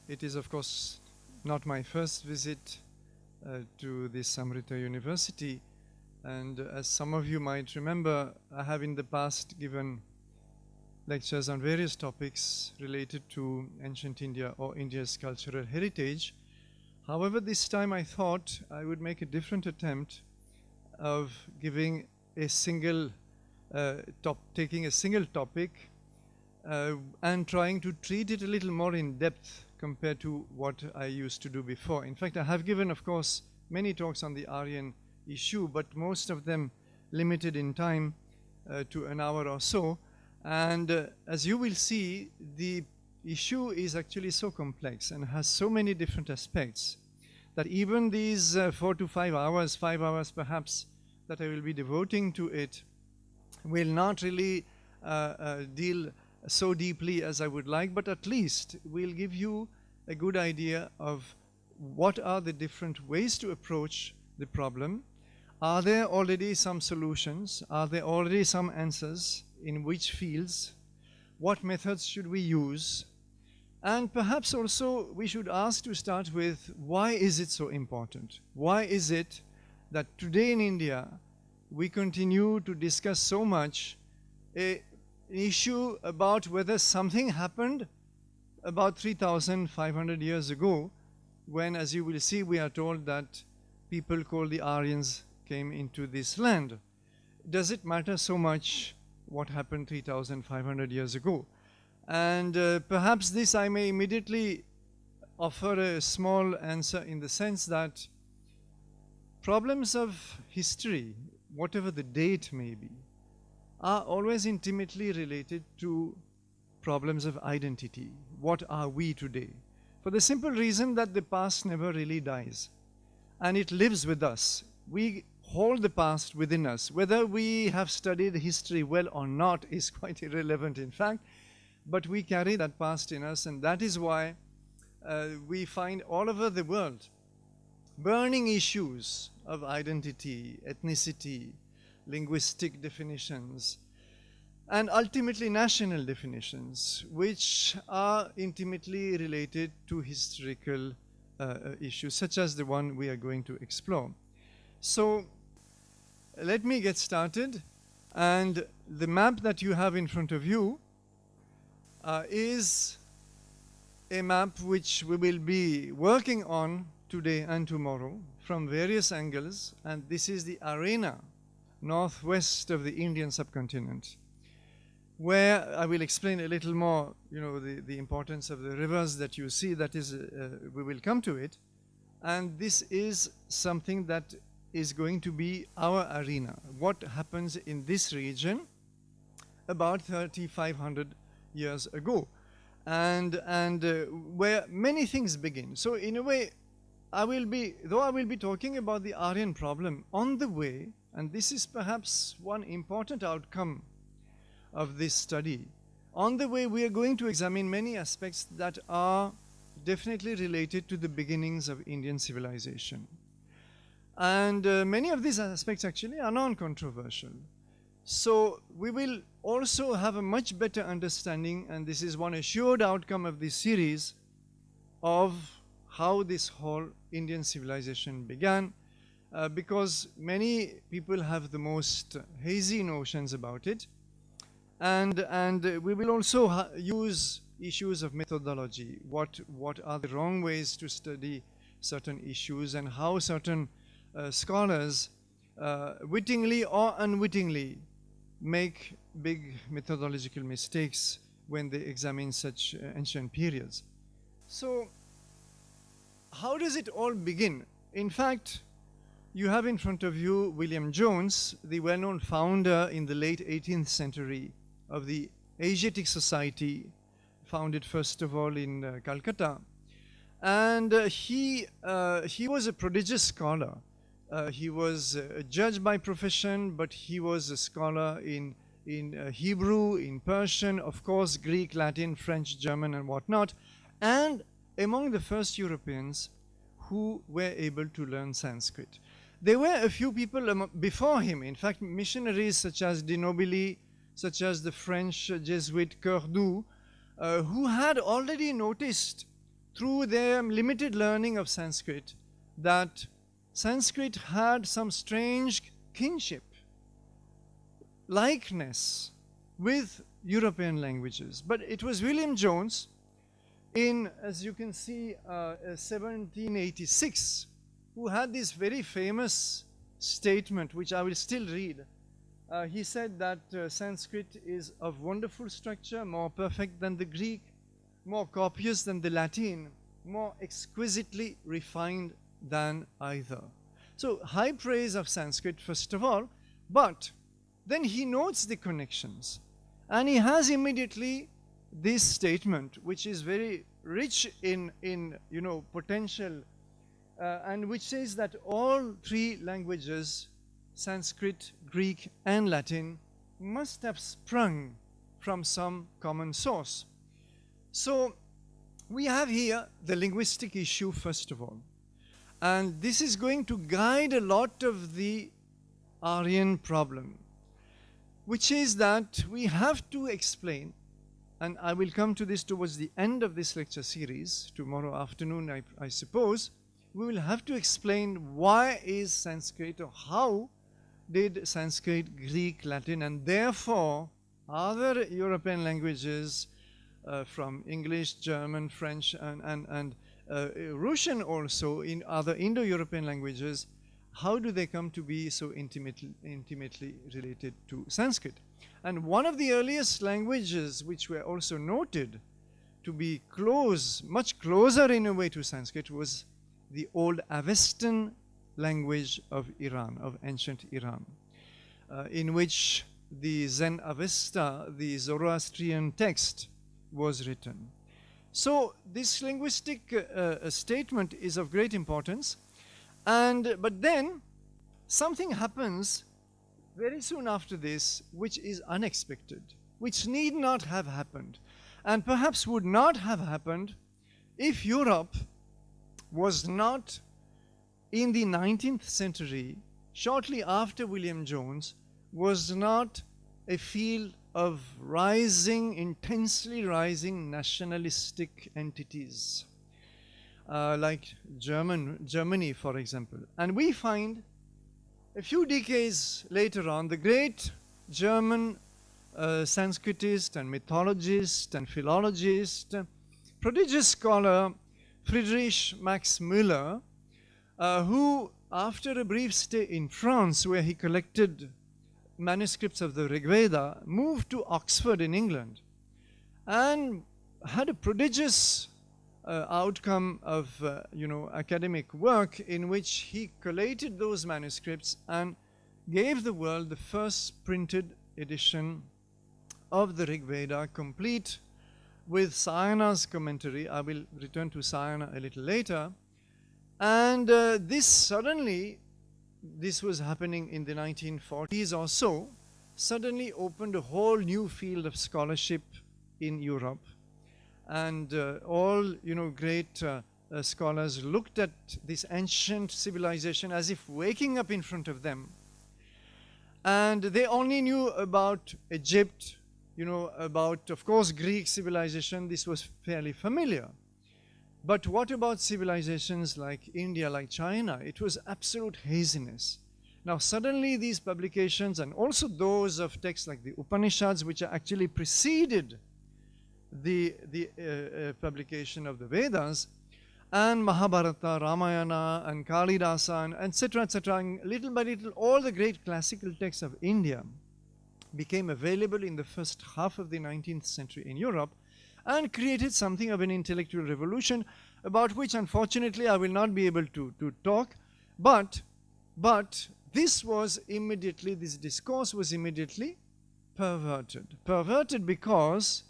It is, of course, not my first visit to this Amrita University, and as some of you might remember, I have in the past given lectures on various topics related to ancient India or India's cultural heritage. However, this time I thought I would make a different attempt of giving a single taking a single topic and trying to treat it a little more in depth compared to what I used to do before. In fact, I have given, of course, many talks on the Aryan issue, but most of them limited in time to an hour or so. And as you will see, the issue is actually so complex and has so many different aspects that even these 4 to 5 hours, 5 hours perhaps, that I will be devoting to it will not really deal so deeply as I would like, but at least will give you a good idea of what are the different ways to approach the problem. Are there already some solutions? Are there already some answers? In which fields? What methods should we use? And perhaps also we should ask to start with, why is it so important? Why is it that today in India we continue to discuss so much an issue about whether something happened about 3,500 years ago, when, as you will see, we are told that people called the Aryans came into this land. Does it matter so much what happened 3,500 years ago? And perhaps this I may immediately offer a small answer in the sense that problems of history, whatever the date may be, are always intimately related to problems of identity. What are we today? For the simple reason that the past never really dies, and it lives with us. We hold the past within us. Whether we have studied history well or not is quite irrelevant, in fact, but we carry that past in us, and that is why we find all over the world burning issues of identity, ethnicity, linguistic definitions, and ultimately national definitions, which are intimately related to historical issues, such as the one we are going to explore. So let me get started. And the map that you have in front of you is a map which we will be working on today and tomorrow from various angles, and this is the arena northwest of the Indian subcontinent, where I will explain a little more, the importance of the rivers that you see. That is, we will come to it. And this is something that is going to be our arena. What happens in this region about 3,500 years ago, and where many things begin. So in a way, I will be talking about the Aryan problem on the way, and this is perhaps one important outcome of this study. On the way, we are going to examine many aspects that are definitely related to the beginnings of Indian civilization. And many of these aspects actually are non-controversial. So we will also have a much better understanding, and this is one assured outcome of this series, of how this whole Indian civilization began, because many people have the most hazy notions about it. And we will also use issues of methodology. What are the wrong ways to study certain issues, and how certain scholars wittingly or unwittingly make big methodological mistakes when they examine such ancient periods. So how does it all begin? In fact, you have in front of you William Jones, the well-known founder in the late 18th century of the Asiatic Society, founded first of all in Calcutta. And he was a prodigious scholar. He was a judge by profession, but he was a scholar in Hebrew, in Persian, of course, Greek, Latin, French, German, and whatnot, and among the first Europeans who were able to learn Sanskrit. There were a few people before him, in fact, missionaries such as de Nobili, such as the French Jesuit Cordoue, who had already noticed through their limited learning of Sanskrit, that Sanskrit had some strange kinship, likeness with European languages. But it was William Jones in, as you can see, 1786, who had this very famous statement, which I will still read. He said that Sanskrit is of wonderful structure, more perfect than the Greek, more copious than the Latin, more exquisitely refined than either. So high praise of Sanskrit, first of all, but then he notes the connections. And he has immediately this statement, which is very rich in potential, and which says that all three languages, Sanskrit, Greek, and Latin, must have sprung from some common source. So we have here the linguistic issue, first of all. And this is going to guide a lot of the Aryan problem, which is that we have to explain, and I will come to this towards the end of this lecture series, tomorrow afternoon, I suppose. We will have to explain why is Sanskrit, or how did Sanskrit, Greek, Latin, and therefore other European languages from English, German, French, and Russian also, in other Indo-European languages, how do they come to be so intimately related to Sanskrit? And one of the earliest languages which were also noted to be much closer in a way to Sanskrit, was the old Avestan language of Iran, of ancient Iran, in which the Zen Avesta, the Zoroastrian text, was written. So this linguistic statement is of great importance. But then something happens very soon after this, which is unexpected, which need not have happened, and perhaps would not have happened if Europe was not, in the 19th century, shortly after William Jones, was not a field of intensely rising nationalistic entities. Like Germany, for example. And we find a few decades later on, the great German Sanskritist and mythologist and philologist, prodigious scholar Friedrich Max Müller, who, after a brief stay in France, where he collected manuscripts of the Rig Veda, moved to Oxford in England and had a prodigious outcome of academic work, in which he collated those manuscripts and gave the world the first printed edition of the Rig Veda, complete with Sayana's commentary. I will return to Sayana a little later. And this was happening in the 1940s or so, suddenly opened a whole new field of scholarship in Europe. And all great scholars looked at this ancient civilization as if waking up in front of them. And they only knew about Egypt, about, of course, Greek civilization. This was fairly familiar. But what about civilizations like India, like China? It was absolute haziness. Now suddenly these publications, and also those of texts like the Upanishads, which actually preceded the publication of the Vedas, and Mahabharata, Ramayana, and Kalidasa, and etc., etc., and little by little, all the great classical texts of India became available in the first half of the 19th century in Europe, and created something of an intellectual revolution, about which unfortunately I will not be able to talk. But this discourse was immediately perverted. Perverted because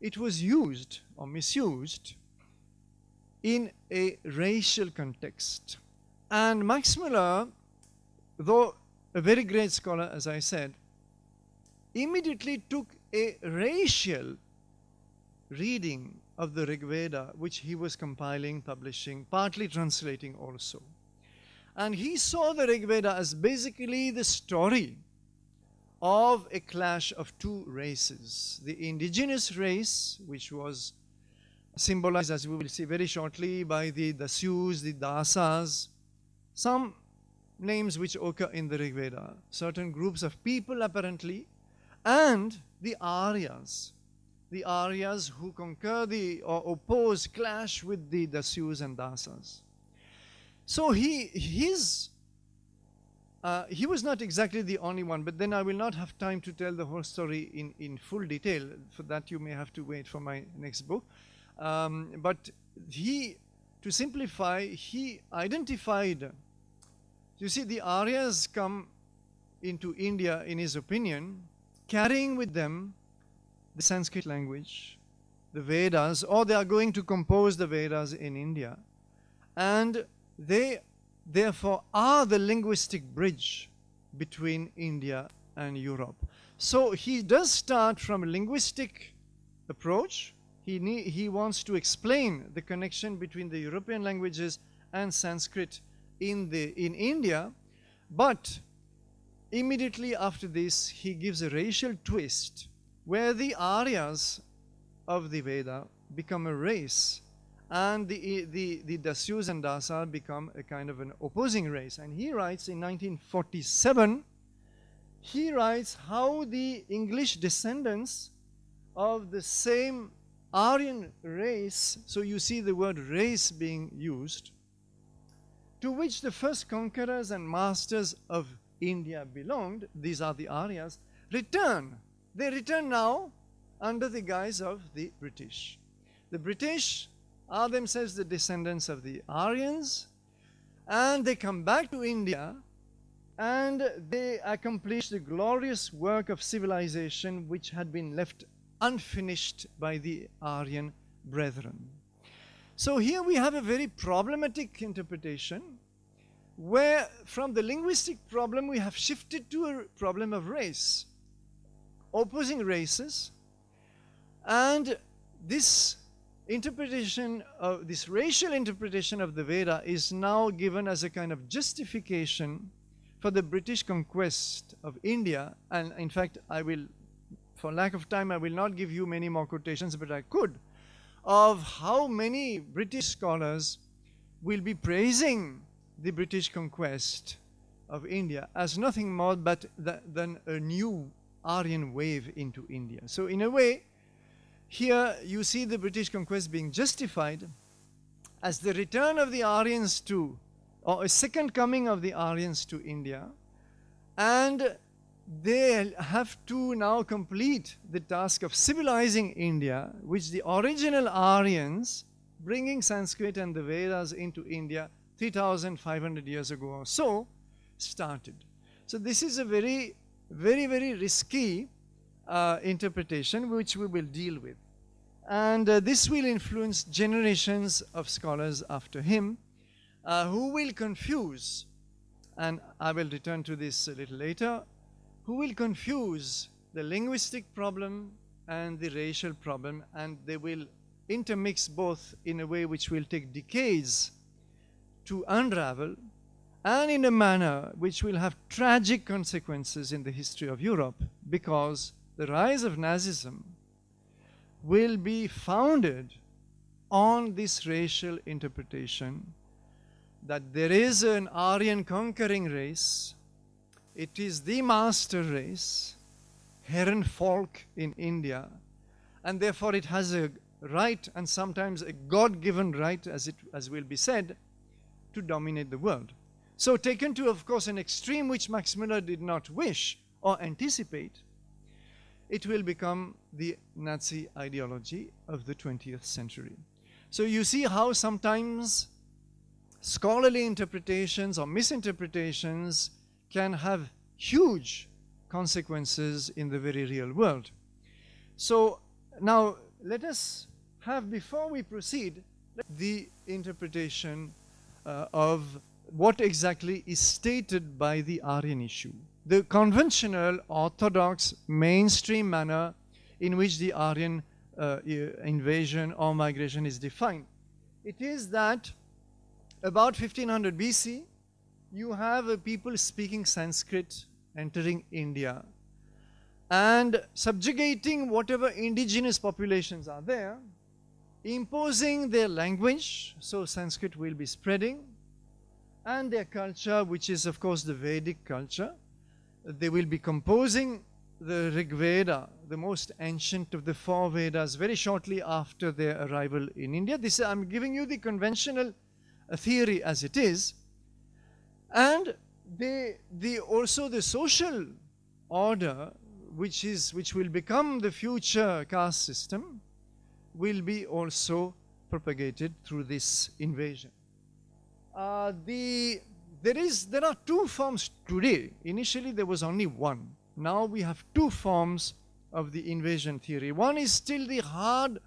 it was used or misused in a racial context. And Max Müller, though a very great scholar, as I said, immediately took a racial reading of the Rig Veda, which he was compiling, publishing, partly translating also. And he saw the Rig Veda as basically the story of a clash of two races. The indigenous race, which was symbolized, as we will see very shortly, by the Dasyus, the Dasas, some names which occur in the Rig Veda, certain groups of people apparently, and the Aryas who conquer or oppose, clash with the Dasyus and Dasas. So he was not exactly the only one, but then I will not have time to tell the whole story in full detail. For that you may have to wait for my next book. But to simplify, he identified, you see, the Aryas come into India, in his opinion, carrying with them the Sanskrit language, the Vedas, or they are going to compose the Vedas in India. And they therefore are the linguistic bridge between India and Europe. So he does start from a linguistic approach. He wants to explain the connection between the European languages and Sanskrit in India, but immediately after this he gives a racial twist where the Aryas of the Veda become a race and the Dasyus and Dasa become a kind of an opposing race. And he writes in 1947, he writes how the English descendants of the same Aryan race, so you see the word race being used, to which the first conquerors and masters of India belonged, these are the Aryas, return. They return now under the guise of the British. The British are themselves the descendants of the Aryans, and they come back to India and they accomplish the glorious work of civilization which had been left unfinished by the Aryan brethren. So here we have a very problematic interpretation where from the linguistic problem we have shifted to a problem of race, opposing races, and this interpretation of this racial interpretation of the Veda is now given as a kind of justification for the British conquest of India. And in fact, I will, for lack of time, I will not give you many more quotations, but I could, of how many British scholars will be praising the British conquest of India as nothing more but than a new Aryan wave into India. So in a way, here you see the British conquest being justified as the return of the Aryans to, or a second coming of the Aryans to India, and they have to now complete the task of civilizing India, which the original Aryans, bringing Sanskrit and the Vedas into India 3,500 years ago or so, started. So this is a very, very, very risky interpretation which we will deal with. And this will influence generations of scholars after him who will confuse, and I will return to this a little later, who will confuse the linguistic problem and the racial problem, and they will intermix both in a way which will take decades to unravel, and in a manner which will have tragic consequences in the history of Europe, because the rise of Nazism will be founded on this racial interpretation that there is an Aryan conquering race, it is the master race, Herrenvolk in India, and therefore it has a right, and sometimes a God-given right, as will be said, to dominate the world. So taken to, of course, an extreme which Max Müller did not wish or anticipate, it will become the Nazi ideology of the 20th century. So you see how sometimes scholarly interpretations or misinterpretations can have huge consequences in the very real world. So now let us have, before we proceed, the interpretation of what exactly is stated by the Aryan issue, the conventional, orthodox, mainstream manner in which the Aryan invasion or migration is defined. It is that about 1500 BC, you have people speaking Sanskrit entering India and subjugating whatever indigenous populations are there imposing their language, so Sanskrit will be spreading, and their culture, which is of course the Vedic culture. They will be composing the Rig Veda, the most ancient of the 4 Vedas, very shortly after their arrival in India. This, I'm giving you the conventional theory as it is. And also the social order, which will become the future caste system, will be also propagated through this invasion. There are 2 forms today. Initially there was only one. Now we have 2 forms of the invasion theory. One is still the hard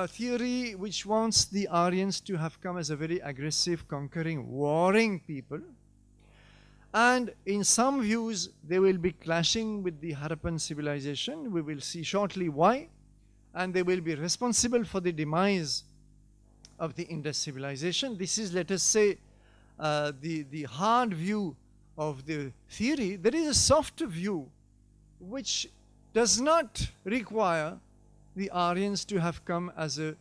theory which wants the Aryans to have come as a very aggressive, conquering, warring people. And in some views they will be clashing with the Harappan civilization. We will see shortly why. And they will be responsible for the demise of the Indus civilization. This is, let us say, the hard view of the theory. There is a softer view which does not require the Aryans to have come as a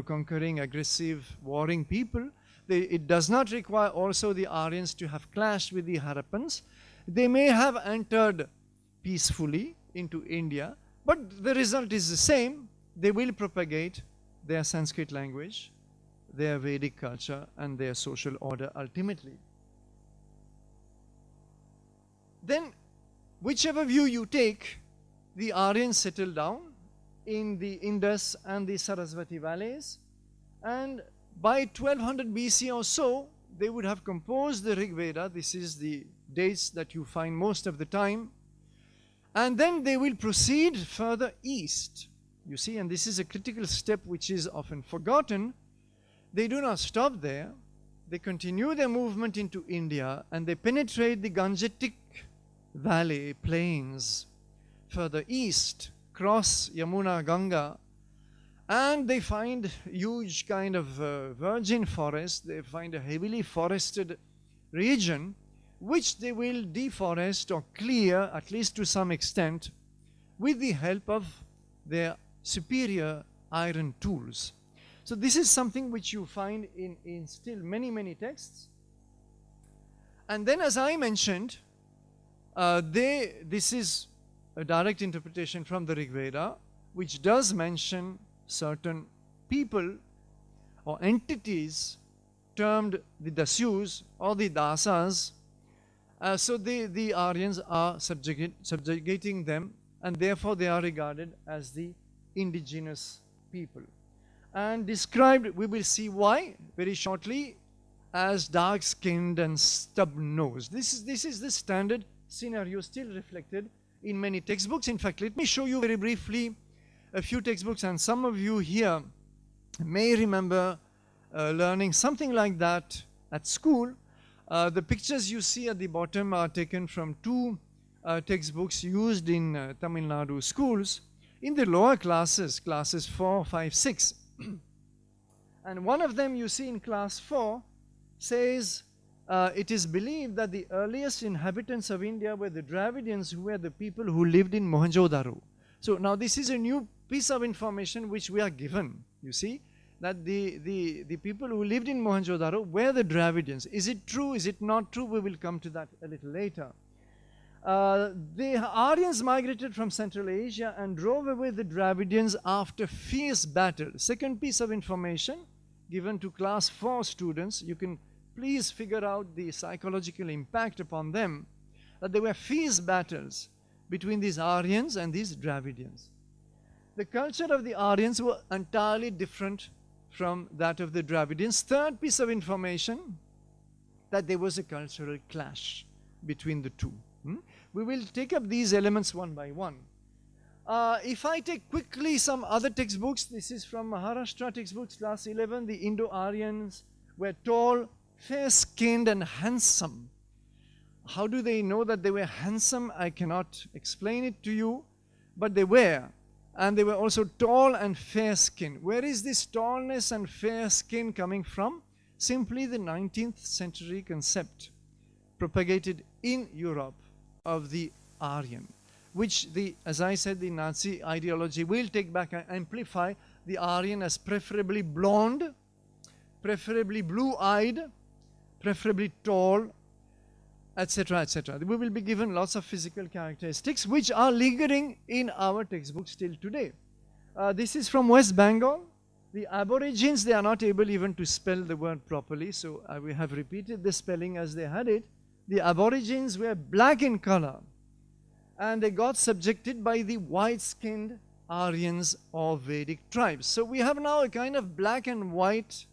conquering, aggressive, warring people. It does not require also the Aryans to have clashed with the Harappans. They may have entered peacefully into India, but the result is the same. They will propagate their Sanskrit language, their Vedic culture, and their social order ultimately. Then, whichever view you take, the Aryans settle down in the Indus and the Saraswati valleys, and by 1200 BC or so, they would have composed the Rig Veda. This is the dates that you find most of the time. And then they will proceed further east. You see, and this is a critical step which is often forgotten. They do not stop there. They continue their movement into India, and they penetrate the Gangetic Valley plains further east, cross Yamuna, Ganga, and they find huge kind of virgin forest. They find a heavily forested region which they will deforest or clear, at least to some extent, with the help of their superior iron tools. So this is something which you find in still many texts. And then, as I mentioned, this is a direct interpretation from the Rig Veda, which does mention certain people or entities termed the Dasyus or the Dasas. So the Aryans are subjugating them, and therefore they are regarded as the indigenous people. And described, we will see why very shortly, as dark-skinned and stub-nosed. This is the standard scenario still reflected in many textbooks. In fact, let me show you very briefly a few textbooks, and some of you here may remember learning something like that at school. The pictures you see at the bottom are taken from 2 textbooks used in Tamil Nadu schools in the lower classes, classes 4, 5, 6. And one of them you see in class 4 says, it is believed that the earliest inhabitants of India were the Dravidians, who were the people who lived in Mohenjo-daro. So now this is a new piece of information which we are given, you see, that the people who lived in Mohenjo-daro were the Dravidians. Is it true? Is it not true? We will come to that a little later. The Aryans migrated from Central Asia and drove away the Dravidians after fierce battle. Second piece of information given to class 4 students. You can please figure out the psychological impact upon them, that there were fierce battles between these Aryans and these Dravidians. The culture of the Aryans were entirely different from that of the Dravidians. Third piece of information, that there was a cultural clash between the two. We will take up these elements one by one. If I take quickly some other textbooks, this is from Maharashtra textbooks, class 11. The Indo-Aryans were tall, fair-skinned and handsome. How do they know that they were handsome? I cannot explain it to you, but they were. And they were also tall and fair-skinned. Where is this tallness and fair skin coming from? Simply the 19th century concept propagated in Europe of the Aryan, which as I said, the Nazi ideology will take back and amplify the Aryan as preferably blonde, preferably blue-eyed, preferably tall, etc., etc. We will be given lots of physical characteristics which are lingering in our textbooks till today. This is from West Bengal. The Aborigines, they are not able even to spell the word properly, so we have repeated the spelling as they had it. The Aborigines were black in color, and they got subjected by the white-skinned Aryans or Vedic tribes. So we have now a kind of black and white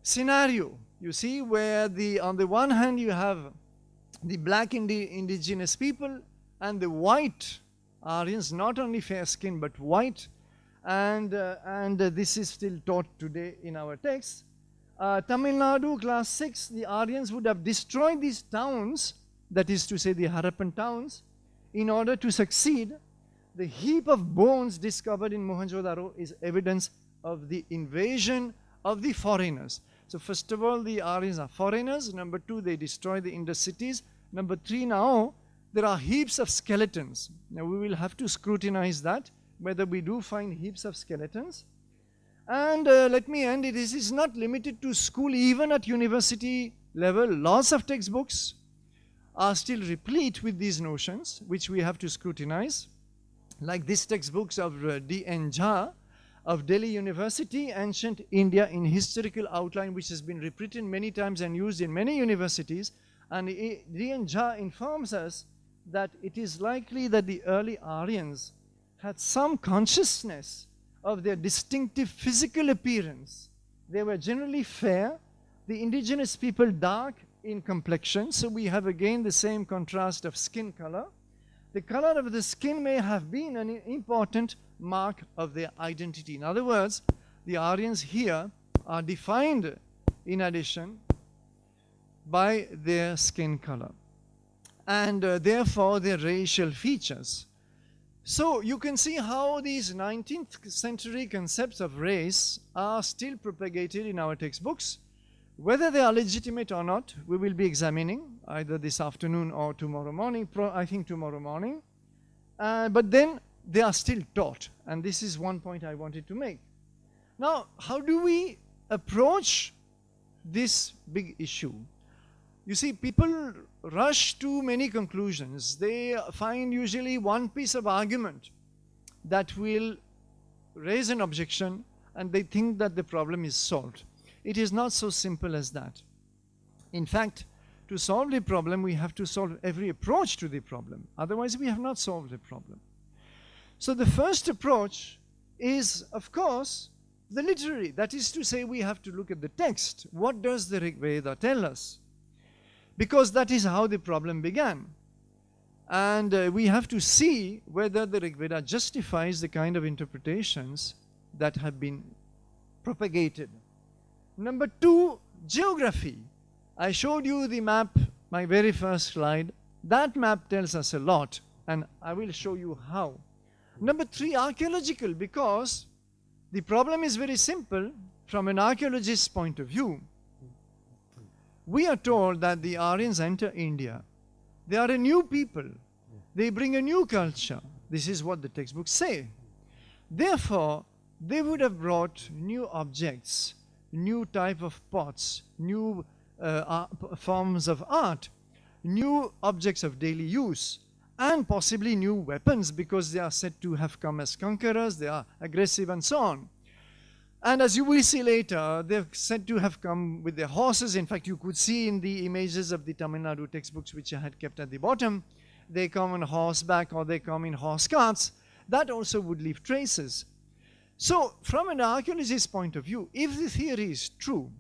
scenario, you see, where on the one hand you have the black indigenous people and the white Aryans, not only fair skin but white, and this is still taught today in our texts. Tamil Nadu, class 6, the Aryans would have destroyed these towns, that is to say the Harappan towns, in order to succeed. The heap of bones discovered in Mohenjo-daro is evidence of the invasion of the foreigners. So first of all, the Aryans are foreigners. Number 2, they destroy the Indus cities. Number 3, now there are heaps of skeletons. Now we will have to scrutinize that, whether we do find heaps of skeletons. And let me end it. This is not limited to school. Even at university level, lots of textbooks are still replete with these notions, which we have to scrutinize. Like this textbooks of D.N. Jha of Delhi University, Ancient India in Historical Outline, which has been reprinted many times and used in many universities. And D.N. Jha informs us that it is likely that the early Aryans had some consciousness of their distinctive physical appearance. They were generally fair, the indigenous people dark in complexion, so we have again the same contrast of skin color. The color of the skin may have been an important mark of their identity. In other words, the Aryans here are defined in addition by their skin color and therefore their racial features. So you can see how these 19th century concepts of race are still propagated in our textbooks. Whether they are legitimate or not, we will be examining either this afternoon or tomorrow morning, I think tomorrow morning. But then they are still taught, and this is one point I wanted to make. Now, how do we approach this big issue? You see, people rush to many conclusions. They find usually one piece of argument that will raise an objection, and they think that the problem is solved. It is not so simple as that. In fact, to solve the problem, we have to solve every approach to the problem. Otherwise, we have not solved the problem. So the first approach is, of course, the literary. That is to say, we have to look at the text. What does the Rig Veda tell us? Because that is how the problem began. And we have to see whether the Rig Veda justifies the kind of interpretations that have been propagated. Number 2, geography. I showed you the map, my very first slide. That map tells us a lot, and I will show you how. Number 3, archaeological, because the problem is very simple from an archaeologist's point of view. We are told that the Aryans enter India. They are a new people. They bring a new culture. This is what the textbooks say. Therefore, they would have brought new objects, new type of pots, new forms of art, new objects of daily use, and possibly new weapons, because they are said to have come as conquerors, they are aggressive and so on. And as you will see later, they're said to have come with their horses. In fact, you could see in the images of the Tamil Nadu textbooks, which I had kept at the bottom, they come on horseback or they come in horse carts. That also would leave traces. So, from an archaeologist's point of view, if the theory is true,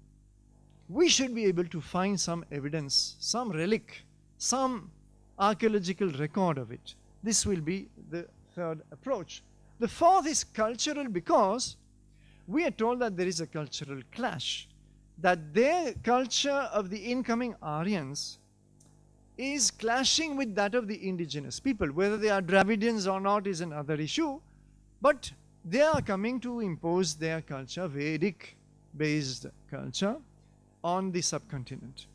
we should be able to find some evidence, some relic, some archaeological record of it. This will be the third approach. The fourth is cultural, because we are told that there is a cultural clash, that their culture of the incoming Aryans is clashing with that of the indigenous people. Whether they are Dravidians or not is another issue, but they are coming to impose their culture, Vedic-based culture, on the subcontinent.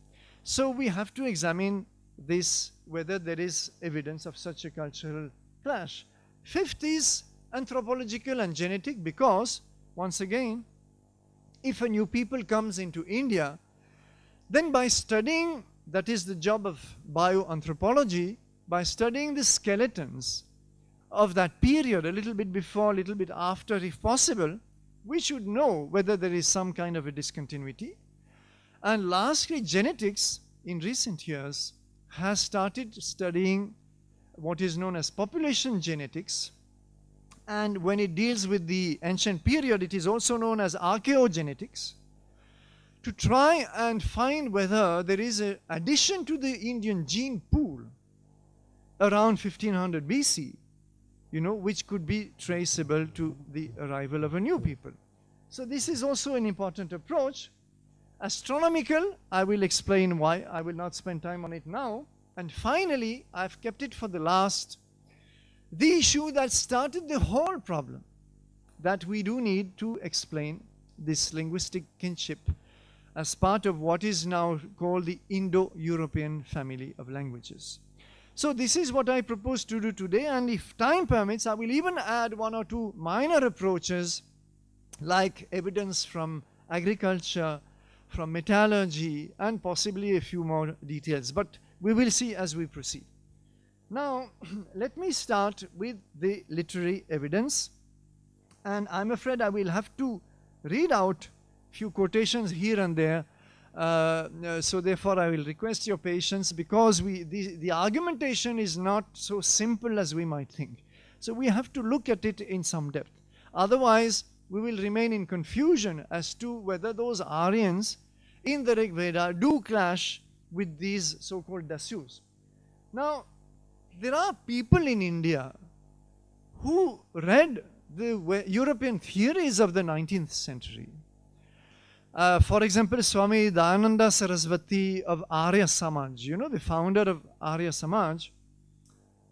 So we have to examine this, whether there is evidence of such a cultural clash. Fifth is anthropological and genetic, because once again, if a new people comes into India, then by studying, that is the job of bioanthropology, by studying the skeletons of that period, a little bit before, a little bit after, if possible, we should know whether there is some kind of a discontinuity. And lastly, genetics in recent years has started studying what is known as population genetics. And when it deals with the ancient period, it is also known as archaeogenetics, to try and find whether there is an addition to the Indian gene pool around 1500 BC, which could be traceable to the arrival of a new people. So this is also an important approach. Astronomical, I will explain why. I will not spend time on it now. And finally, I've kept it for the last, the issue that started the whole problem, that we do need to explain this linguistic kinship as part of what is now called the Indo-European family of languages. So this is what I propose to do today, and if time permits, I will even add one or two minor approaches like evidence from agriculture, from metallurgy, and possibly a few more details. But we will see as we proceed. Now, let me start with the literary evidence. And I'm afraid I will have to read out a few quotations here and there. So therefore, I will request your patience, because the argumentation is not so simple as we might think. So we have to look at it in some depth. Otherwise, we will remain in confusion as to whether those Aryans in the Rig Veda do clash with these so-called Dasyus. Now, there are people in India who read the European theories of the 19th century. For example, Swami Dayananda Saraswati of Arya Samaj, the founder of Arya Samaj,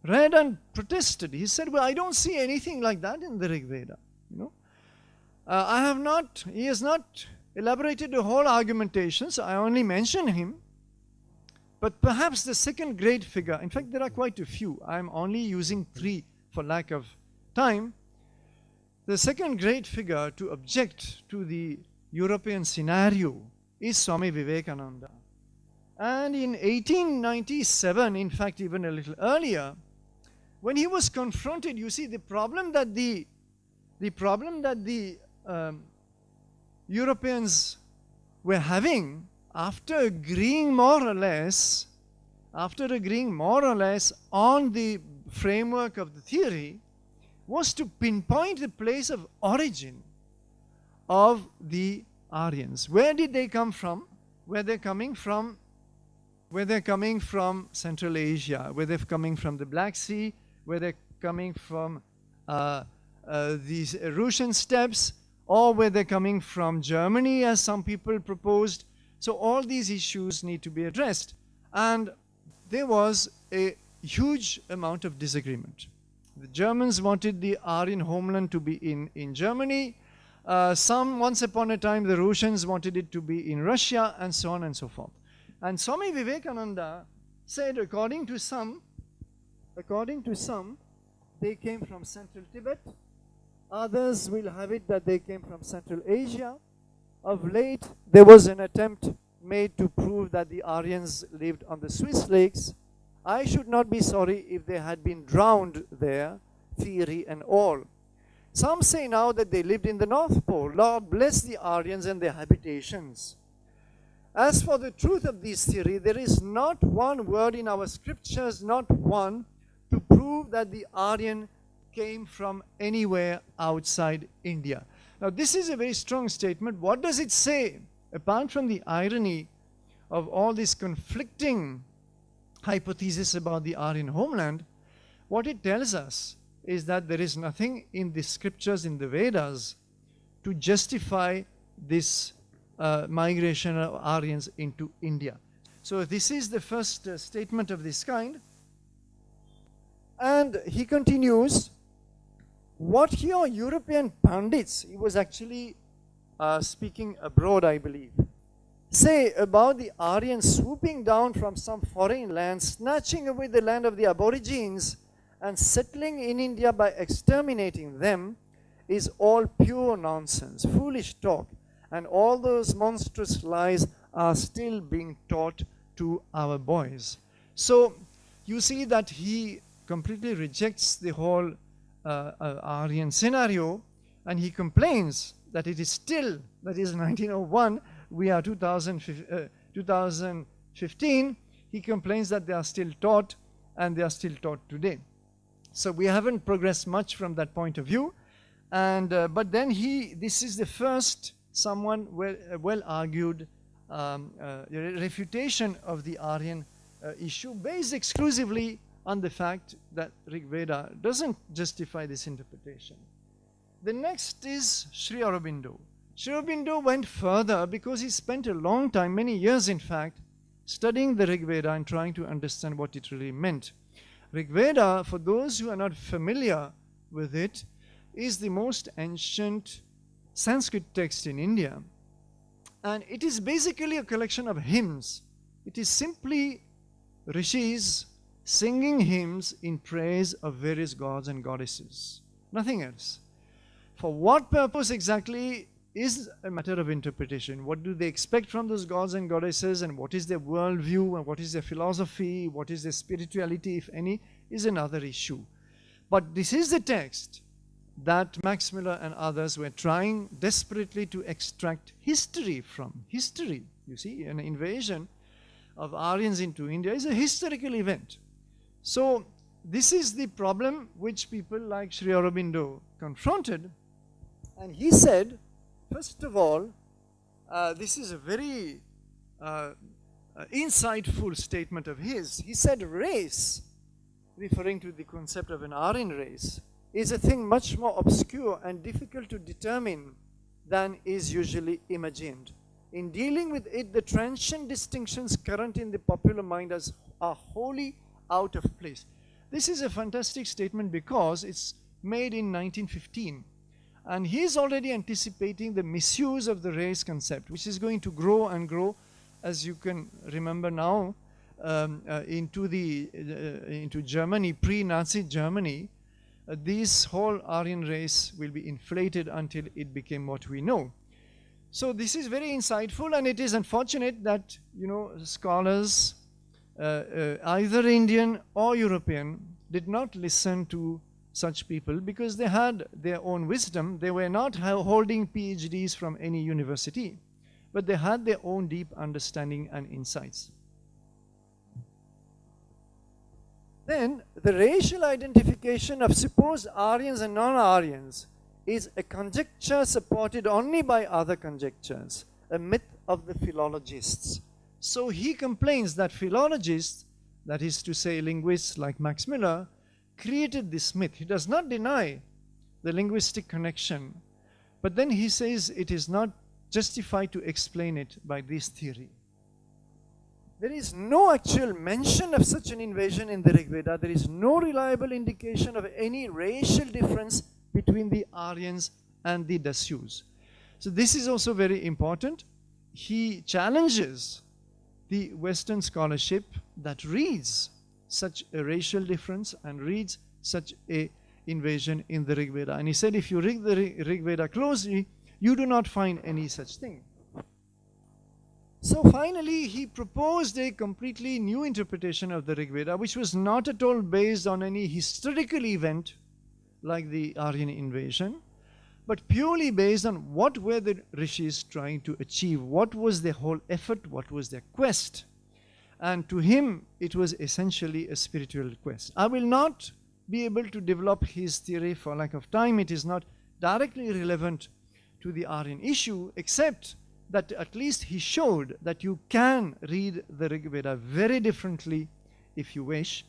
read and protested. He said, well, I don't see anything like that in the Rig Veda. He has not elaborated the whole argumentation, so I only mention him. But perhaps the second great figure, in fact, there are quite a few. I'm only using 3 for lack of time. The second great figure to object to the European scenario is Swami Vivekananda. And in 1897, in fact, even a little earlier, when he was confronted, you see, the problem that the Europeans were having after agreeing more or less on the framework of the theory, was to pinpoint the place of origin of the Aryans. Where did they come from? Were they coming from Central Asia? Were they coming from the Black Sea? Were they coming from these Russian steppes? Or were they coming from Germany, as some people proposed? So all these issues need to be addressed. And there was a huge amount of disagreement. The Germans wanted the Aryan homeland to be in Germany. Once upon a time, the Russians wanted it to be in Russia, and so on and so forth. And Swami Vivekananda said, according to some, they came from Central Tibet. Others will have it that they came from Central Asia. Of late, there was an attempt made to prove that the Aryans lived on the Swiss lakes. I should not be sorry if they had been drowned there, theory and all. Some say now that they lived in the North Pole. Lord bless the Aryans and their habitations. As for the truth of this theory, there is not one word in our scriptures, not one, to prove that the Aryan came from anywhere outside India. Now, this is a very strong statement. What does it say? Apart from the irony of all these conflicting hypotheses about the Aryan homeland, what it tells us is that there is nothing in the scriptures, in the Vedas, to justify this migration of Aryans into India. So this is the first statement of this kind. And he continues, what your European pundits, he was actually speaking abroad, I believe, say about the Aryans swooping down from some foreign land, snatching away the land of the Aborigines, and settling in India by exterminating them is all pure nonsense, foolish talk, and all those monstrous lies are still being taught to our boys. So you see that he completely rejects the whole Aryan scenario, and he complains that it is still, that is 1901, we are 2015, he complains that they are still taught, and they are still taught today. So we haven't progressed much from that point of view, and but then this is the first someone well-argued refutation of the Aryan issue, based exclusively on the fact that Rig Veda doesn't justify this interpretation. The next is Sri Aurobindo. Sri Aurobindo went further because he spent a long time, many years in fact, studying the Rig Veda and trying to understand what it really meant. Rig Veda, for those who are not familiar with it, is the most ancient Sanskrit text in India. And it is basically a collection of hymns. It is simply rishis singing hymns in praise of various gods and goddesses. Nothing else. For what purpose exactly is a matter of interpretation. What do they expect from those gods and goddesses, and what is their worldview, and what is their philosophy, what is their spirituality, if any, is another issue. But this is the text that Max Muller and others were trying desperately to extract history from. History, you see, an invasion of Aryans into India is a historical event. So this is the problem which people like Sri Aurobindo confronted, and he said, first of all, this is a very insightful statement of his. He said race, referring to the concept of an Aryan race, is a thing much more obscure and difficult to determine than is usually imagined. In dealing with it, the transient distinctions current in the popular mind are wholly out of place. This is a fantastic statement because it's made in 1915. And he's already anticipating the misuse of the race concept, which is going to grow and grow, as you can remember now, into Germany, pre-Nazi Germany. This whole Aryan race will be inflated until it became what we know. So this is very insightful, and it is unfortunate that, you know, scholars, either Indian or European, did not listen to such people because they had their own wisdom. They were not holding PhDs from any university, but they had their own deep understanding and insights. Then the racial identification of supposed Aryans and non-Aryans is a conjecture supported only by other conjectures, a myth of the philologists. So he complains that philologists, that is to say linguists like Max Muller, created this myth. He does not deny the linguistic connection, but then he says it is not justified to explain it by this theory. There is no actual mention of such an invasion in the Rig Veda. There is no reliable indication of any racial difference between the Aryans and the Dasyus. So this is also very important. He challenges the Western scholarship that reads such a racial difference and reads such a invasion in the Rig Veda. And he said, if you read the Rig Veda closely, you do not find any such thing. So finally, he proposed a completely new interpretation of the Rig Veda, which was not at all based on any historical event like the Aryan invasion, but purely based on what were the rishis trying to achieve, what was their whole effort, what was their quest. And to him, it was essentially a spiritual quest. I will not be able to develop his theory for lack of time. It is not directly relevant to the Aryan issue, except that at least he showed that you can read the Rig Veda very differently if you wish,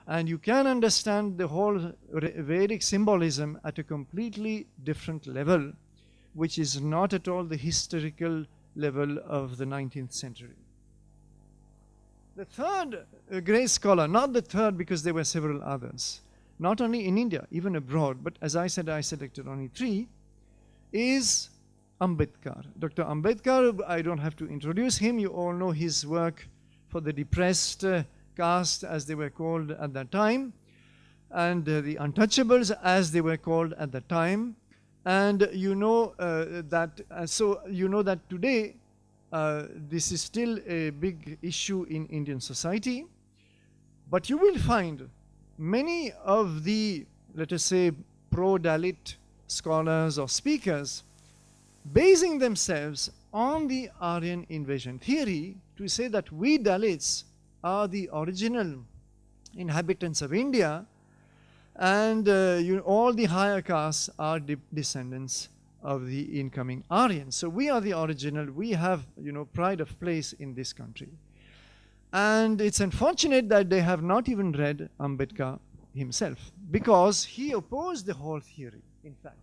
and you can understand the whole Vedic symbolism at a completely different level, which is not at all the historical level of the 19th century. The third great scholar, not the third because there were several others, not only in India, even abroad, but as I said, I selected only three, is Ambedkar. Dr. Ambedkar, I don't have to introduce him. You all know his work for the depressed caste, as they were called at that time. and the untouchables, as they were called at the time. And you know that today this is still a big issue in Indian society. But you will find many of the, let us say, pro-Dalit scholars or speakers basing themselves on the Aryan invasion theory to say that we Dalits are the original inhabitants of India, and all the higher castes are descendants of the incoming Aryans. So we are the original, we have pride of place in this country. And it's unfortunate that they have not even read Ambedkar himself, because he opposed the whole theory, in fact.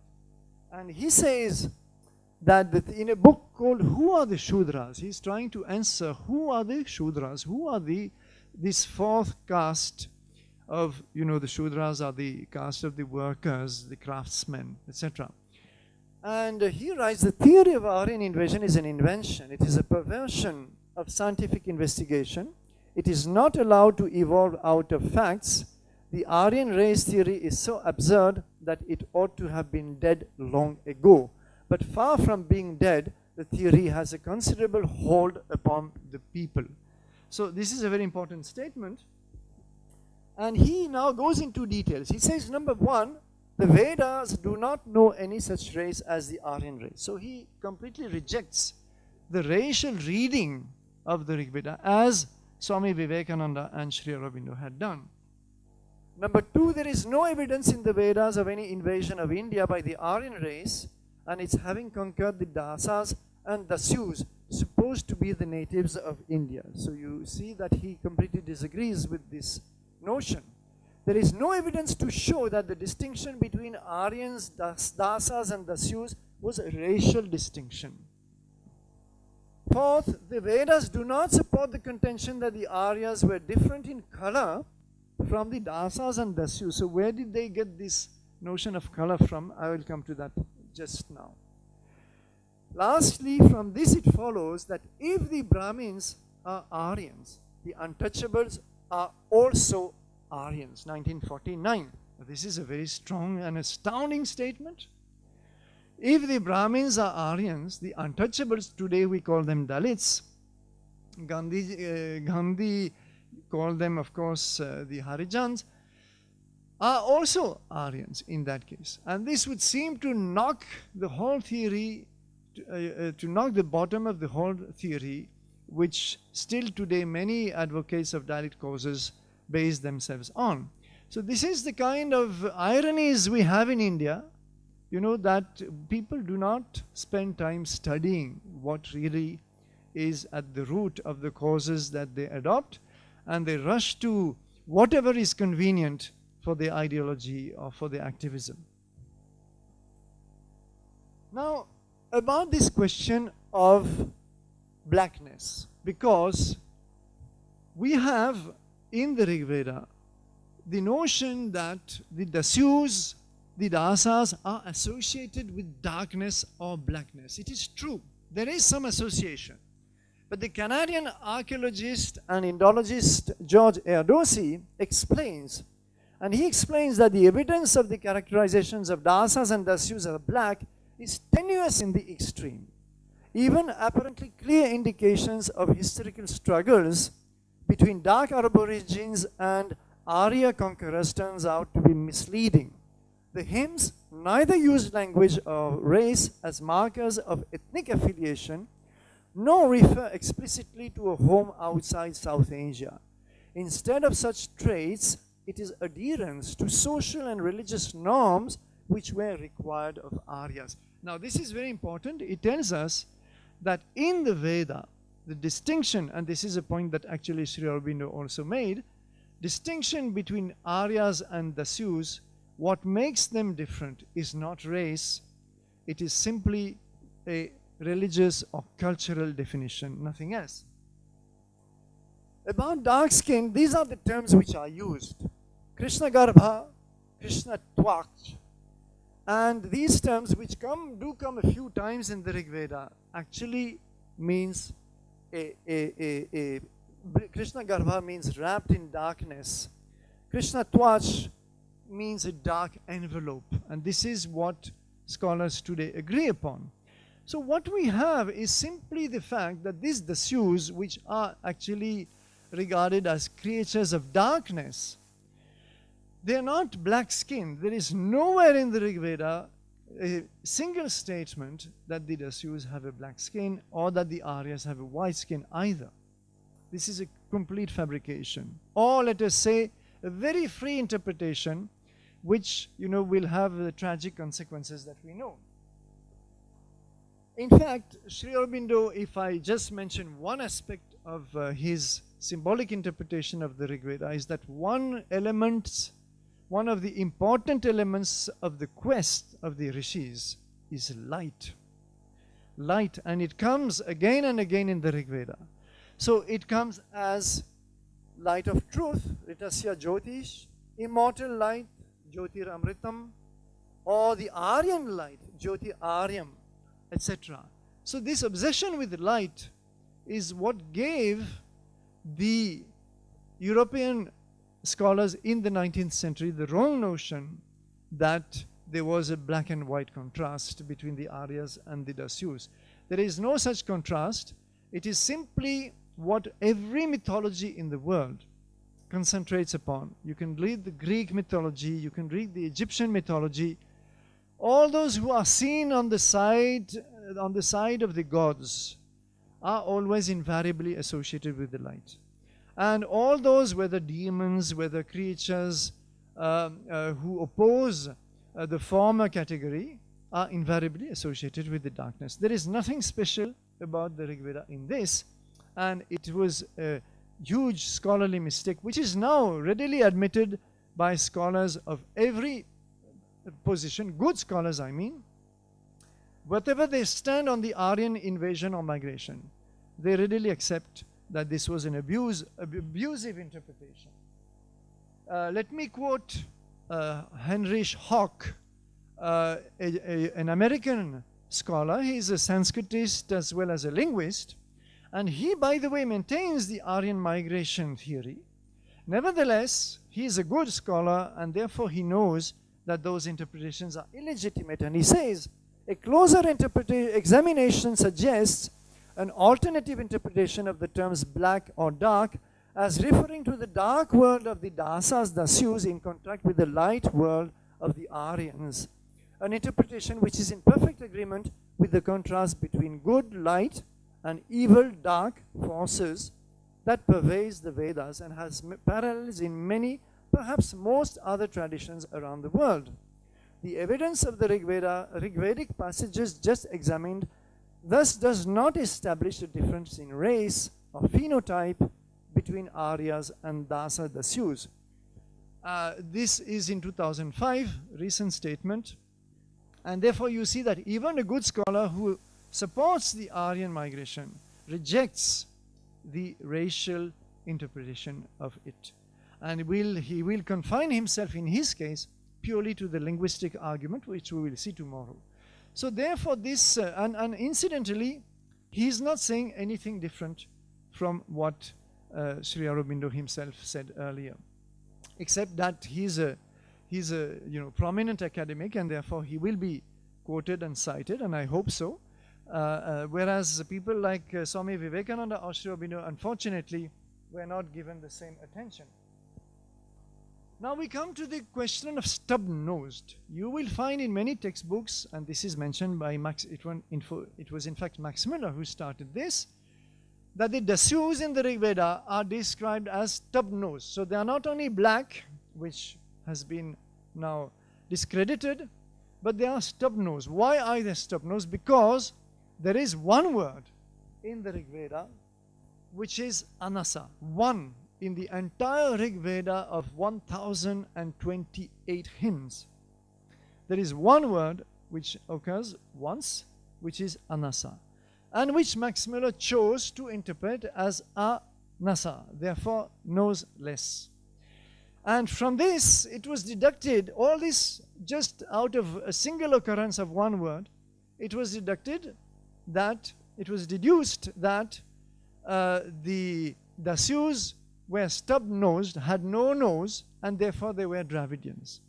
And he says that in a book called Who Are the Shudras, he's trying to answer who are the Shudras, who are this fourth caste of, the Shudras are the caste of the workers, the craftsmen, etc. And he writes, the theory of Aryan invasion is an invention. It is a perversion of scientific investigation. It is not allowed to evolve out of facts. The Aryan race theory is so absurd that it ought to have been dead long ago. But far from being dead, the theory has a considerable hold upon the people. So this is a very important statement. And he now goes into details. He says, number one, the Vedas do not know any such race as the Aryan race. So he completely rejects the racial reading of the Rig Veda as Swami Vivekananda and Sri Aurobindo had done. Number two, there is no evidence in the Vedas of any invasion of India by the Aryan race and its having conquered the Dasas and Dasyus, supposed to be the natives of India. So you see that he completely disagrees with this notion. There is no evidence to show that the distinction between Aryans, Dasas and Dasyus was a racial distinction. Fourth, the Vedas do not support the contention that the Aryas were different in color from the Dasas and Dasyus. So where did they get this notion of color from? I will come to that just now. Lastly, from this it follows that if the Brahmins are Aryans, the untouchables are also Aryans. 1949. This is a very strong and astounding statement. If the Brahmins are Aryans, the untouchables, today we call them Dalits. Gandhi called them, of course, the Harijans, are also Aryans in that case. And this would seem to knock the whole theory, to knock the bottom of the whole theory, which still today many advocates of Dalit causes base themselves on. So this is the kind of ironies we have in India, that people do not spend time studying what really is at the root of the causes that they adopt, and they rush to whatever is convenient for their ideology or for their activism. Now, about this question of blackness, because we have in the Rig Veda the notion that the Dasyus, the Dasas are associated with darkness or blackness. It is true, there is some association. But the Canadian archaeologist and Indologist George Erdosi explains, and he explains that the evidence of the characterizations of Dasas and Dasyus as black is tenuous in the extreme. Even apparently clear indications of historical struggles between dark Aborigines and Arya conquerors turns out to be misleading. The hymns neither use language or race as markers of ethnic affiliation, nor refer explicitly to a home outside South Asia. Instead of such traits, it is adherence to social and religious norms which were required of Aryas. Now this is very important. It tells us that in the Veda, the distinction, and this is a point that actually Sri Aurobindo also made, distinction between Aryas and Dasyus, what makes them different is not race, it is simply a religious or cultural definition, nothing else. About dark skin, these are the terms which are used. Krishna Garbha, Krishna Twak, and these terms which do come a few times in the Rig Veda actually means Krishna Garbha means wrapped in darkness. Krishna Twach means a dark envelope, and this is what scholars today agree upon. So what we have is simply the fact that these Dasyus, which are actually regarded as creatures of darkness, they are not black-skinned. There is nowhere in the Rig Veda a single statement that the Dasyus have a black skin or that the Aryas have a white skin either. This is a complete fabrication. Or let us say a very free interpretation which, will have the tragic consequences that we know. In fact, Sri Aurobindo, if I just mention one aspect of his symbolic interpretation of the Rig Veda, is that one of the important elements of the quest of the rishis is light. Light, and it comes again and again in the Rig Veda. So it comes as light of truth, Ritasya Jyotish, immortal light, Jyotir Amritam, or the Aryan light, Jyoti Aryam, etc. So this obsession with light is what gave the European scholars in the 19th century the wrong notion that there was a black and white contrast between the Aryas and the Dasyus. There is no such contrast. It is simply what every mythology in the world concentrates upon. You can read the Greek mythology, you can read the Egyptian mythology. All those who are seen on the side of the gods are always invariably associated with the light. And all those, whether demons, whether creatures who oppose the former category, are invariably associated with the darkness. There is nothing special about the Rig Veda in this, and it was a huge scholarly mistake, which is now readily admitted by scholars of every position, good scholars I mean. Whatever they stand on the Aryan invasion or migration, they readily accept that this was an abusive interpretation. Let me quote Heinrich Hock, an American scholar. He's a Sanskritist as well as a linguist, and he, by the way, maintains the Aryan migration theory. Nevertheless, he is a good scholar, and therefore he knows that those interpretations are illegitimate, and he says, a closer examination suggests an alternative interpretation of the terms black or dark as referring to the dark world of the Dasas, Dasyus, in contrast with the light world of the Aryans. An interpretation which is in perfect agreement with the contrast between good light and evil dark forces that pervades the Vedas and has parallels in many, perhaps most other traditions around the world. The evidence of the Rigvedic passages just examined thus does not establish a difference in race or phenotype between Aryas and Dasa Dasyus. This is in 2005, recent statement, and therefore you see that even a good scholar who supports the Aryan migration rejects the racial interpretation of it, and he will confine himself in his case purely to the linguistic argument, which we will see tomorrow. So therefore this, and incidentally, he is not saying anything different from what Sri Aurobindo himself said earlier, except that he's a prominent academic, and therefore he will be quoted and cited, and I hope so. Whereas people like Swami Vivekananda or Sri Aurobindo, unfortunately, were not given the same attention. Now we come to the question of stub-nosed. You will find in many textbooks, and this is mentioned by it was in fact Max Muller who started this, that the Dasyus in the Rig Veda are described as stub-nosed. So they are not only black, which has been now discredited, but they are stub-nosed. Why are they stub-nosed? Because there is one word in the Rig Veda which is anasa, one in the entire Rig Veda of 1028 hymns. There is one word which occurs once, which is anasa, and which Max Muller chose to interpret as anasa, therefore noseless. And from this, it was deducted, all this just out of a single occurrence of one word, it was deduced that the Dasyus were stub-nosed, had no nose, and therefore they were Dravidians.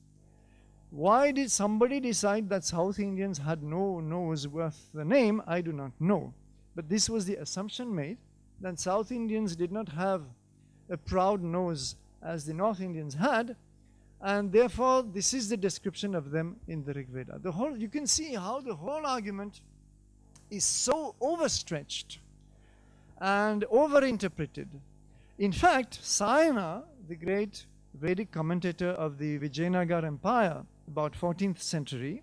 Why did somebody decide that South Indians had no nose worth the name? I do not know. But this was the assumption made, that South Indians did not have a proud nose as the North Indians had, and therefore this is the description of them in the Rig Veda. You can see how the whole argument is so overstretched and overinterpreted. In fact, Sayana, the great Vedic commentator of the Vijayanagar Empire, about 14th century,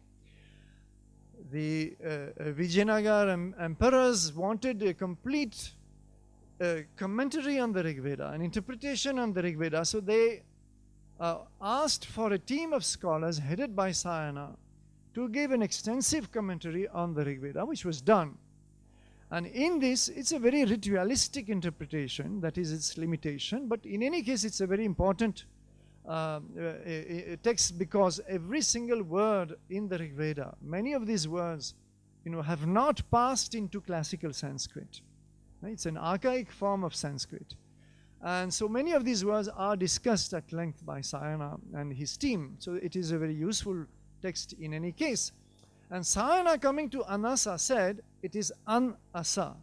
the Vijayanagar emperors wanted a complete commentary on the Rig Veda, an interpretation on the Rig Veda. So they asked for a team of scholars headed by Sayana to give an extensive commentary on the Rig Veda, which was done. And in this, it's a very ritualistic interpretation, that is its limitation, but in any case, it's a very important text, because every single word in the Rig Veda, many of these words, have not passed into classical Sanskrit. It's an archaic form of Sanskrit. And so many of these words are discussed at length by Sayana and his team. So it is a very useful text in any case. And Sayana, coming to Anasa, said it is An-asa.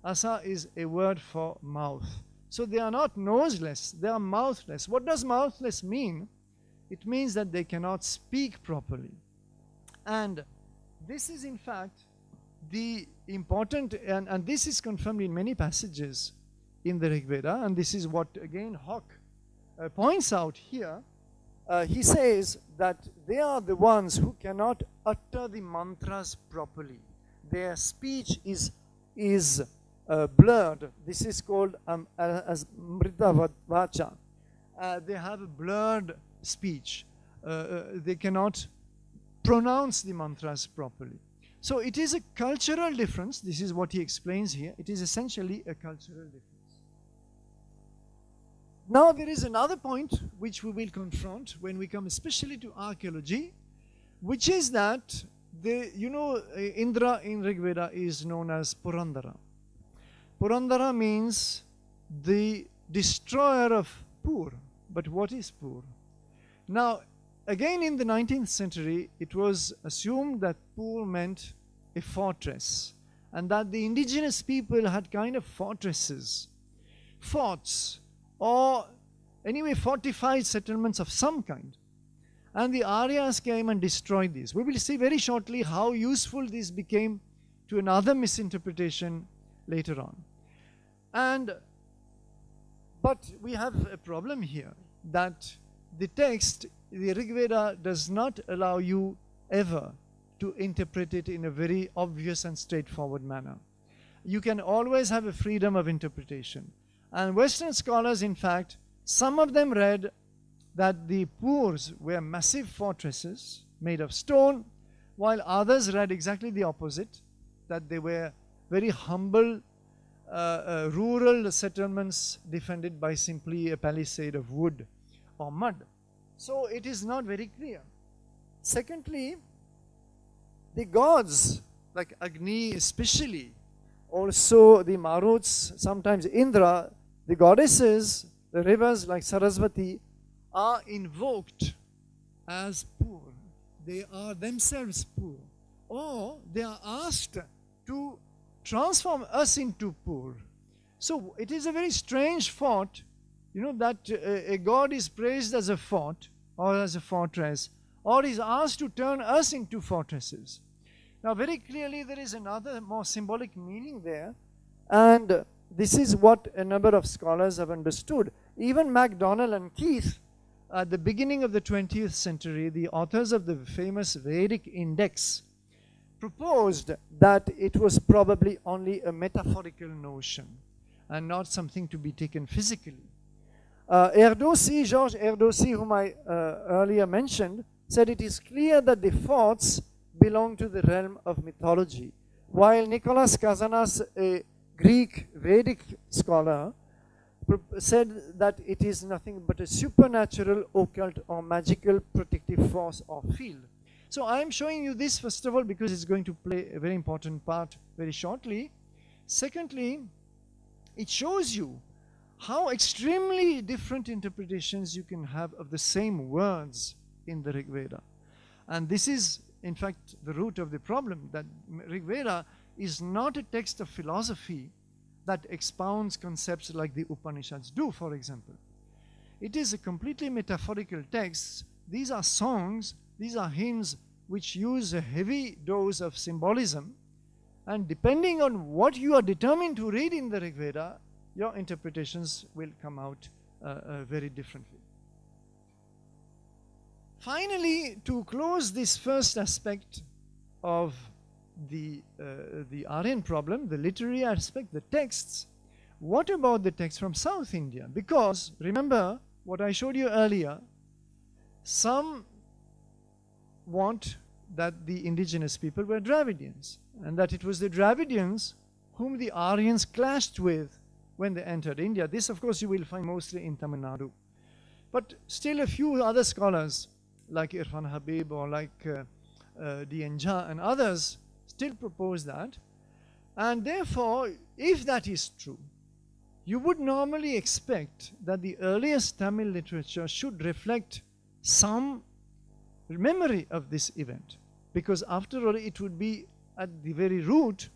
Asa is a word for mouth. So they are not noseless, they are mouthless. What does mouthless mean? It means that they cannot speak properly. And this is in fact the important, and this is confirmed in many passages in the Rig Veda, and this is what again Hawk points out here. He says that they are the ones who cannot utter the mantras properly. Their speech is blurred. This is called as Amrita vacha. They have a blurred speech. They cannot pronounce the mantras properly. So it is a cultural difference. This is what he explains here. It is essentially a cultural difference. Now there is another point which we will confront when we come especially to archaeology, which is that Indra in Rig Veda is known as Purandara. Purandara means the destroyer of Pur. But what is Pur? Now, again in the 19th century, it was assumed that Pur meant a fortress, and that the indigenous people had kind of fortresses, forts, or anyway fortified settlements of some kind. And the Aryas came and destroyed these. We will see very shortly how useful this became to another misinterpretation later on. But we have a problem here, that the text, the Rig Veda, does not allow you ever to interpret it in a very obvious and straightforward manner. You can always have a freedom of interpretation. And Western scholars, in fact, some of them read that the Purs were massive fortresses made of stone, while others read exactly the opposite, that they were very humble rural settlements defended by simply a palisade of wood or mud. So it is not very clear. Secondly, the gods, like Agni especially, also the Maruts, sometimes Indra, the goddesses, the rivers like Saraswati, are invoked as Pur. They are themselves Pur. Or they are asked to transform us into Pur. So it is a very strange thought, that a god is praised as a fort or as a fortress, or is asked to turn us into fortresses. Now very clearly there is another more symbolic meaning there, and this is what a number of scholars have understood. Even MacDonald and Keith, at the beginning of the 20th century, the authors of the famous Vedic Index, proposed that it was probably only a metaphorical notion and not something to be taken physically. Georges Erdossi, whom I earlier mentioned, said it is clear that the forts belong to the realm of mythology, while Nicholas Kazanas, a Greek Vedic scholar, said that it is nothing but a supernatural, occult, or magical protective force or field. So I am showing you this first of all because it's going to play a very important part very shortly. Secondly, it shows you how extremely different interpretations you can have of the same words in the Rig Veda. And this is, in fact, the root of the problem, that Rig Veda is not a text of philosophy that expounds concepts like the Upanishads do, for example. It is a completely metaphorical text. These are songs, these are hymns which use a heavy dose of symbolism, and depending on what you are determined to read in the Rig Veda, your interpretations will come out very differently. Finally, to close this first aspect of the Aryan problem, the literary aspect, the texts, what about the texts from South India? Because remember what I showed you earlier, some want that the indigenous people were Dravidians, and that it was the Dravidians whom the Aryans clashed with when they entered India. This, of course, you will find mostly in Tamil Nadu. But still a few other scholars, like Irfan Habib or like D.N. Jha and others, still propose that. And therefore, if that is true, you would normally expect that the earliest Tamil literature should reflect some memory of this event, because after all, it would be at the very root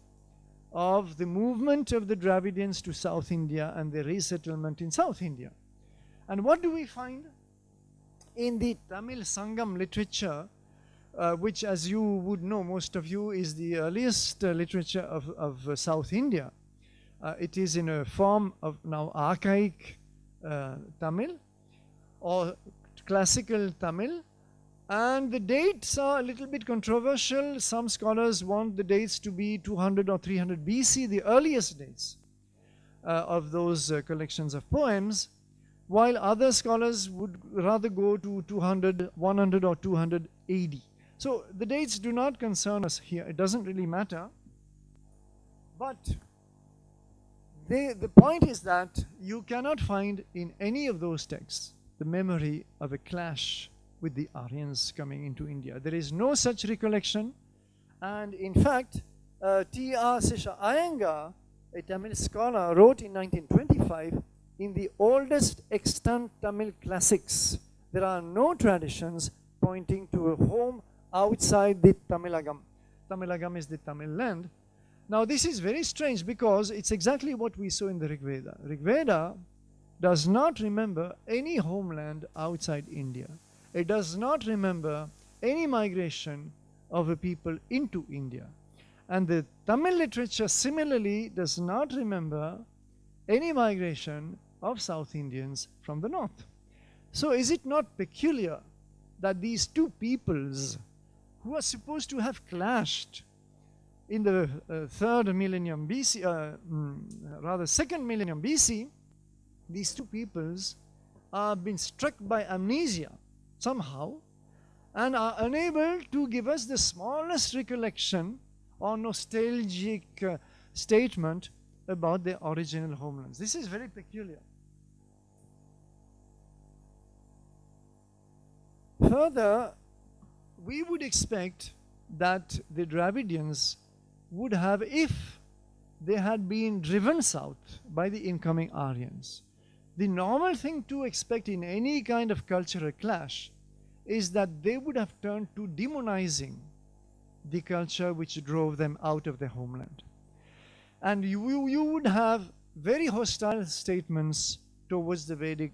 of the movement of the Dravidians to South India and the resettlement in South India. And what do we find in the Tamil Sangam literature, which, as you would know, most of you, is the earliest literature of South India. It is in a form of now archaic Tamil or classical Tamil, and the dates are a little bit controversial. Some scholars want the dates to be 200 or 300 BC, the earliest dates of those collections of poems, while other scholars would rather go to 200, 100 or 200 AD. So the dates do not concern us here. It doesn't really matter. But the point is that you cannot find in any of those texts the memory of a clash with the Aryans coming into India. There is no such recollection. And in fact, T.R. Sesha Iyengar, a Tamil scholar, wrote in 1925, in the oldest extant Tamil classics, there are no traditions pointing to a home outside the Tamilagam. Tamilagam is the Tamil land. Now this is very strange, because it's exactly what we saw in the Rig Veda. Rig Veda does not remember any homeland outside India. It does not remember any migration of a people into India. And the Tamil literature similarly does not remember any migration of South Indians from the north. So is it not peculiar that these two peoples, who are supposed to have clashed in the third millennium BC, rather second millennium BC, these two peoples are being struck by amnesia somehow and are unable to give us the smallest recollection or nostalgic statement about their original homelands. This is very peculiar. Further, we would expect that the Dravidians would have, if they had been driven south by the incoming Aryans, the normal thing to expect in any kind of cultural clash is that they would have turned to demonizing the culture which drove them out of their homeland. And you would have very hostile statements towards the Vedic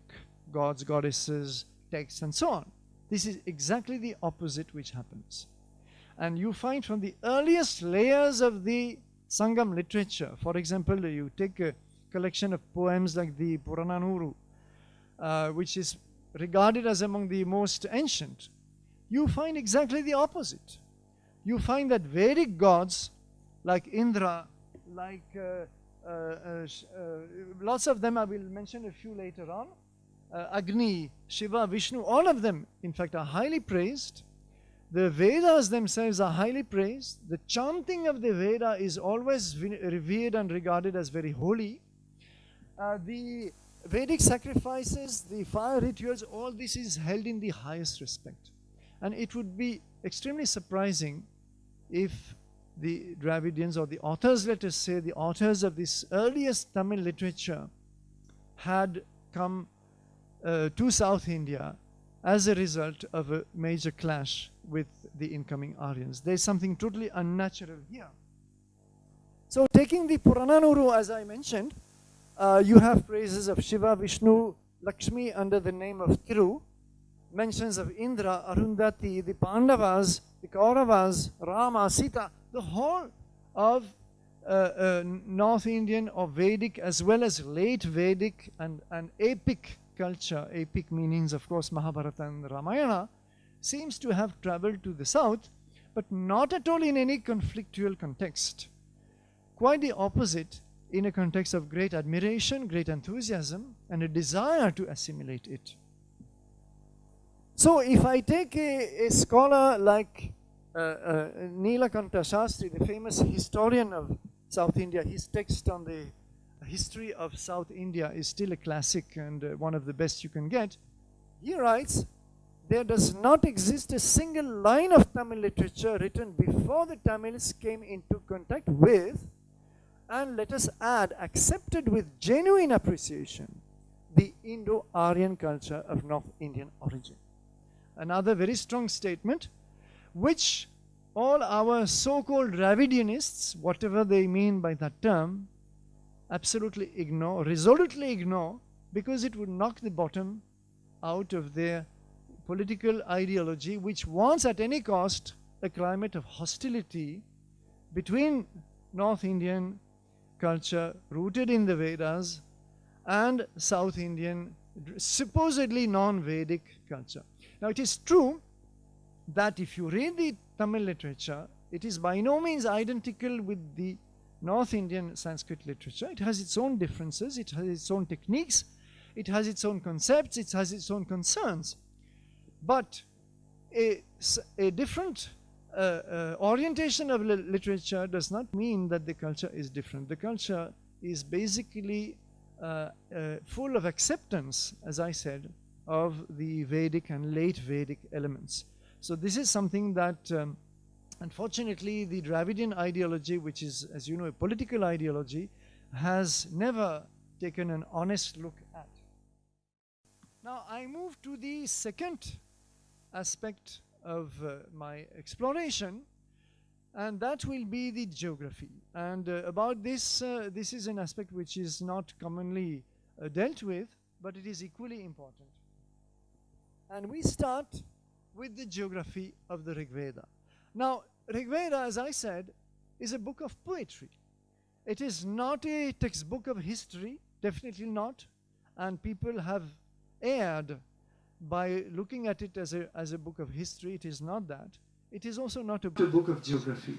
gods, goddesses, texts, and so on. This is exactly the opposite which happens. And you find from the earliest layers of the Sangam literature, for example, you take a collection of poems like the Purananuru, which is regarded as among the most ancient, you find exactly the opposite. You find that Vedic gods like Indra, like lots of them, I will mention a few later on, Agni, Shiva, Vishnu, all of them in fact are highly praised. The Vedas themselves are highly praised. The chanting of the Veda is always revered and regarded as very holy. The Vedic sacrifices, the fire rituals, all this is held in the highest respect. And it would be extremely surprising if the Dravidians, or the authors, let us say, the authors of this earliest Tamil literature had come to South India as a result of a major clash with the incoming Aryans. There's something totally unnatural here. So taking the Purananuru, as I mentioned, you have praises of Shiva, Vishnu, Lakshmi under the name of Thiru, mentions of Indra, Arundhati, the Pandavas, the Kauravas, Rama, Sita, the whole of North Indian or Vedic as well as late Vedic and epic culture, epic meanings of course Mahabharata and Ramayana, seems to have traveled to the south, but not at all in any conflictual context. Quite the opposite, in a context of great admiration, great enthusiasm, and a desire to assimilate it. So if I take a scholar like Nilakanta Shastri, the famous historian of South India, his text on the history of South India is still a classic and one of the best you can get. He writes, there does not exist a single line of Tamil literature written before the Tamils came into contact with, and let us add, accepted with genuine appreciation, the Indo-Aryan culture of North Indian origin. Another very strong statement, which all our so-called Dravidianists, whatever they mean by that term, absolutely ignore, resolutely ignore, because it would knock the bottom out of their political ideology, which wants at any cost a climate of hostility between North Indian culture rooted in the Vedas and South Indian, supposedly non-Vedic culture. Now it is true that if you read the Tamil literature, it is by no means identical with the North Indian Sanskrit literature. It has its own differences, it has its own techniques, it has its own concepts, it has its own concerns. But a different orientation of literature does not mean that the culture is different. The culture is basically full of acceptance, as I said, of the Vedic and late Vedic elements. So this is something that unfortunately the Dravidian ideology, which is, as you know, a political ideology, has never taken an honest look at. Now I move to the second aspect of my exploration, and that will be the geography. And about this, this is an aspect which is not commonly dealt with, but it is equally important. And we start with the geography of the Rig Veda. Now, Rig Veda, as I said, is a book of poetry. It is not a textbook of history, definitely not, and people have erred by looking at it as a book of history. It is not that. It is also not a book of geography.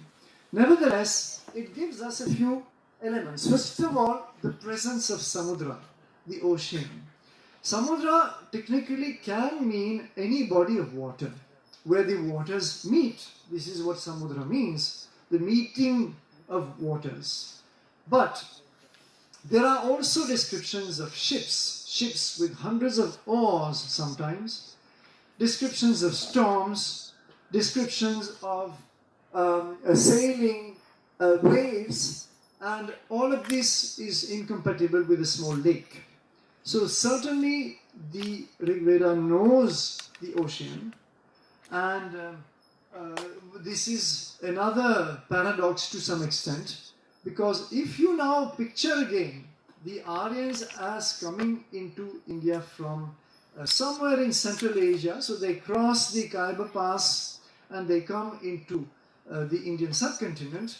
Nevertheless, it gives us a few elements. First of all, the presence of Samudra, the ocean. Samudra technically can mean any body of water where the waters meet. This is what Samudra means, the meeting of waters. But there are also descriptions of ships with hundreds of oars sometimes, descriptions of storms, descriptions of sailing waves, and all of this is incompatible with a small lake. So certainly the Rig Veda knows the ocean, and this is another paradox to some extent, because if you now picture again the Aryans as coming into India from somewhere in Central Asia, so they cross the Khyber Pass and they come into the Indian subcontinent,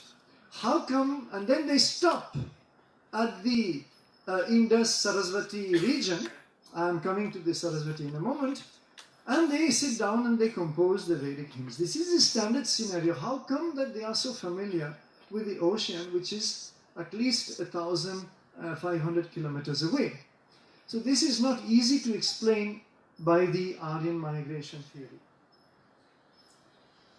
how come, and then they stop at the Indus-Saraswati region, I am coming to the Saraswati in a moment, and they sit down and they compose the Vedic hymns. This is the standard scenario. How come that they are so familiar with the ocean, which is at least 1,500 kilometers away? So this is not easy to explain by the Aryan migration theory.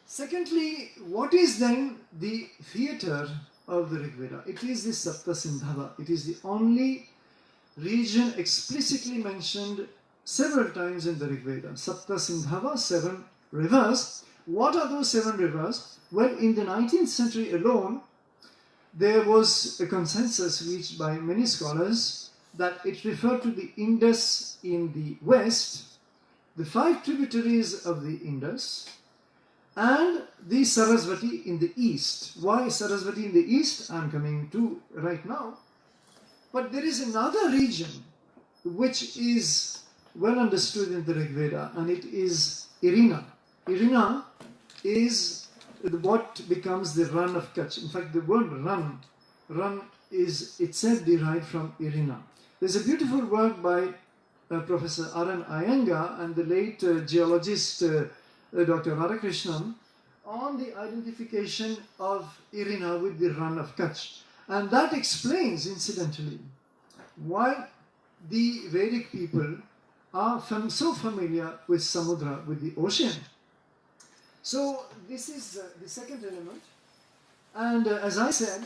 Secondly, what is then the theatre of the Rig Veda? It is the Sapta Sindhava. It is the only region explicitly mentioned several times in the Rig Veda. Sapta Sindhava, 7 rivers. What are those 7 rivers? Well, in the 19th century alone, there was a consensus reached by many scholars that it referred to the Indus in the west, the 5 tributaries of the Indus, and the Sarasvati in the east. Why Sarasvati in the east? I'm coming to right now. But there is another region which is well understood in the Rig Veda, and it is Irina. Irina is what becomes the run of Kutch. In fact, the word run is itself derived from Irina. There's a beautiful work by Professor Aryan and the late geologist Dr. Radhakrishnan on the identification of Irina with the run of Kutch. And that explains, incidentally, why the Vedic people are so familiar with Samudra, with the ocean. So this is the second element. And as I said,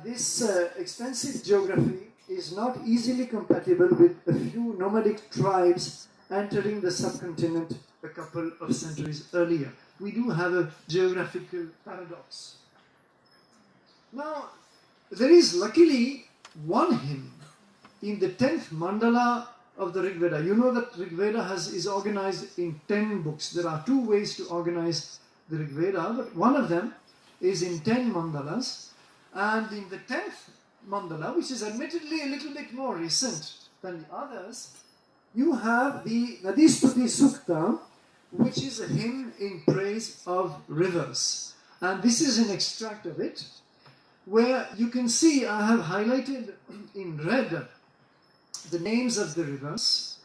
this extensive geography is not easily compatible with a few nomadic tribes entering the subcontinent a couple of centuries earlier. We do have a geographical paradox. Now, there is luckily one hymn in the 10th mandala of the Rig Veda. You know that Rig Veda is organized in 10 books. There are 2 ways to organize the Rig Veda, but one of them is in 10 mandalas. And in the 10th mandala, which is admittedly a little bit more recent than the others, you have the Nadistuti Sukta, which is a hymn in praise of rivers. And this is an extract of it, where you can see I have highlighted in red the names of the rivers,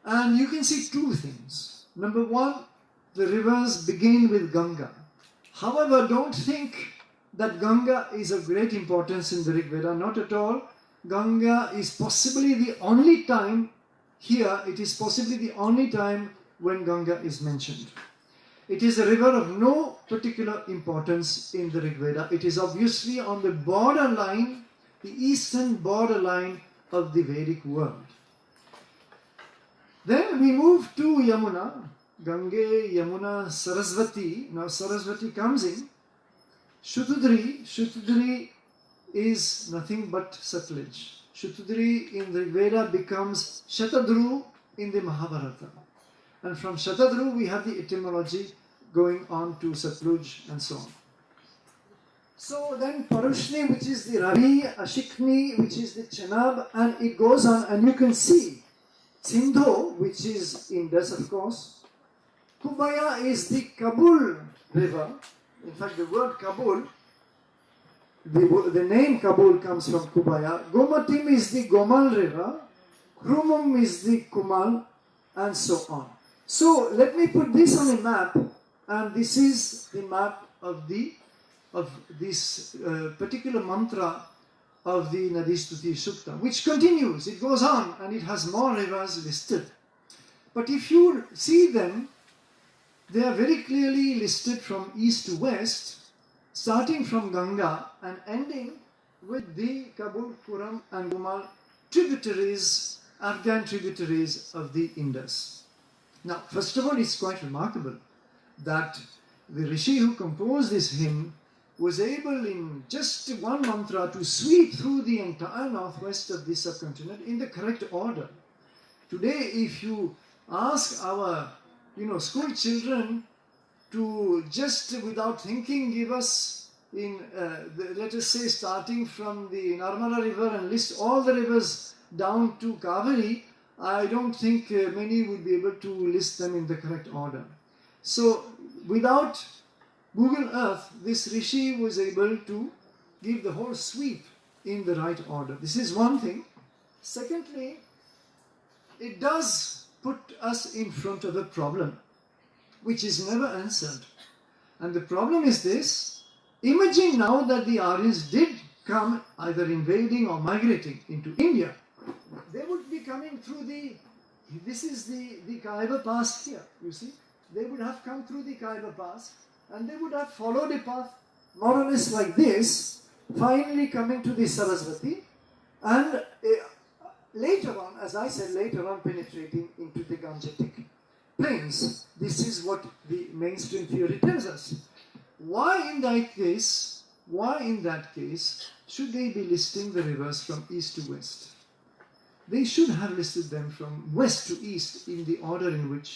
and you can see 2 things. Number 1, the rivers begin with Ganga. However, don't think that Ganga is of great importance in the Rig Veda, not at all. Ganga is possibly the only time here, it is possibly the only time when Ganga is mentioned. It is a river of no particular importance in the Rig Veda. It is obviously on the borderline, the eastern borderline of the Vedic world. Then we move to Yamuna, Gange, Yamuna, Sarasvati. Now Sarasvati comes in. Shutudri is nothing but Satluj. Shutudri in the Rig Veda becomes Shatadru in the Mahabharata. And from Shatadru we have the etymology going on to Satluj and so on. So then Parushni, which is the Ravi, Ashikni, which is the Chenab, and it goes on, and you can see Sindhu, which is Indus, of course. Kubaya is the Kabul river. In fact, the word Kabul, the name Kabul comes from Kubaya. Gomatim is the Gomal river. Krumum is the Kumal, and so on. So let me put this on a map, and this is the map of this particular mantra of the Nadistuti Sukta, which continues. It goes on, and it has more rivers listed. But if you see them, they are very clearly listed from east to west, starting from Ganga and ending with the Kabul, Kuram and Gumal tributaries, Afghan tributaries of the Indus. Now, first of all, it's quite remarkable that the Rishi who composed this hymn was able in just one mantra to sweep through the entire northwest of the subcontinent in the correct order. Today, if you ask our school children to just without thinking give us let us say starting from the Narmada river and list all the rivers down to Kaveri, I don't think many would be able to list them in the correct order. So without Google Earth, this Rishi was able to give the whole sweep in the right order. This is one thing. Secondly, it does put us in front of a problem which is never answered. And the problem is this: imagine now that the Aryans did come either invading or migrating into India. They would be coming through this is the Khyber Pass here, you see. They would have come through the Khyber Pass and they would have followed a path more or less like this, finally coming to the Sarasvati, and later on, as I said, later on penetrating into the Gangetic plains. This is what the mainstream theory tells us. Why in that case should they be listing the rivers from east to west? they should have listed them from west to east in the order in which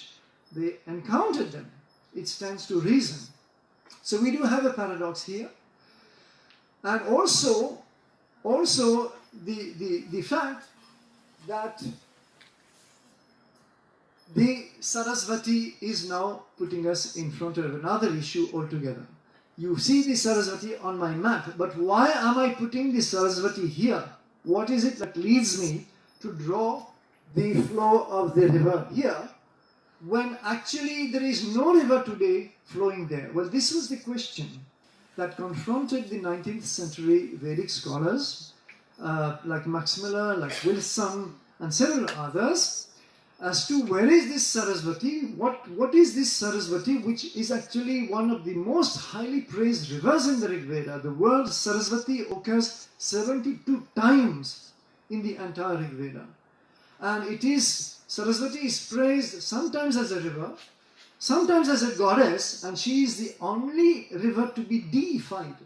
they encountered them. It stands to reason. So we do have a paradox here. And also the fact that the Sarasvati is now putting us in front of another issue altogether. You see the Sarasvati on my map, but why am I putting the Sarasvati here? What is it that leads me to draw the flow of the river here when actually there is no river today flowing there? Well, this was the question that confronted the 19th century Vedic scholars like Max Muller, like Wilson, and several others, as to where is this Sarasvati, what is this Sarasvati, which is actually one of the most highly praised rivers in the Rig Veda. The word Sarasvati occurs 72 times in the entire Rig Veda. And Sarasvati is praised sometimes as a river, sometimes as a goddess, and she is the only river to be deified.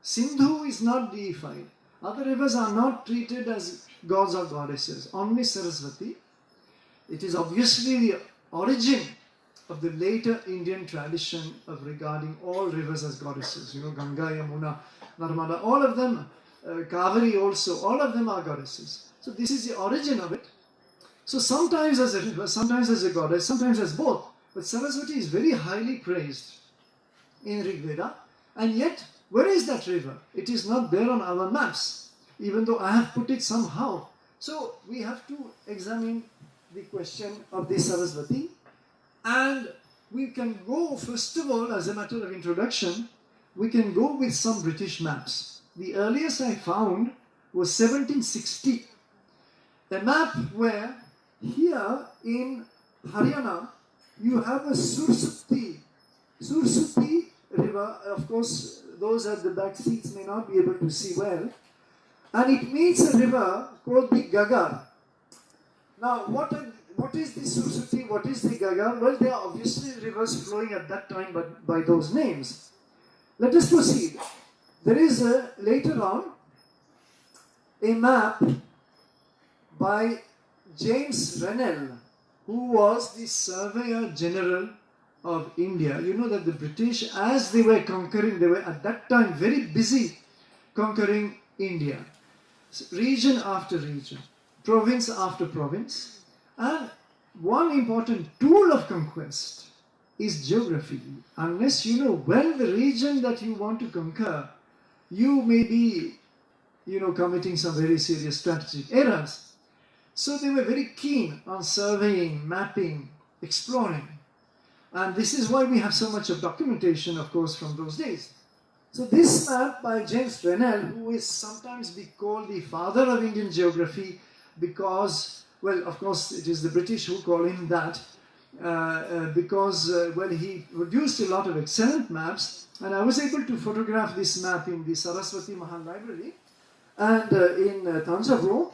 Sindhu is not deified. Other rivers are not treated as gods or goddesses, only Sarasvati. It is obviously the origin of the later Indian tradition of regarding all rivers as goddesses. You know, Ganga, Yamuna, Narmada, all of them, Kaveri also, all of them are goddesses. So this is the origin of it. So sometimes as a river, sometimes as a goddess, sometimes as both. But Sarasvati is very highly praised in Rig Veda. And yet, where is that river? It is not there on our maps, even though I have put it somehow. So we have to examine the question of the Sarasvati, and we can go, first of all, as a matter of introduction, we can go with some British maps. The earliest I found was 1760, a map where here in Haryana you have a Sursati river. Of course, those at the back seats may not be able to see well, and it meets a river called the Gagar. Now, what is the Sursati? What is the Gagar? Well, there are obviously rivers flowing at that time by those names. Let us proceed. There is later on a map by James Rennell, who was the Surveyor General of India. You know that the British, as they were conquering, they were at that time very busy conquering India, region after region, province after province. And one important tool of conquest is geography. Unless you know well the region that you want to conquer, you may be, committing some very serious strategic errors. So they were very keen on surveying, mapping, exploring. And this is why we have so much of documentation, of course, from those days. So this map by James Rennell, who is sometimes be called the father of Indian geography, because, well, of course, it is the British who call him that, because he produced a lot of excellent maps, and I was able to photograph this map in the Saraswati Mahal Library and in Tanjavur.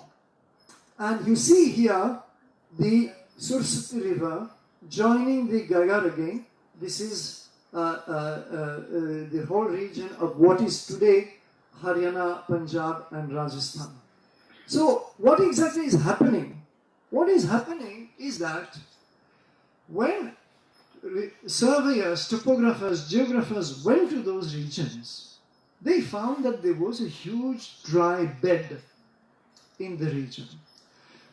And you see here the Sursati River joining the Gagar again. This is the whole region of what is today Haryana, Punjab and Rajasthan. So what exactly is happening? What is happening is that when surveyors, topographers, geographers went to those regions, they found that there was a huge dry bed in the region,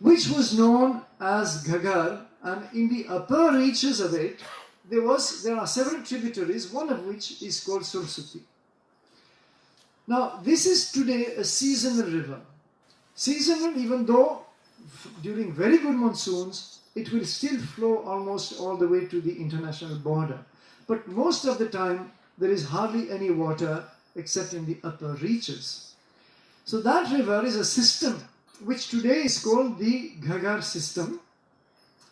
which was known as Gagar, and in the upper reaches of it, there are several tributaries, one of which is called Sursati. Now, this is today a seasonal river. Seasonal, even though during very good monsoons, it will still flow almost all the way to the international border. But most of the time, there is hardly any water except in the upper reaches. So that river is a system which today is called the Gagar system,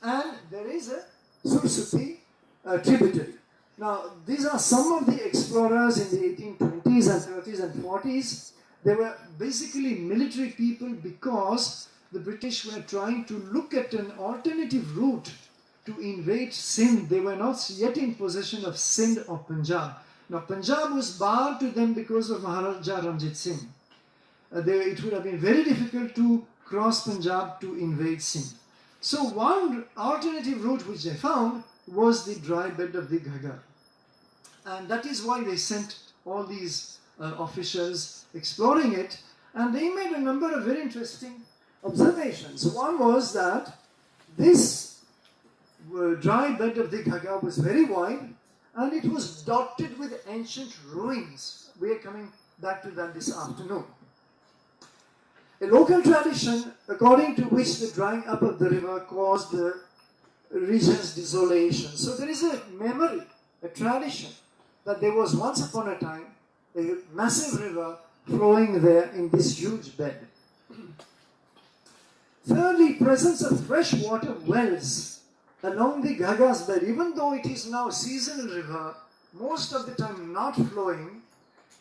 and there is a Sursati tributary. Now, these are some of the explorers in the 1820s and 30s and 40s. They were basically military people because the British were trying to look at an alternative route to invade Sindh. They were not yet in possession of Sindh or Punjab. Now, Punjab was barred to them because of Maharaja Ranjit Singh. It would have been very difficult to cross Punjab to invade Sindh. So one alternative route which they found was the dry bed of the Ghaggar. And that is why they sent all these officials exploring it, and they made a number of very interesting observations. One was that this dry bed of the Ghaggar was very wide, and it was dotted with ancient ruins. We are coming back to that this afternoon. A local tradition according to which the drying up of the river caused the region's desolation. So there is a memory, a tradition, that there was once upon a time a massive river flowing there in this huge bed. Thirdly, presence of freshwater wells along the Ghaggar's bed, even though it is now a seasonal river, most of the time not flowing,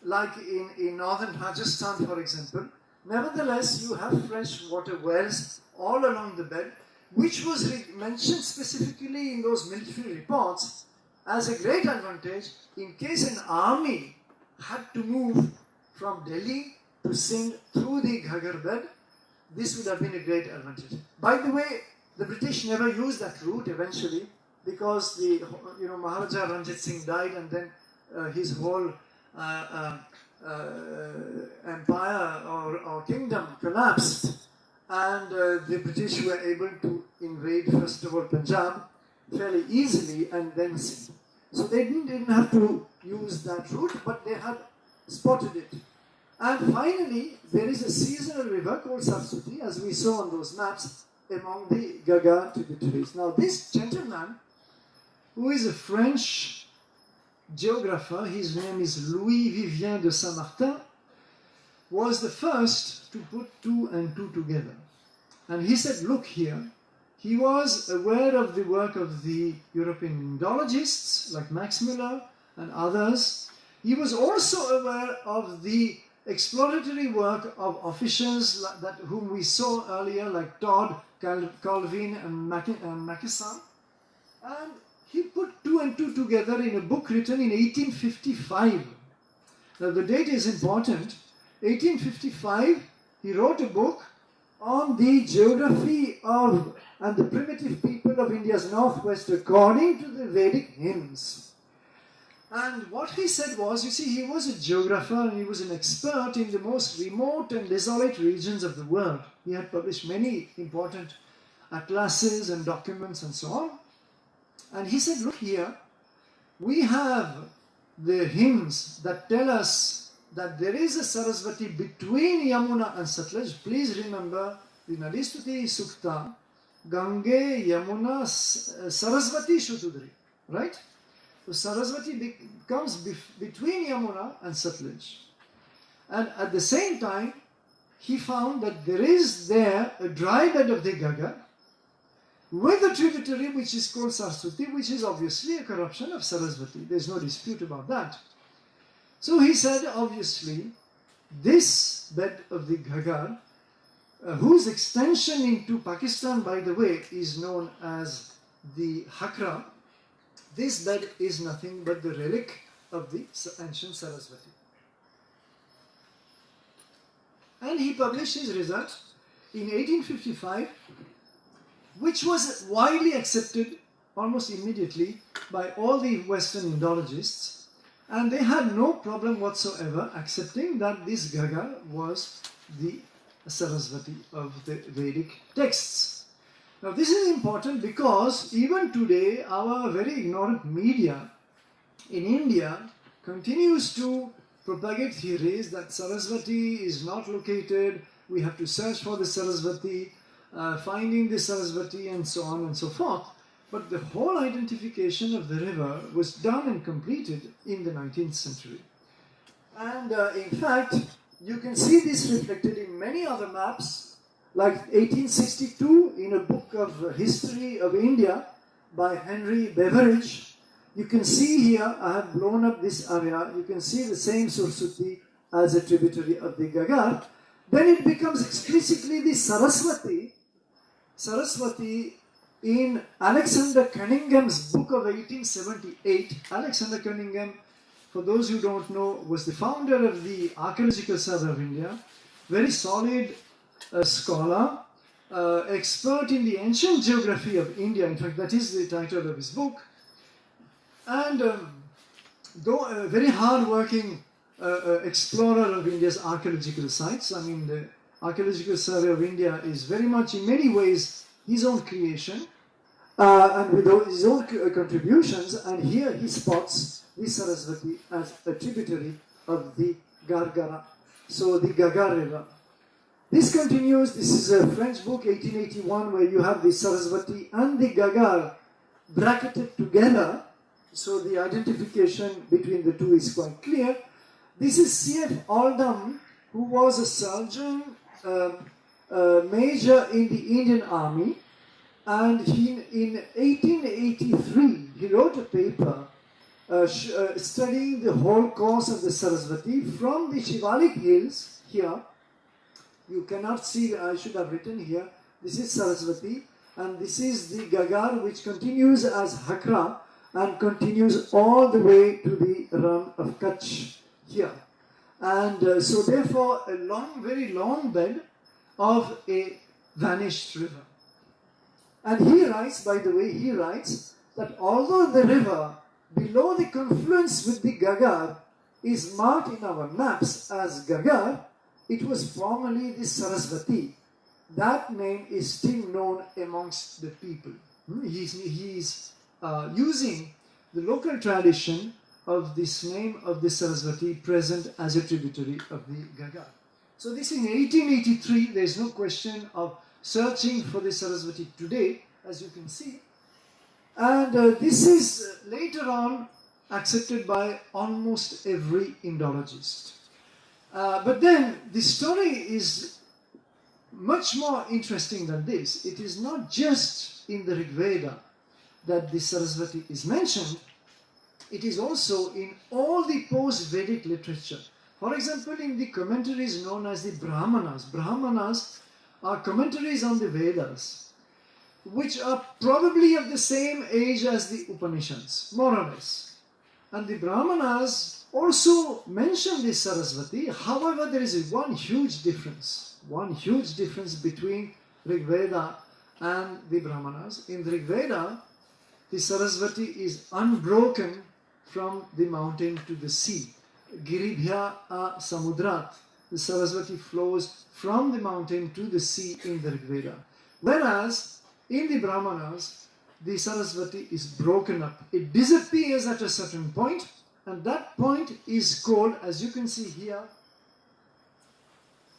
like in northern Rajasthan, for example. Nevertheless, you have freshwater wells all along the bed, which was mentioned specifically in those military reports as a great advantage in case an army had to move from Delhi to Sindh through the Ghaggar bed. This would have been a great advantage. By the way, the British never used that route eventually, because Maharaja Ranjit Singh died, and then his whole empire or kingdom collapsed, and the British were able to invade first of all Punjab fairly easily, and then Sindh. So they didn't have to use that route, but they had spotted it. And finally, there is a seasonal river called Saraswati, as we saw on those maps, among the Ghaggar tributaries. Now this gentleman, who is a French geographer, his name is Louis Vivien de Saint-Martin, was the first to put two and two together. And he said, look here, he was aware of the work of the European Indologists like Max Müller and others. He was also aware of the exploratory work of officials whom we saw earlier, like Todd, Colvin, and Mackesson. And he put two and two together in a book written in 1855. Now the date is important. 1855, he wrote a book on the geography of and the primitive people of India's northwest according to the Vedic hymns. And what he said was, you see, he was a geographer and he was an expert in the most remote and desolate regions of the world. He had published many important atlases and documents and so on. And he said, look here, we have the hymns that tell us that there is a Saraswati between Yamuna and Satluj. Please remember the Nadistuti Sukta, Gange, Yamuna, Saraswati Shutudri, right? So Saraswati comes between Yamuna and Satluj. And at the same time, he found that there is there a dry bed of the Ghaggar with a tributary which is called Saraswati, which is obviously a corruption of Saraswati. There's no dispute about that. So he said, obviously, this bed of the Ghaggar, whose extension into Pakistan, by the way, is known as the Hakra, this bed is nothing but the relic of the ancient Saraswati. And he published his result in 1855, which was widely accepted almost immediately by all the Western Indologists, and they had no problem whatsoever accepting that this Ghaggar was the Saraswati of the Vedic texts. Now this is important because even today our very ignorant media in India continues to propagate theories that Saraswati is not located, we have to search for the Saraswati, finding the Saraswati and so on and so forth. But the whole identification of the river was done and completed in the 19th century. And in fact, you can see this reflected in many other maps, like 1862 in a book of history of India by Henry Beveridge. You can see here, I have blown up this area, you can see the same Saraswati as a tributary of the Ghaggar. Then it becomes explicitly the Saraswati in Alexander Cunningham's book of 1878. Alexander Cunningham, for those who don't know, was the founder of the Archaeological Survey of India. Very solid a scholar, expert in the ancient geography of India. In fact, that is the title of his book. And though a very hard-working explorer of India's archaeological sites, I mean, the Archaeological Survey of India is very much, in many ways, his own creation, and with his own contributions, and here he spots the Saraswati as a tributary of the Gargara, so the Gagar River. This continues, this is a French book, 1881, where you have the Saraswati and the Gagar bracketed together, so the identification between the two is quite clear. This is C.F. Oldham, who was a surgeon, major in the Indian Army, and in 1883 he wrote a paper studying the whole course of the Saraswati from the Shivalik hills here. You cannot see, I should have written here, this is Saraswati, and this is the Gagar, which continues as Hakra and continues all the way to the run of Kutch here. And so therefore a long, very long bed of a vanished river. And he writes, by the way, he writes that although the river below the confluence with the Gagar is marked in our maps as Gagar, it was formerly the Saraswati. That name is still known amongst the people. He's using the local tradition of this name of the Saraswati present as a tributary of the Gagar. So this in 1883, there is no question of searching for the Saraswati today, as you can see. And this is later on accepted by almost every Indologist. But then the story is much more interesting than this. It is not just in the Rig Veda that the Saraswati is mentioned, it is also in all the post-Vedic literature. For example, in the commentaries known as the Brahmanas. Brahmanas are commentaries on the Vedas, which are probably of the same age as the Upanishads, more or less. And the Brahmanas also mention the Saraswati. However, there is one huge difference between Rig Veda and the Brahmanas. In the Rig Veda, the Saraswati is unbroken from the mountain to the sea. Giribhya samudrat. The Saraswati flows from the mountain to the sea in the Rig Veda. Whereas in the Brahmanas, the Saraswati is broken up. It disappears at a certain point, and that point is called, as you can see here,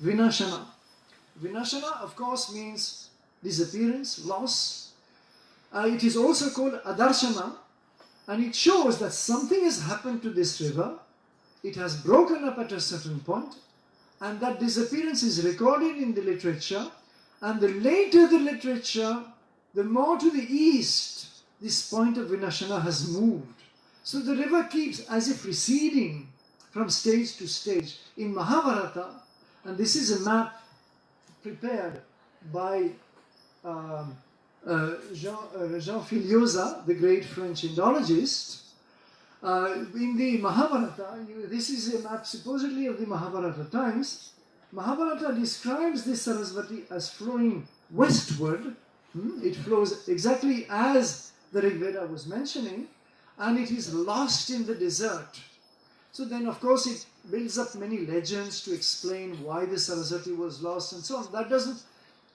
Vinashana. Vinashana, of course, means disappearance, loss. It is also called Adarshana, and it shows that something has happened to this river. It has broken up at a certain point, and that disappearance is recorded in the literature. And the later the literature, the more to the east this point of Vinashana has moved. So the river keeps as if receding from stage to stage. In Mahabharata, and this is a map prepared by Jean Filiosa, the great French Indologist. In the Mahabharata, this is a map supposedly of the Mahabharata times. Mahabharata describes the Saraswati as flowing westward. It flows exactly as the Rig Veda was mentioning, and it is lost in the desert. So then, of course, it builds up many legends to explain why the Saraswati was lost and so on. That doesn't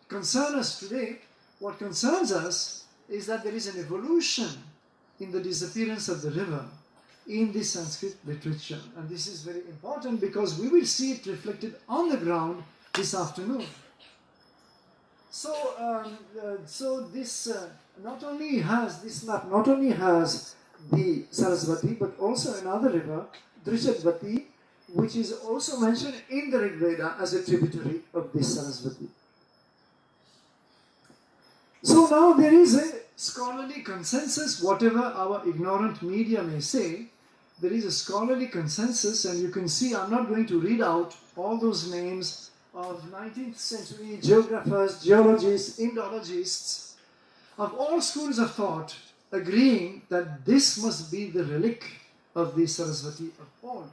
concern us today. What concerns us is that there is an evolution in the disappearance of the river in the Sanskrit literature. And this is very important because we will see it reflected on the ground this afternoon. So this not only has this map not only has the Saraswati, but also another river, Drishabvati, which is also mentioned in the Rig Veda as a tributary of this Saraswati. So now there is a scholarly consensus, whatever our ignorant media may say, there is a scholarly consensus, and you can see, I'm not going to read out all those names of 19th century geographers, geologists, Indologists, of all schools of thought, agreeing that this must be the relic of the Saraswati of old.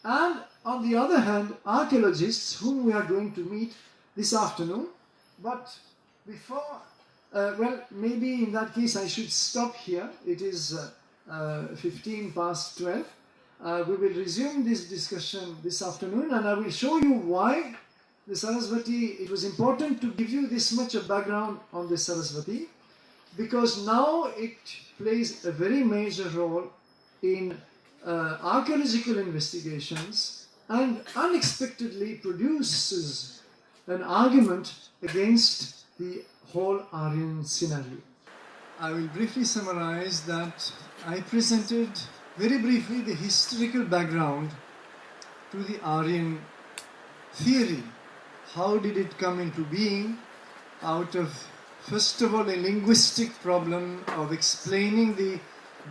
And on the other hand, archaeologists, whom we are going to meet this afternoon. But before, well, maybe in that case I should stop here. It is 15 past 12. We will resume this discussion this afternoon, and I will show you why the Saraswati, it was important to give you this much of background on the Saraswati, because now it plays a very major role in archaeological investigations and unexpectedly produces an argument against the whole Aryan scenario. I will briefly summarize that I presented very briefly the historical background to the Aryan theory. How did it come into being? Out of, first of all, a linguistic problem of explaining the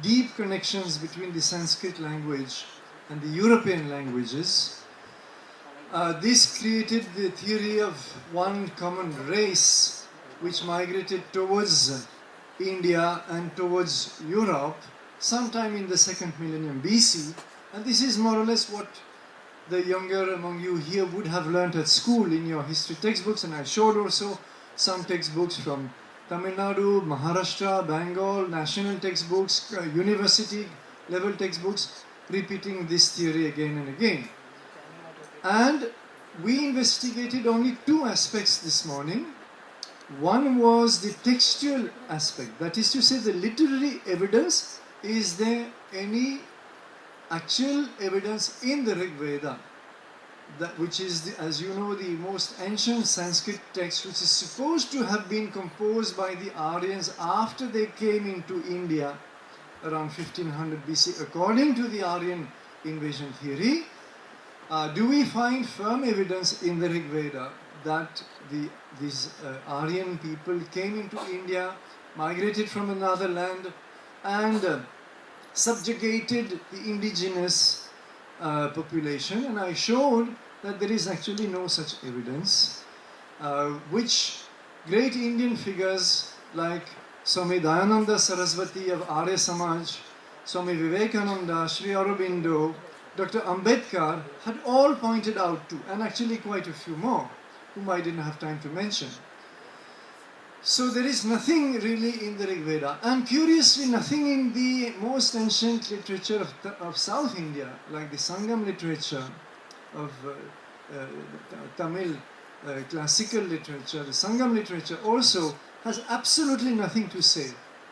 deep connections between the Sanskrit language and the European languages. This created the theory of one common race which migrated towards India and towards Europe sometime in the 2nd millennium BC, and this is more or less what the younger among you here would have learnt at school in your history textbooks, and I showed also some textbooks from Tamil Nadu, Maharashtra, Bengal, national textbooks, university level textbooks, repeating this theory again and again. And we investigated only two aspects this morning. One was the textual aspect, that is to say the literary evidence. Is there any actual evidence in the Rig Veda, which is, as you know, the most ancient Sanskrit text, which is supposed to have been composed by the Aryans after they came into India around 1500 BC, according to the Aryan invasion theory. Do we find firm evidence in the Rig Veda that these Aryan people came into India, migrated from another land, and subjugated the indigenous population? And I showed that there is actually no such evidence, which great Indian figures like Swami Dayananda Saraswati of Arya Samaj, Swami Vivekananda, Sri Aurobindo, Dr. Ambedkar had all pointed out to, and actually quite a few more, whom I didn't have time to mention. So there is nothing really in the Rig Veda, and curiously nothing in the most ancient literature of South India, like the Sangam literature of Tamil classical literature. The Sangam literature also has absolutely nothing to say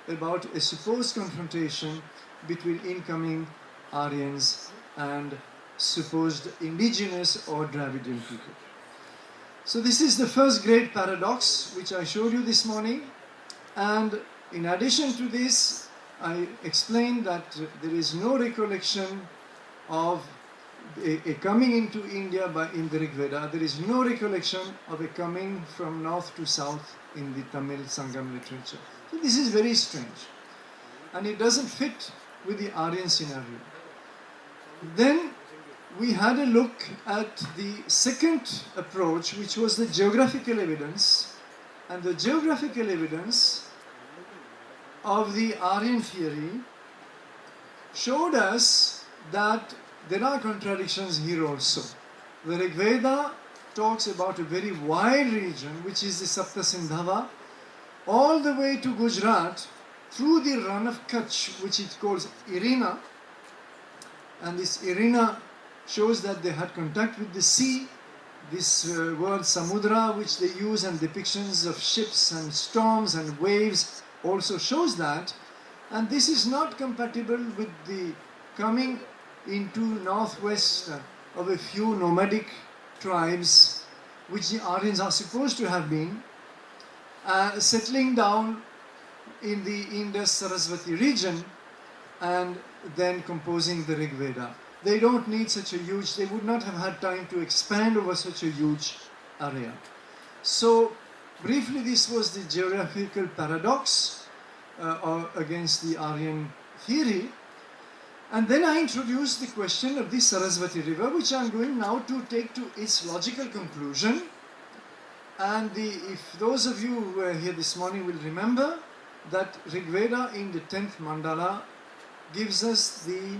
about a supposed confrontation between incoming Aryans and supposed indigenous or Dravidian people. So this is the first great paradox which I showed you this morning, and in addition to this I explained that there is no recollection of a coming into India in the Rig Veda. There is no recollection of a coming from north to south in the Tamil Sangam literature. So this is very strange, and it doesn't fit with the Aryan scenario. Then we had a look at the second approach, which was the geographical evidence. And the geographical evidence of the Aryan theory showed us that there are contradictions here also. The Rig Veda talks about a very wide region, which is the Sapta Sindhava, all the way to Gujarat, through the run of Kutch, which it calls Irina. And this Irina shows that they had contact with the sea. This word Samudra, which they use, and depictions of ships and storms and waves also shows that. And this is not compatible with the coming into northwest of a few nomadic tribes, which the Aryans are supposed to have been, settling down in the Indus-Saraswati region and then composing the Rig Veda. They don't need such a huge, they would not have had time to expand over such a huge area. So briefly, this was the geographical paradox against the Aryan theory. And then I introduced the question of the Saraswati River, which I'm going now to take to its logical conclusion. And if those of you who were here this morning will remember that Rig Veda in the 10th mandala gives us the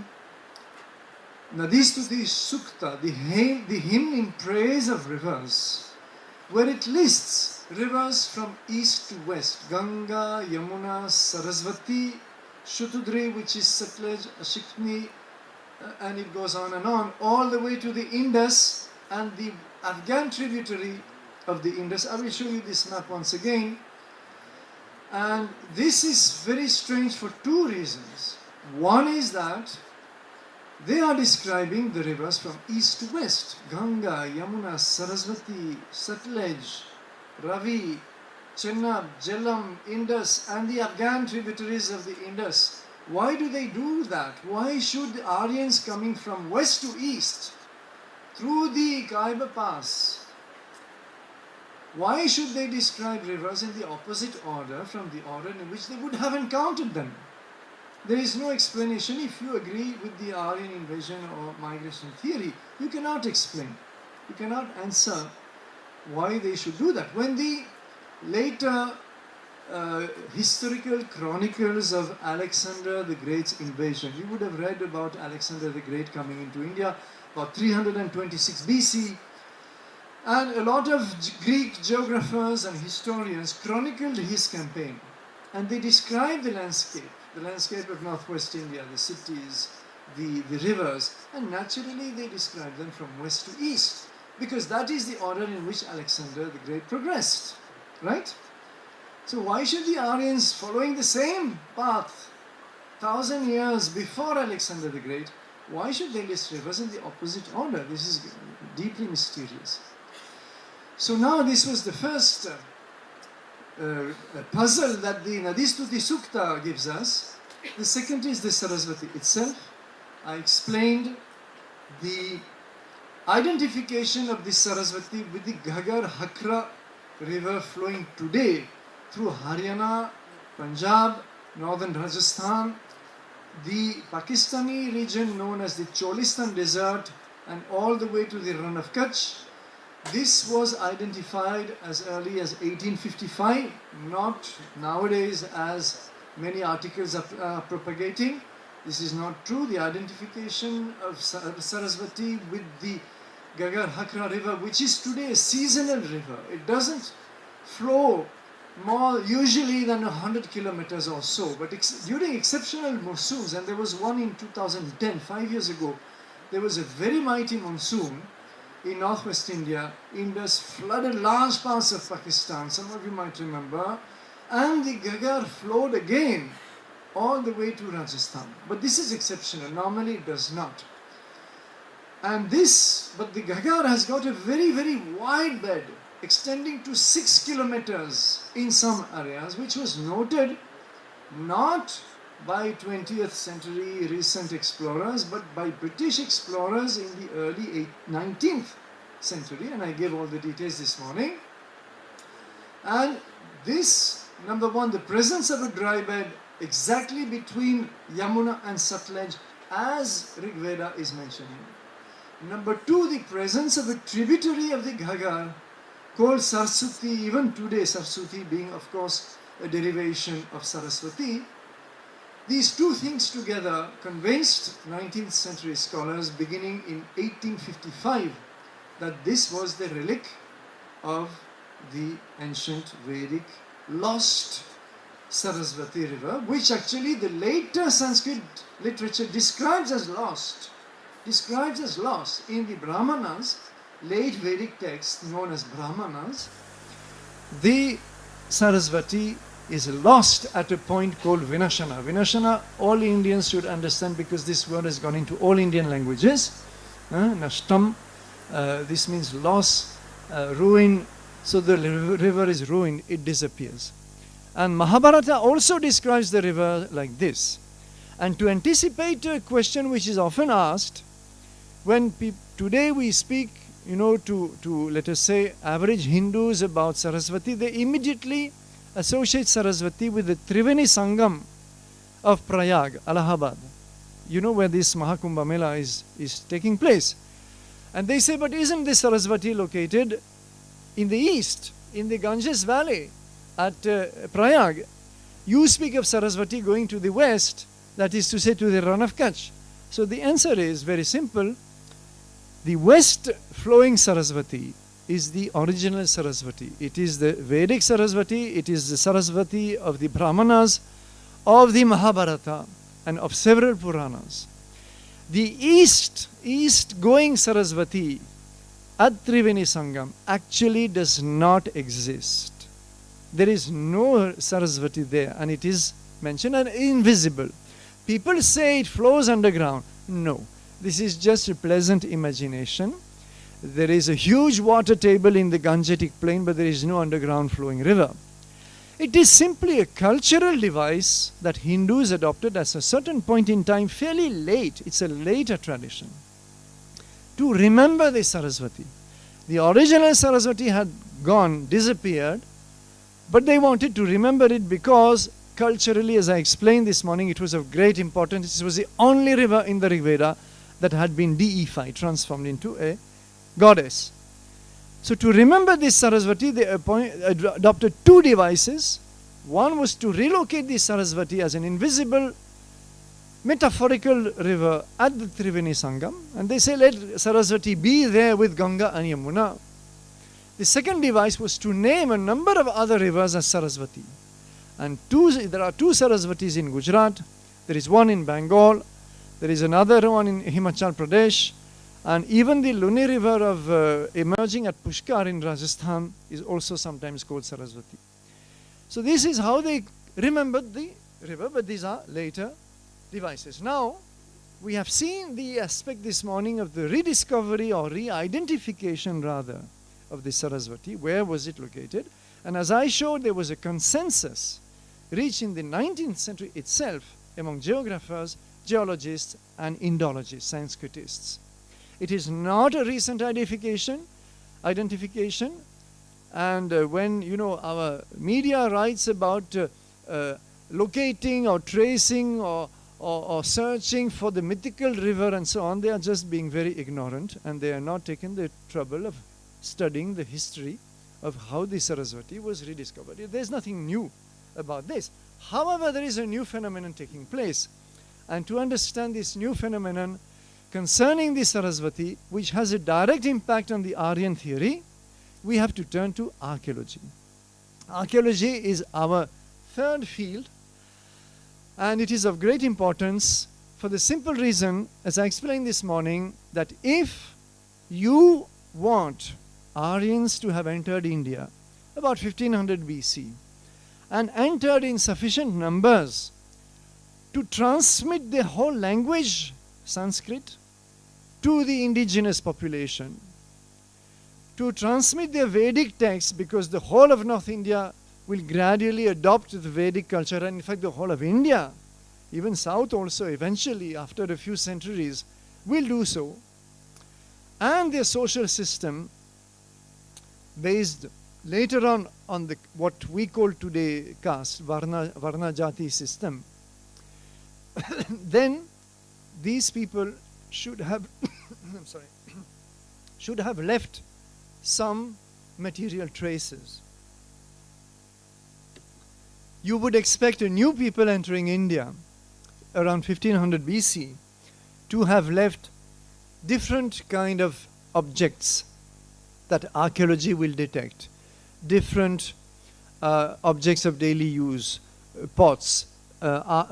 Nadistuti Sukta, the hymn in praise of rivers. where it lists rivers from east to west. Ganga, Yamuna, Saraswati, Shutudri, which is Sutlej, Ashikni, and it goes on, all the way to the Indus and the Afghan tributary of the Indus. I will show you this map once again. And this is very strange for two reasons. One is that they are describing the rivers from east to west. Ganga, Yamuna, Saraswati, Sutlej, Ravi, Chenab, Jhelum, Indus, and the Afghan tributaries of the Indus. Why do they do that? Why should the Aryans coming from west to east through the Khyber Pass, why should they describe rivers in the opposite order from the order in which they would have encountered them? There is no explanation. If you agree with the Aryan invasion or migration theory, you cannot explain. You cannot answer why they should do that. When the later historical chronicles of Alexander the Great's invasion, you would have read about Alexander the Great coming into India about 326 BC, and a lot of Greek geographers and historians chronicled his campaign, and they described the landscape of northwest India, the cities, the rivers, and naturally they described them from west to east, because that is the order in which Alexander the Great progressed, right? So why should the Aryans, following the same path 1,000 years before Alexander the Great, why should they list rivers in the opposite order? This is deeply mysterious. So now this was the first puzzle that the Nadistuti Sukta gives us. The second is the Saraswati itself. I explained the identification of the Saraswati with the Ghaggar Hakra river flowing today through Haryana, Punjab, northern Rajasthan, the Pakistani region known as the Cholistan Desert, and all the way to the Rann of Kutch. This was identified as early as 1855, not nowadays as many articles are propagating. This is not true. The identification of Saraswati with the Ghaggar Hakra river, which is today a seasonal river. It doesn't flow more usually than 100 kilometers or so, but during exceptional monsoons, and there was one in 2010, 5 years ago, there was a very mighty monsoon in northwest India. Indus flooded large parts of Pakistan, some of you might remember, and the Ghaggar flowed again all the way to Rajasthan. But this is exceptional, normally it does not. And but the Ghaggar has got a very, very wide bed, extending to 6 kilometers in some areas, which was noted not by 20th century recent explorers, but by British explorers in the early 19th century, and I gave all the details this morning. And this, number one, the presence of a dry bed exactly between Yamuna and Sutlej, as Rig Veda is mentioning. Number two, the presence of a tributary of the Ghaggar called Saraswati, even today Saraswati being of course a derivation of Saraswati. These two things together convinced 19th century scholars beginning in 1855 that this was the relic of the ancient Vedic lost Saraswati river, which actually the later Sanskrit literature describes as lost in the Brahmanas, late Vedic texts known as Brahmanas. The Saraswati is lost at a point called Vinashana. Vinashana, all Indians should understand because this word has gone into all Indian languages. Nashtam, this means loss, ruin. So the river is ruined, it disappears. And Mahabharata also describes the river like this. And to anticipate a question which is often asked, when today we speak, to let us say average Hindus about Saraswati, they immediately associate Saraswati with the Triveni Sangam of Prayag, Allahabad. You know where this Mahakumbha Mela is taking place. And they say, but isn't this Saraswati located in the east, in the Ganges Valley at Prayag? You speak of Saraswati going to the west, that is to say to the Rann of Kutch. So the answer is very simple. The west flowing Saraswati is the original Saraswati. It is the Vedic Saraswati, it is the Saraswati of the Brahmanas, of the Mahabharata, and of several Puranas. The east-going Saraswati at Triveni Sangam actually does not exist. There is no Saraswati there, and it is mentioned and invisible. People say it flows underground. No, this is just a pleasant imagination. There is a huge water table in the Gangetic plain, but there is no underground flowing river. It is simply a cultural device that Hindus adopted at a certain point in time, fairly late. It's a later tradition, to remember the Saraswati. The original Saraswati had gone, disappeared, but they wanted to remember it because culturally, as I explained this morning, it was of great importance. It was the only river in the Rig Veda that had been deified, transformed into a goddess. So to remember this Saraswati, they adopted two devices. One was to relocate the Saraswati as an invisible, metaphorical river at the Triveni Sangam. And they say, let Saraswati be there with Ganga and Yamuna. The second device was to name a number of other rivers as Saraswati. And there are two Saraswatis in Gujarat. There is one in Bengal. There is another one in Himachal Pradesh. And even the Luni river of emerging at Pushkar in Rajasthan is also sometimes called Saraswati. So this is how they remembered the river, but these are later devices. Now, we have seen the aspect this morning of the rediscovery or re-identification rather of the Saraswati. Where was it located? And as I showed, there was a consensus reached in the 19th century itself among geographers, geologists, and Indologists, Sanskritists. It is not a recent identification, and when our media writes about locating or tracing or searching for the mythical river and so on, they are just being very ignorant, and they are not taking the trouble of studying the history of how the Saraswati was rediscovered. There's nothing new about this. However, there is a new phenomenon taking place, and to understand this new phenomenon concerning the Saraswati, which has a direct impact on the Aryan theory, we have to turn to archaeology. Archaeology is our third field, and it is of great importance for the simple reason, as I explained this morning, that if you want Aryans to have entered India about 1500 BC and entered in sufficient numbers to transmit the whole language, Sanskrit, to the indigenous population, to transmit their Vedic texts, because the whole of North India will gradually adopt the Vedic culture, and in fact the whole of India, even South also eventually after a few centuries will do so, and their social system based later on the what we call today caste, Varna Jati system, then these people should have should have left some material traces. You would expect a new people entering India around 1500 BC to have left different kind of objects that archaeology will detect, different objects of daily use, pots,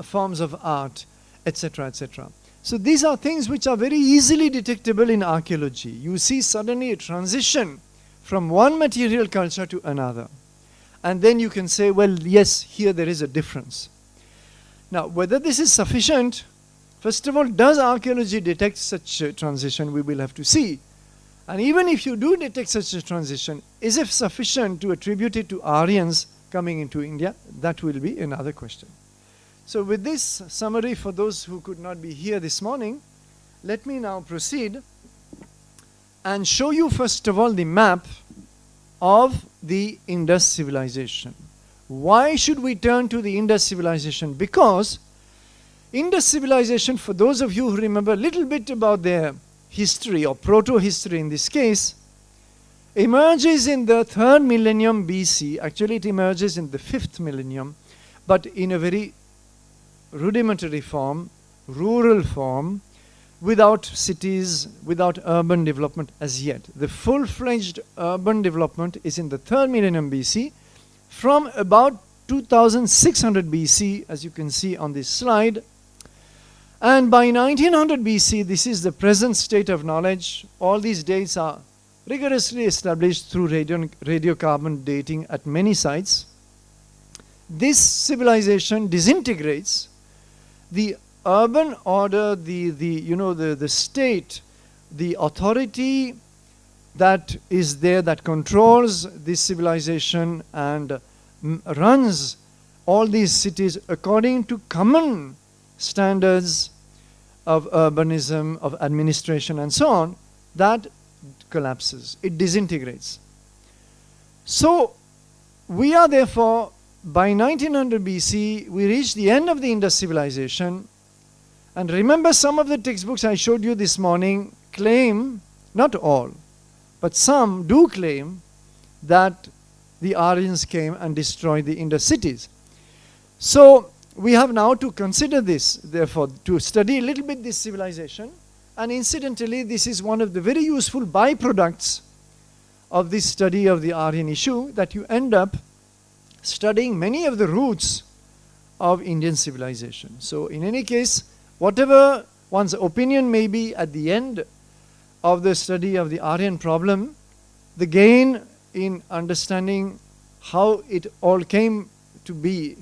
forms of art, etc., etc. So these are things which are very easily detectable in archaeology. You see suddenly a transition from one material culture to another. And then you can say, well, yes, here there is a difference. Now, whether this is sufficient, first of all, does archaeology detect such a transition? We will have to see. And even if you do detect such a transition, is it sufficient to attribute it to Aryans coming into India? That will be another question. So with this summary, for those who could not be here this morning, let me now proceed and show you first of all the map of the Indus civilization. Why should we turn to the Indus civilization? Because Indus civilization, for those of you who remember a little bit about their history or proto-history in this case, emerges in the 3rd millennium BC. Actually, it emerges in the 5th millennium, but in a very rudimentary form, rural form, without cities, without urban development as yet. The full-fledged urban development is in the 3rd millennium BC. From about 2600 BC, as you can see on this slide, and by 1900 BC, this is the present state of knowledge. All these dates are rigorously established through radiocarbon dating at many sites. This civilization disintegrates. The urban order, the state, the authority that is there, that controls this civilization and runs all these cities according to common standards of urbanism, of administration and so on, that collapses. It disintegrates. So we are therefore, by 1900 BC, we reach the end of the Indus civilization. And remember, some of the textbooks I showed you this morning claim, not all, but some do claim that the Aryans came and destroyed the Indus cities. So we have now to consider this, therefore, to study a little bit this civilization. And incidentally, this is one of the very useful byproducts of this study of the Aryan issue, that you end up studying many of the roots of Indian civilization. So in any case, whatever one's opinion may be at the end of the study of the Aryan problem, the gain in understanding how it all came to be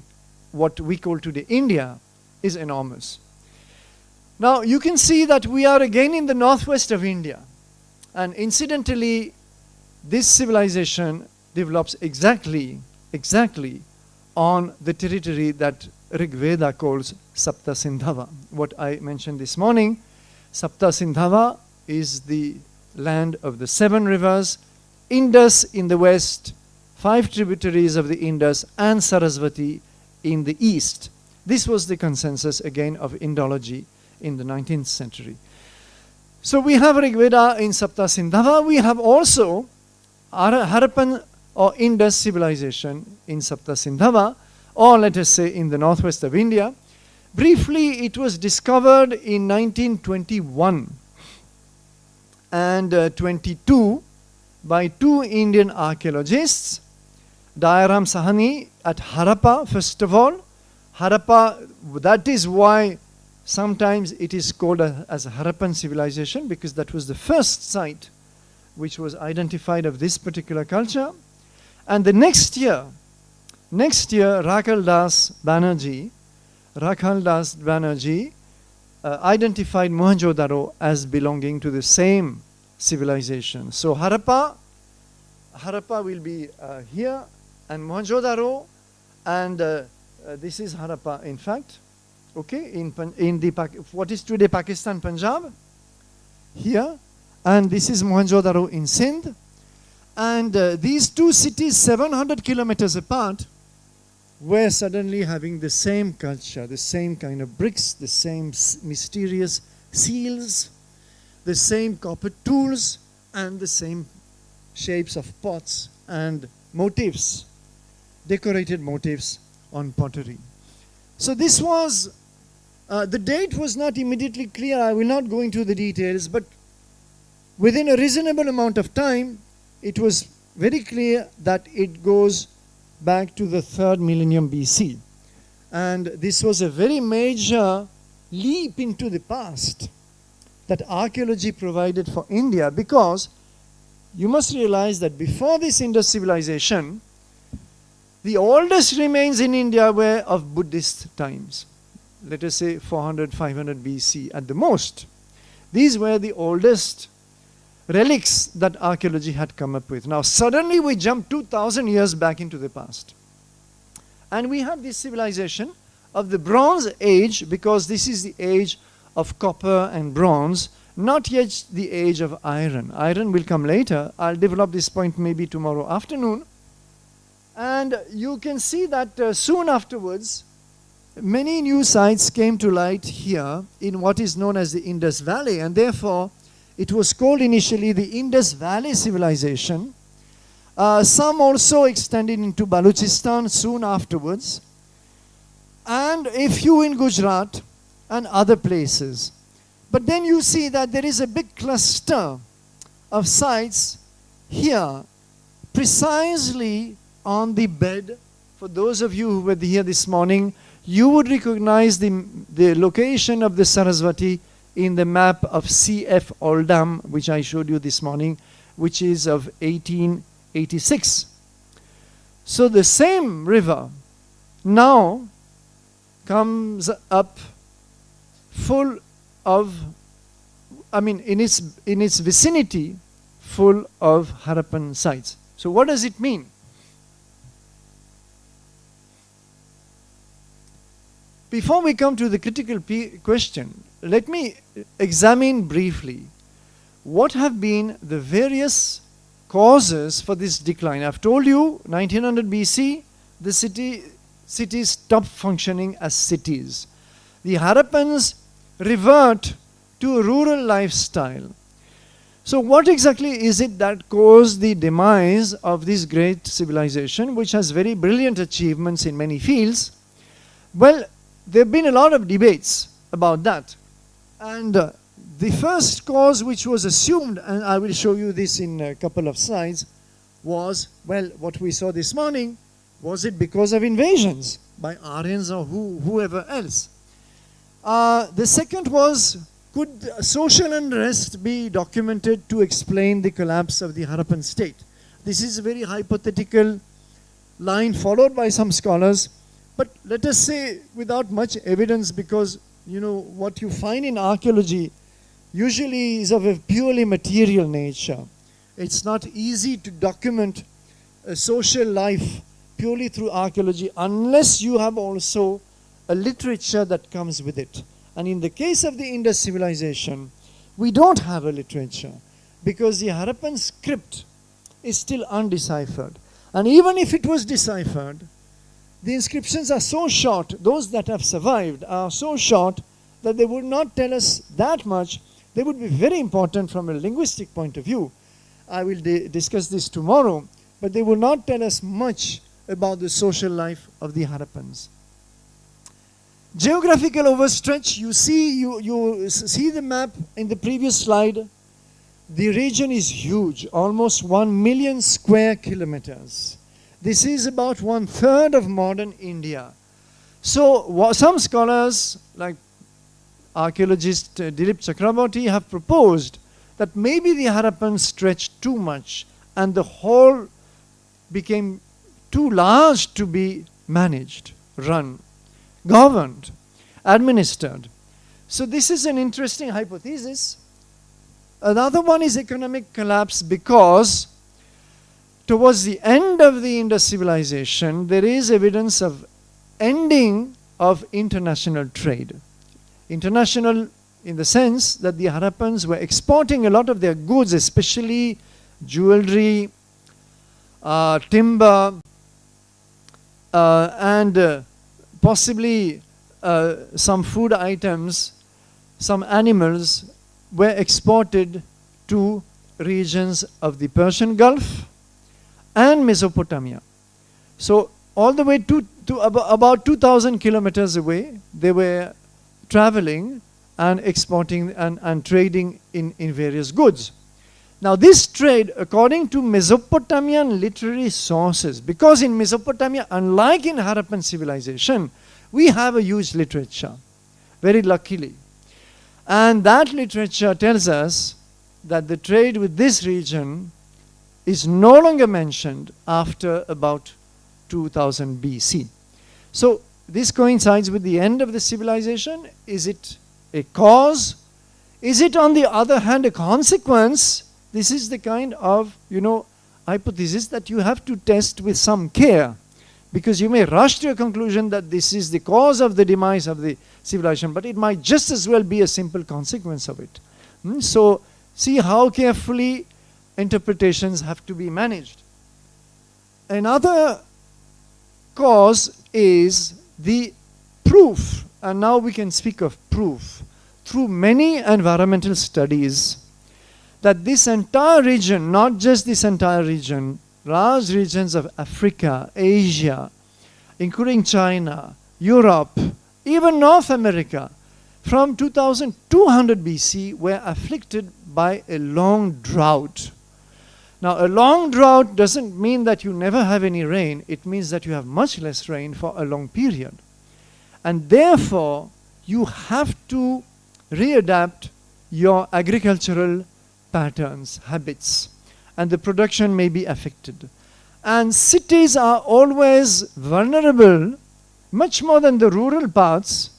what we call today India is enormous. Now you can see that we are again in the northwest of India, and incidentally this civilization develops exactly on the territory that Rig Veda calls Sapta Sindhava. What I mentioned this morning, Sapta Sindhava is the land of the 7 rivers, Indus in the west, 5 tributaries of the Indus, and Saraswati in the east. This was the consensus again of Indology in the 19th century. So we have Rig Veda in Sapta Sindhava. We have also Harappan or Indus civilization in Sapta Sindhava, or let us say in the northwest of India. Briefly, it was discovered in 1921 and 22 by 2 Indian archaeologists, Dayaram Sahani at Harappa, first of all. Harappa, that is why sometimes it is called as a Harappan civilization, because that was the first site which was identified of this particular culture. And the next year, Rakhal Das Banerjee identified Mohenjo-daro as belonging to the same civilization. So Harappa will be here, and Mohenjo-daro, and this is Harappa in fact, okay, in the what is today Pakistan, Punjab, here, and this is Mohenjo-daro in Sindh. And these 2 cities, 700 kilometers apart, were suddenly having the same culture, the same kind of bricks, the same mysterious seals, the same copper tools, and the same shapes of pots and motifs, decorated motifs on pottery. So this was, the date was not immediately clear. I will not go into the details, but within a reasonable amount of time, it was very clear that it goes back to the 3rd millennium BC. And this was a very major leap into the past that archaeology provided for India, because you must realize that before this Indus civilization, the oldest remains in India were of Buddhist times. Let us say 400, 500 BC at the most. These were the oldest relics that archaeology had come up with. Now suddenly we jump 2000 years back into the past. And we have this civilization of the Bronze Age, because this is the age of copper and bronze, not yet the age of iron. Iron will come later. I'll develop this point maybe tomorrow afternoon. And you can see that soon afterwards, many new sites came to light here in what is known as the Indus Valley, and therefore it was called initially the Indus Valley civilization. Some also extended into Balochistan soon afterwards, and a few in Gujarat and other places. But then you see that there is a big cluster of sites here, precisely on the bed. For those of you who were here this morning, you would recognize the location of the Saraswati in the map of C.F. Oldham, which I showed you this morning, which is of 1886. So the same river now comes up full of, in its vicinity, full of Harappan sites. So what does it mean? Before we come to the critical question, let me examine briefly what have been the various causes for this decline. I've told you 1900 BC, the cities stopped functioning as cities. The Harappans revert to a rural lifestyle. So what exactly is it that caused the demise of this great civilization, which has very brilliant achievements in many fields? Well, there have been a lot of debates about that. And the first cause which was assumed, and I will show you this in a couple of slides, was, well, what we saw this morning. Was it because of invasions by Aryans or whoever else? The second was, could social unrest be documented to explain the collapse of the Harappan state? This is a very hypothetical line followed by some scholars, but let us say without much evidence, because what you find in archaeology usually is of a purely material nature. It's not easy to document a social life purely through archaeology unless you have also a literature that comes with it. And in the case of the Indus civilization, we don't have a literature because the Harappan script is still undeciphered. And even if it was deciphered, the inscriptions are so short, those that have survived are so short that they would not tell us that much. They would be very important from a linguistic point of view. I will discuss this tomorrow, but they will not tell us much about the social life of the Harappans. Geographical overstretch, you see the map in the previous slide. The region is huge, almost 1 million square kilometers. This is about 1/3 of modern India. So some scholars, like archaeologist Dilip Chakraborty, have proposed that maybe the Harappans stretched too much and the whole became too large to be managed, run, governed, administered. So this is an interesting hypothesis. Another one is economic collapse, because towards the end of the Indus civilization, there is evidence of ending of international trade. International in the sense that the Harappans were exporting a lot of their goods, especially jewelry, timber, and possibly some food items, some animals were exported to regions of the Persian Gulf and Mesopotamia. So all the way to about 2,000 kilometers away, they were traveling and exporting and trading in various goods. Now this trade, according to Mesopotamian literary sources, because in Mesopotamia, unlike in Harappan civilization, we have a huge literature, very luckily. And that literature tells us that the trade with this region is no longer mentioned after about 2000 BC. So this coincides with the end of the civilization. Is it a cause? Is it, on the other hand, a consequence? This is the kind of, hypothesis that you have to test with some care, because you may rush to a conclusion that this is the cause of the demise of the civilization, but it might just as well be a simple consequence of it. So see how carefully interpretations have to be managed. Another cause is the proof, and now we can speak of proof, through many environmental studies, that this entire region, not just this entire region, large regions of Africa, Asia, including China, Europe, even North America, from 2200 BC were afflicted by a long drought. Now, a long drought doesn't mean that you never have any rain. It means that you have much less rain for a long period. And therefore, you have to readapt your agricultural patterns, habits, and the production may be affected. And cities are always vulnerable, much more than the rural parts,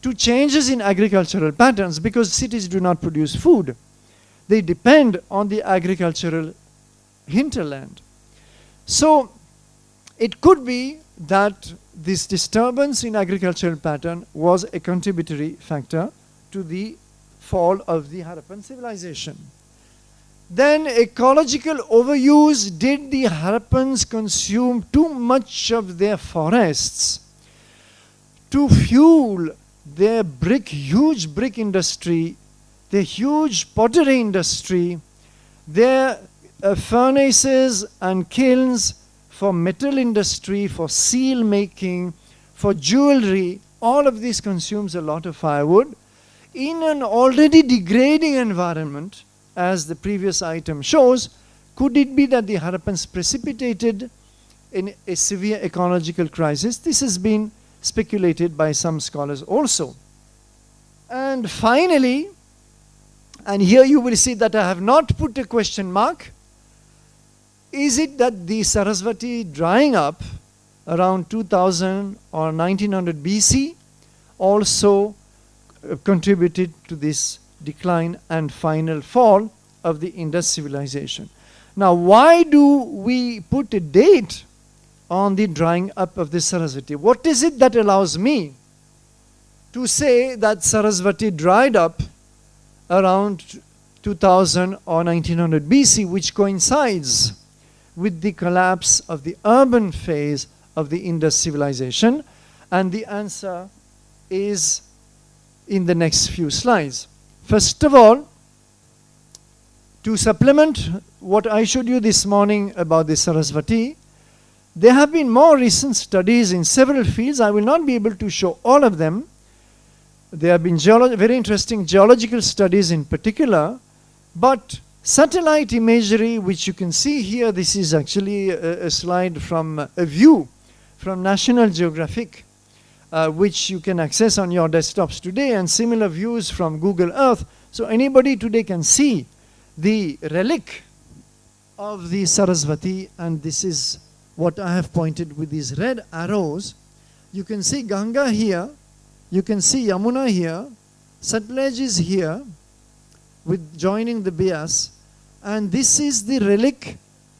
to changes in agricultural patterns, because cities do not produce food. They depend on the agricultural hinterland. So it could be that this disturbance in agricultural pattern was a contributory factor to the fall of the Harappan civilization. Then ecological overuse. Did the Harappans consume too much of their forests to fuel their huge brick industry, their huge pottery industry, their furnaces and kilns for metal industry, for seal making, for jewelry? All of this consumes a lot of firewood in an already degrading environment, as the previous item shows. Could it be that the Harappans precipitated in a severe ecological crisis? This has been speculated by some scholars also. And finally, and here you will see that I have not put a question mark, is it that the Saraswati drying up around 2000 or 1900 BC also contributed to this decline and final fall of the Indus civilization? Now, why do we put a date on the drying up of the Saraswati? What is it that allows me to say that Saraswati dried up around 2000 or 1900 BC, which coincides with the collapse of the urban phase of the Indus civilization? And the answer is in the next few slides. First of all, to supplement what I showed you this morning about the Saraswati, there have been more recent studies in several fields. I will not be able to show all of them. There have been very interesting geological studies in particular, but satellite imagery, which you can see here, this is actually a slide from a view from National Geographic, which you can access on your desktops today, and similar views from Google Earth. So anybody today can see the relic of the Saraswati, and this is what I have pointed with these red arrows. You can see Ganga here, you can see Yamuna here, Satluj is here with joining the Beas, and this is the relic,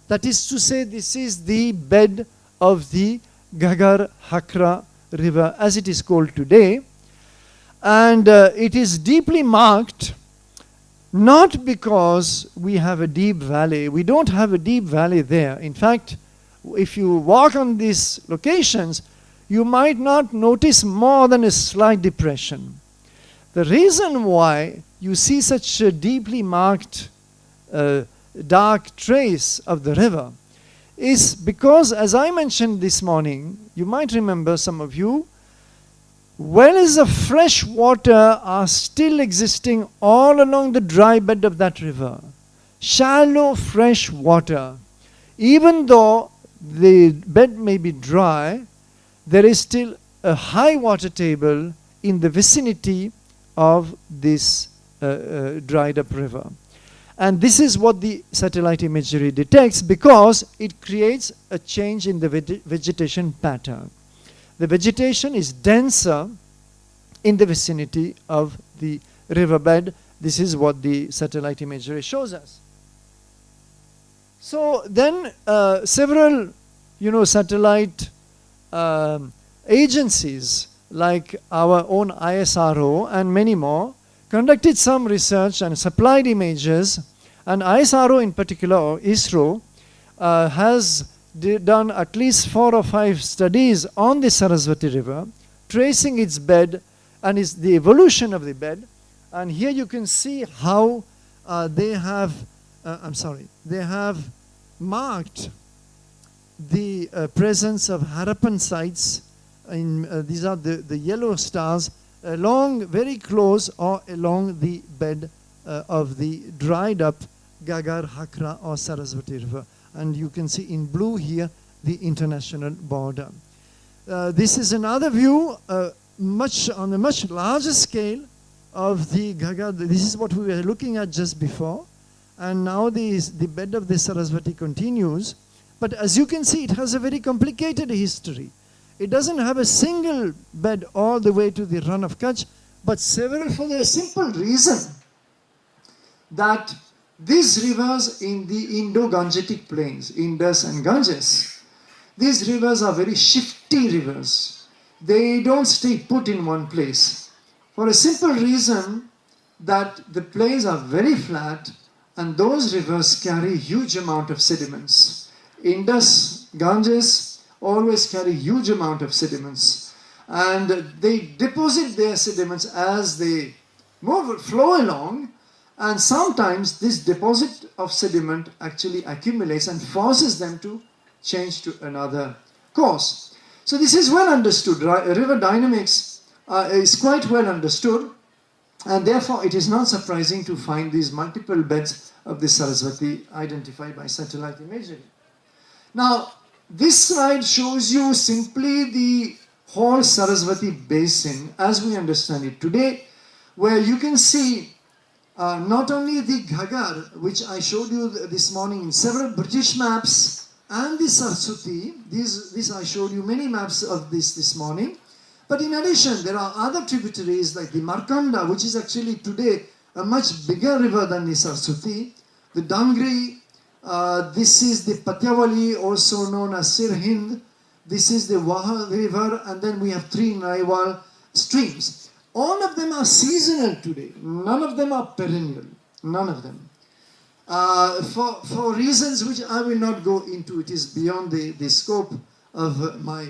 that is to say this is the bed of the Ghaggar Hakra river as it is called today, and it is deeply marked, not because we have a deep valley. We don't have a deep valley there. In fact, if you walk on these locations, you might not notice more than a slight depression. The reason why you see such a deeply marked dark trace of the river is because, as I mentioned this morning, you might remember, some of you, wells of fresh water are still existing all along the dry bed of that river. Shallow fresh water. Even though the bed may be dry, there is still a high water table in the vicinity of this dried up river. And this is what the satellite imagery detects, because it creates a change in the vegetation pattern. The vegetation is denser in the vicinity of the riverbed. This is what the satellite imagery shows us. So then several satellite agencies like our own ISRO and many more conducted some research and supplied images, and ISRO in particular, or ISRO, has done at least 4 or 5 studies on the Saraswati River, tracing its bed and the evolution of the bed. And here you can see how they have marked the presence of Harappan sites. These are the yellow stars, along, very close or along the bed of the dried up Gagar, Hakra or Saraswati River. And you can see in blue here the international border. This is another view on a much larger scale of the Gagar. This is what we were looking at just before. And now the bed of the Saraswati continues. But as you can see, it has a very complicated history. It doesn't have a single bed all the way to the run of Kutch, but several, for the simple reason that these rivers in the Indo-Gangetic plains, Indus and Ganges, these rivers are very shifty rivers. They don't stay put in one place. For a simple reason that the plains are very flat and those rivers carry huge amount of sediments. Indus, Ganges always carry huge amount of sediments. And they deposit their sediments as they flow along. And sometimes this deposit of sediment actually accumulates and forces them to change to another course. So this is well understood. River dynamics is quite well understood, and therefore it is not surprising to find these multiple beds of the Saraswati identified by satellite imagery. Now, this slide shows you simply the whole Saraswati basin as we understand it today, where you can see not only the Gagar, which I showed you this morning in several British maps, and the Saraswati. This I showed you many maps of this morning. But in addition, there are other tributaries like the Markanda, which is actually today a much bigger river than the Saraswati. The Dangri, this is the Patyavali, also known as Sirhind. This is the Vaha river, and then we have three Naiwal streams. All of them are seasonal today. None of them are perennial. None of them. For reasons which I will not go into, it is beyond the scope of my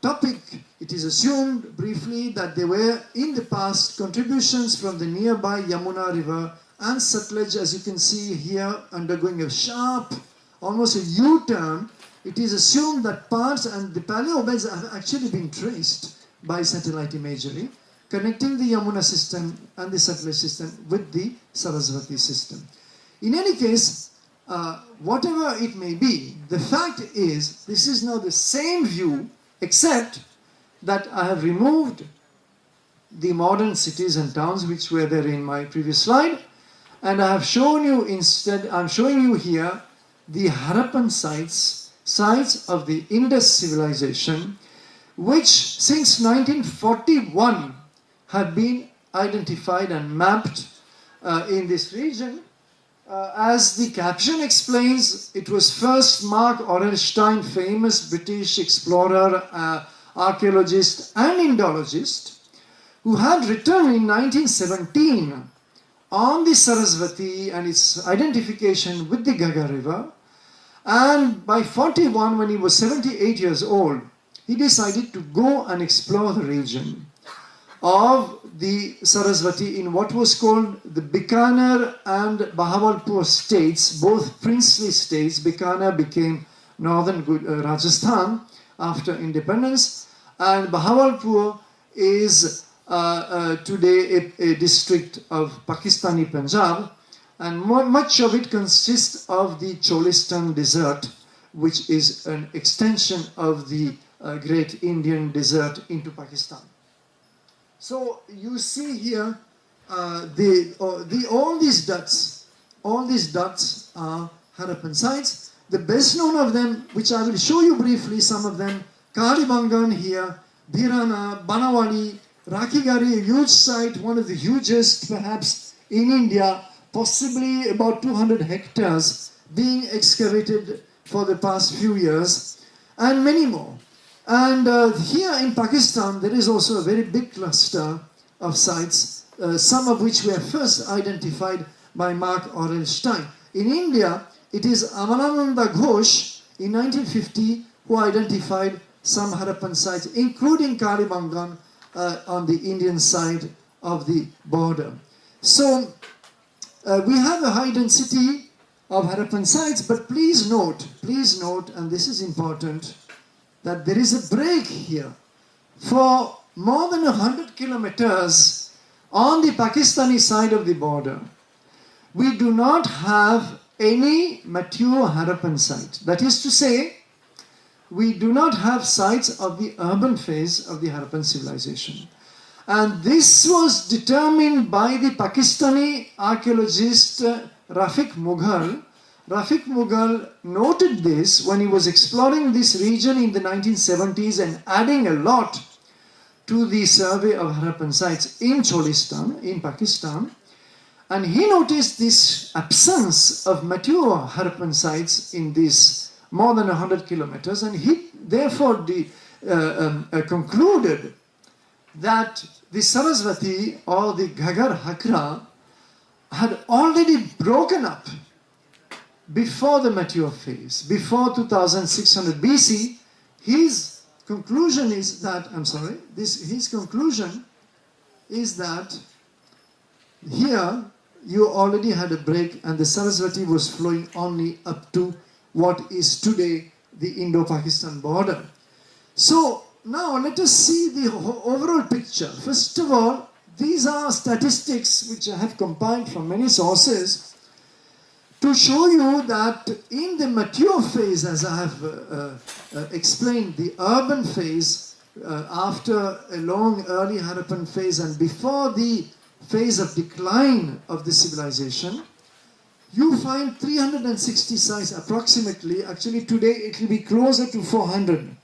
topic. It is assumed briefly that there were in the past contributions from the nearby Yamuna river and Sutlej, as you can see here, undergoing a sharp, almost a U-turn. It is assumed that parts and the paleobeds have actually been traced by satellite imagery, connecting the Yamuna system and the Sutlej system with the Saraswati system. In any case, whatever it may be, the fact is this is now the same view, except that I have removed the modern cities and towns which were there in my previous slide, and I have shown you instead, I'm showing you here the Harappan sites of the Indus civilization, which since 1941 have been identified and mapped in this region. As the caption explains, it was first Mark Orelstein, famous British explorer, archaeologist and Indologist, who had written in 1917 on the Saraswati and its identification with the Gaga River. And by 41, when he was 78 years old, he decided to go and explore the region of the Saraswati in what was called the Bikaner and Bahawalpur states, both princely states. Bikaner became northern Rajasthan after independence, and Bahawalpur is today a district of Pakistani Punjab, and much of it consists of the Cholistan Desert, which is an extension of the great Indian desert into Pakistan. So you see here all these dots are Harappan sites. The best known of them, which I will show you briefly, some of them, Kalibangan here, Bhirana, Banawali, Rakigari, a huge site, one of the hugest perhaps in India, possibly about 200 hectares being excavated for the past few years, and many more. And here in Pakistan, there is also a very big cluster of sites, some of which were first identified by Mark Orelstein. In India, it is Amananda Ghosh in 1950 who identified some Harappan sites, including Kalibangan on the Indian side of the border. So we have a high density of Harappan sites, but please note, and this is important, that there is a break here. For more than 100 kilometers on the Pakistani side of the border, we do not have any mature Harappan site. That is to say, we do not have sites of the urban phase of the Harappan civilization. And this was determined by the Pakistani archaeologist Rafiq Mughal. Rafiq Mughal noted this when he was exploring this region in the 1970s and adding a lot to the survey of Harappan sites in Cholistan, in Pakistan. And he noticed this absence of mature Harappan sites in these more than 100 kilometers, and he therefore concluded that the Saraswati or the Gagar Hakra had already broken up before the mature phase, before 2600 BC. His conclusion is that, his conclusion is that here you already had a break and the Saraswati was flowing only up to what is today the Indo-Pakistan border. So now let us see the overall picture. First of all, these are statistics which I have compiled from many sources to show you that in the mature phase, as I have explained, the urban phase, after a long early Harappan phase and before the phase of decline of the civilization, you find 360 sites approximately. Actually today it will be closer to 400.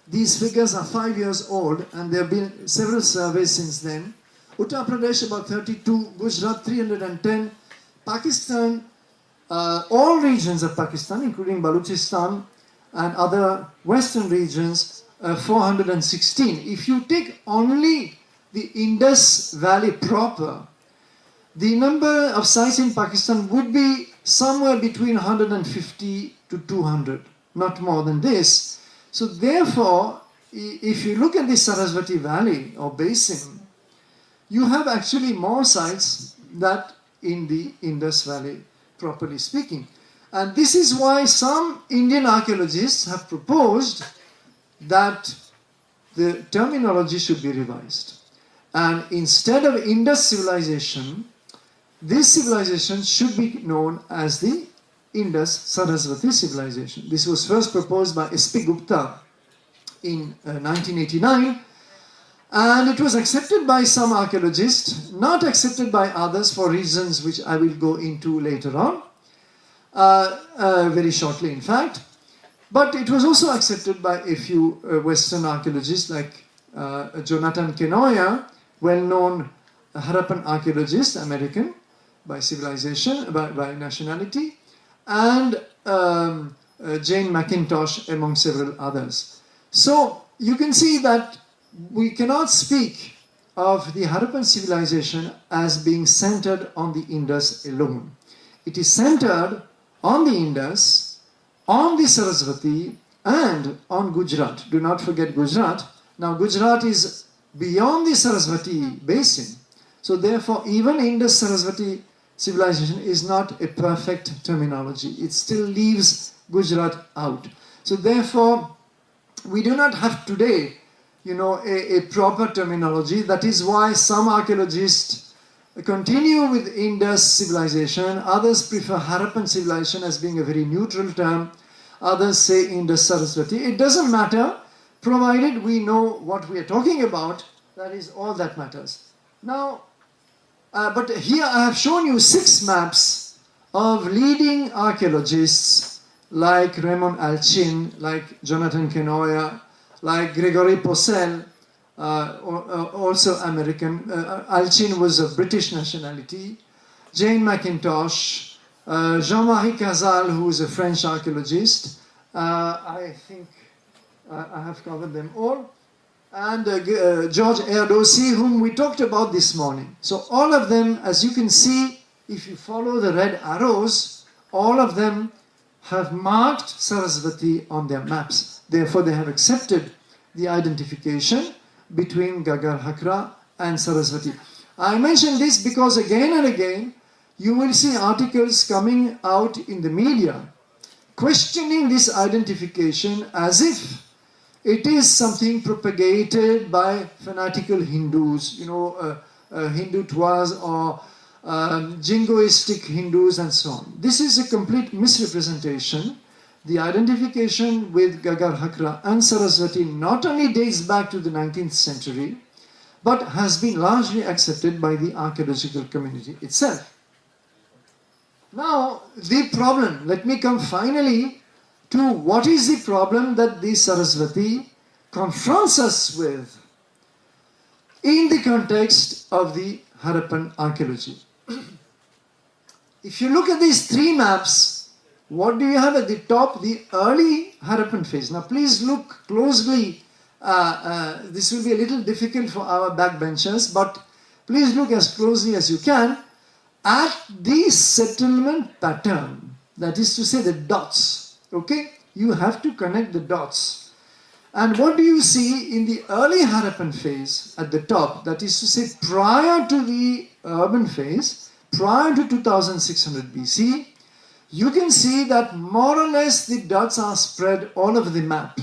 These figures are 5 years old and there have been several surveys since then. Uttar Pradesh about 32, Gujarat 310, Pakistan, all regions of Pakistan including Balochistan and other western regions, 416. If you take only the Indus Valley proper, the number of sites in Pakistan would be somewhere between 150 to 200, not more than this. So therefore, if you look at the Saraswati Valley or basin, you have actually more sites than in the Indus Valley, properly speaking. And this is why some Indian archaeologists have proposed that the terminology should be revised. And instead of Indus civilization, this civilization should be known as the Indus-Saraswati civilization. This was first proposed by S.P. Gupta in 1989, and it was accepted by some archaeologists, not accepted by others for reasons which I will go into later on, very shortly in fact. But it was also accepted by a few Western archaeologists like Jonathan Kenoya, well-known Harappan archaeologist, American, by civilization, by nationality, and Jane McIntosh among several others. So you can see that we cannot speak of the Harappan civilization as being centered on the Indus alone. It is centered on the Indus, on the Saraswati, and on Gujarat. Do not forget Gujarat. Now Gujarat is beyond the Saraswati basin. So therefore even Indus-Saraswati civilization is not a perfect terminology. It still leaves Gujarat out. So therefore we do not have today, a proper terminology. That is why some archaeologists continue with Indus civilization. Others prefer Harappan civilization as being a very neutral term. Others say Indus-Saraswati. It doesn't matter, provided we know what we are talking about. That is all that matters. Now, but here I have shown you 6 maps of leading archaeologists like Raymond Alchin, like Jonathan Kenoya, like Gregory Purcell, also American. Alchin was of British nationality. Jane McIntosh, Jean-Marie Cazal, who is a French archaeologist. I think I have covered them all. And George Erdosi, whom we talked about this morning. So all of them, as you can see, if you follow the red arrows, all of them have marked Saraswati on their maps. Therefore, they have accepted the identification between Gagar Hakra and Saraswati. I mention this because again and again, you will see articles coming out in the media questioning this identification as if It is something propagated by fanatical Hindus, you know, Hindutvas or jingoistic Hindus and so on. This is a complete misrepresentation. The identification with Gagar Hakra and Saraswati not only dates back to the 19th century, but has been largely accepted by the archaeological community itself. Now, the problem, let me come finally to what is the problem that the Saraswati confronts us with in the context of the Harappan archaeology. If you look at these three maps, what do you have at the top? The early Harappan phase. Now please look closely. This will be a little difficult for our backbenchers, but please look as closely as you can at the settlement pattern. That is to say the dots. Okay? You have to connect the dots. And what do you see in the early Harappan phase at the top? That is to say prior to the urban phase, prior to 2600 BC, you can see that more or less the dots are spread all over the map.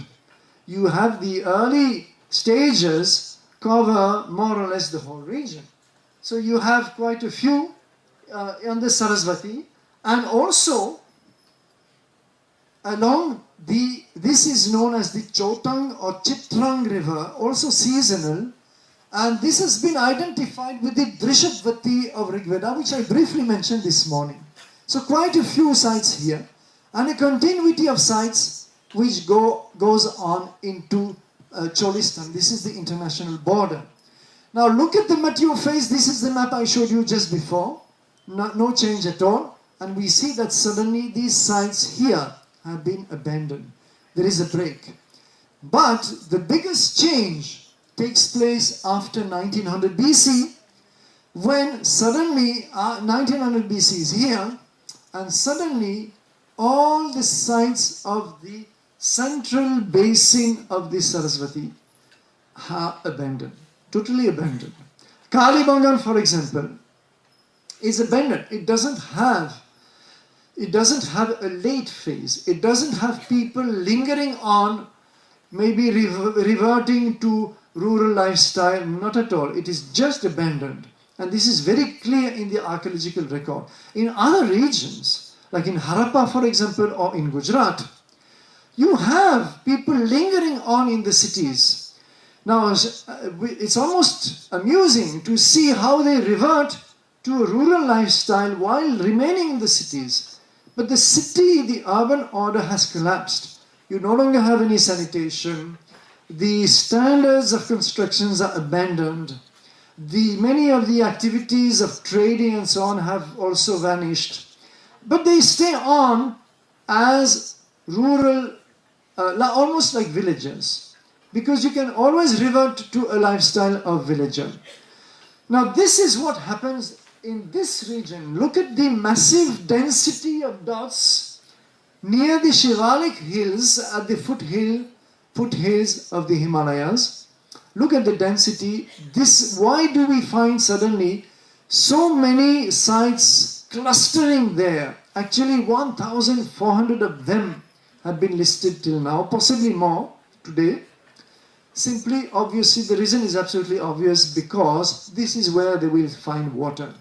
You have the early stages cover more or less the whole region. So you have quite a few on the Saraswati, and also along this is known as the Chotang or Chitrang river, also seasonal, and this has been identified with the Drishabvati of Rigveda, which I briefly mentioned this morning. So quite a few sites here, and a continuity of sites which goes on into Cholistan. This is the international border. Now look at the Matthew phase. This is the map I showed you just before. No change at all. And we see that suddenly these sites here have been abandoned. There is a break. But the biggest change takes place after 1900 BC, when suddenly 1900 BC is here, and suddenly all the sites of the central basin of the Saraswati are abandoned, totally abandoned. Kalibangan, for example, is abandoned. It doesn't have a late phase. It doesn't have people lingering on, maybe reverting to rural lifestyle, not at all. It is just abandoned. And this is very clear in the archaeological record. In other regions, like in Harappa, for example, or in Gujarat, you have people lingering on in the cities. Now, it's almost amusing to see how they revert to a rural lifestyle while remaining in the cities. But the city, the urban order has collapsed. You no longer have any sanitation. The standards of constructions are abandoned. Many of the activities of trading and so on have also vanished. But they stay on as rural, almost like villagers, because you can always revert to a lifestyle of villager. Now this is what happens in this region. Look at the massive density of dots near the Shivalik hills at the foothills of the Himalayas. Look at the density. Why do we find suddenly so many sites clustering there? Actually 1,400 of them have been listed till now, possibly more today. Simply, obviously, the reason is absolutely obvious, because this is where they will find water.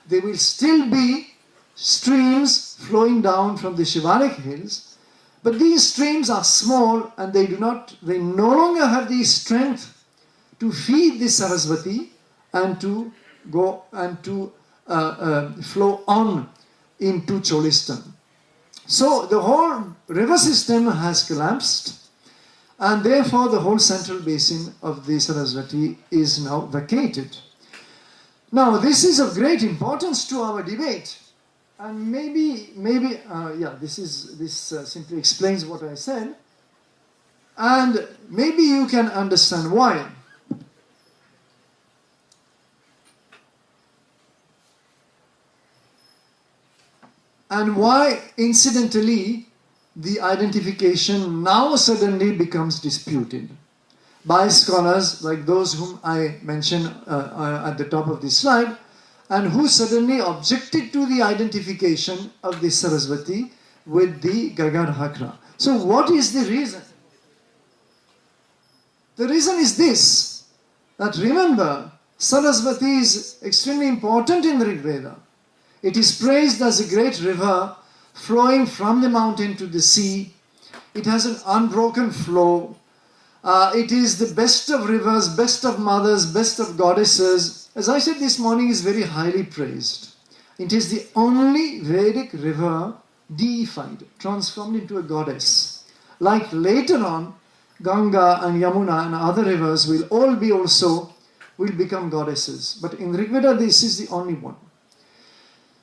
There will still be streams flowing down from the Shivalik hills, but these streams are small and they no longer have the strength to feed the Saraswati and to go and to flow on into Cholistan. So the whole river system has collapsed, and therefore the whole central basin of the Saraswati is now vacated. Now this is of great importance to our debate, and this simply explains what I said, and maybe you can understand why. And why, incidentally, the identification now suddenly becomes disputed by scholars like those whom I mentioned at the top of this slide, and who suddenly objected to the identification of the Saraswati with the Gagar Hakra. So what is the reason? The reason is this, that remember, Sarasvati is extremely important in the Rig Veda. It is praised as a great river flowing from the mountain to the sea. It has an unbroken flow. It is the best of rivers, best of mothers, best of goddesses. As I said this morning, is very highly praised. It is the only Vedic river deified, transformed into a goddess. Like later on, Ganga and Yamuna and other rivers will become goddesses. But in Rig Veda, this is the only one.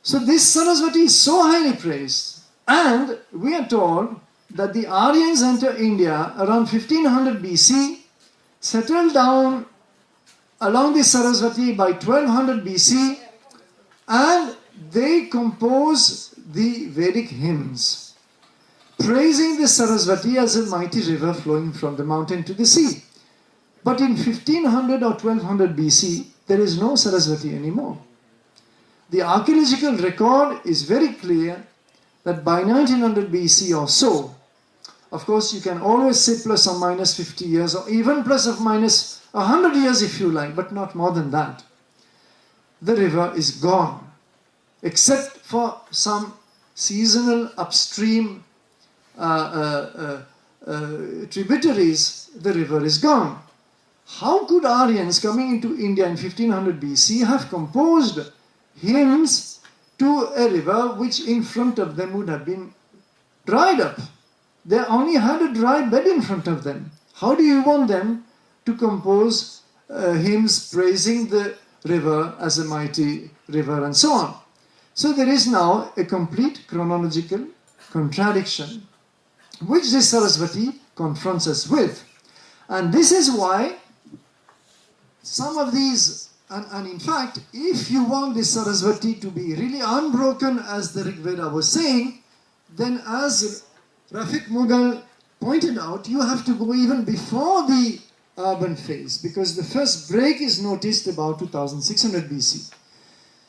So this Sarasvati is so highly praised. And we are told that the Aryans enter India around 1500 BC, settled down along the Sarasvati by 1200 BC, and they compose the Vedic hymns, praising the Sarasvati as a mighty river flowing from the mountain to the sea. But in 1500 or 1200 BC, there is no Sarasvati anymore. The archaeological record is very clear that by 1900 BC or so, of course you can always say plus or minus 50 years or even plus or minus 100 years if you like, but not more than that, the river is gone. Except for some seasonal upstream tributaries, the river is gone. How could Aryans coming into India in 1500 BC have composed hymns to a river which in front of them would have been dried up? They only had a dry bed in front of them. How do you want them to compose hymns praising the river as a mighty river and so on? So there is now a complete chronological contradiction which this Sarasvati confronts us with. And this is why some of these, and in fact, if you want this Sarasvati to be really unbroken as the Rig Veda was saying, then as Rafiq Mughal pointed out, you have to go even before the urban phase, because the first break is noticed about 2600 BC.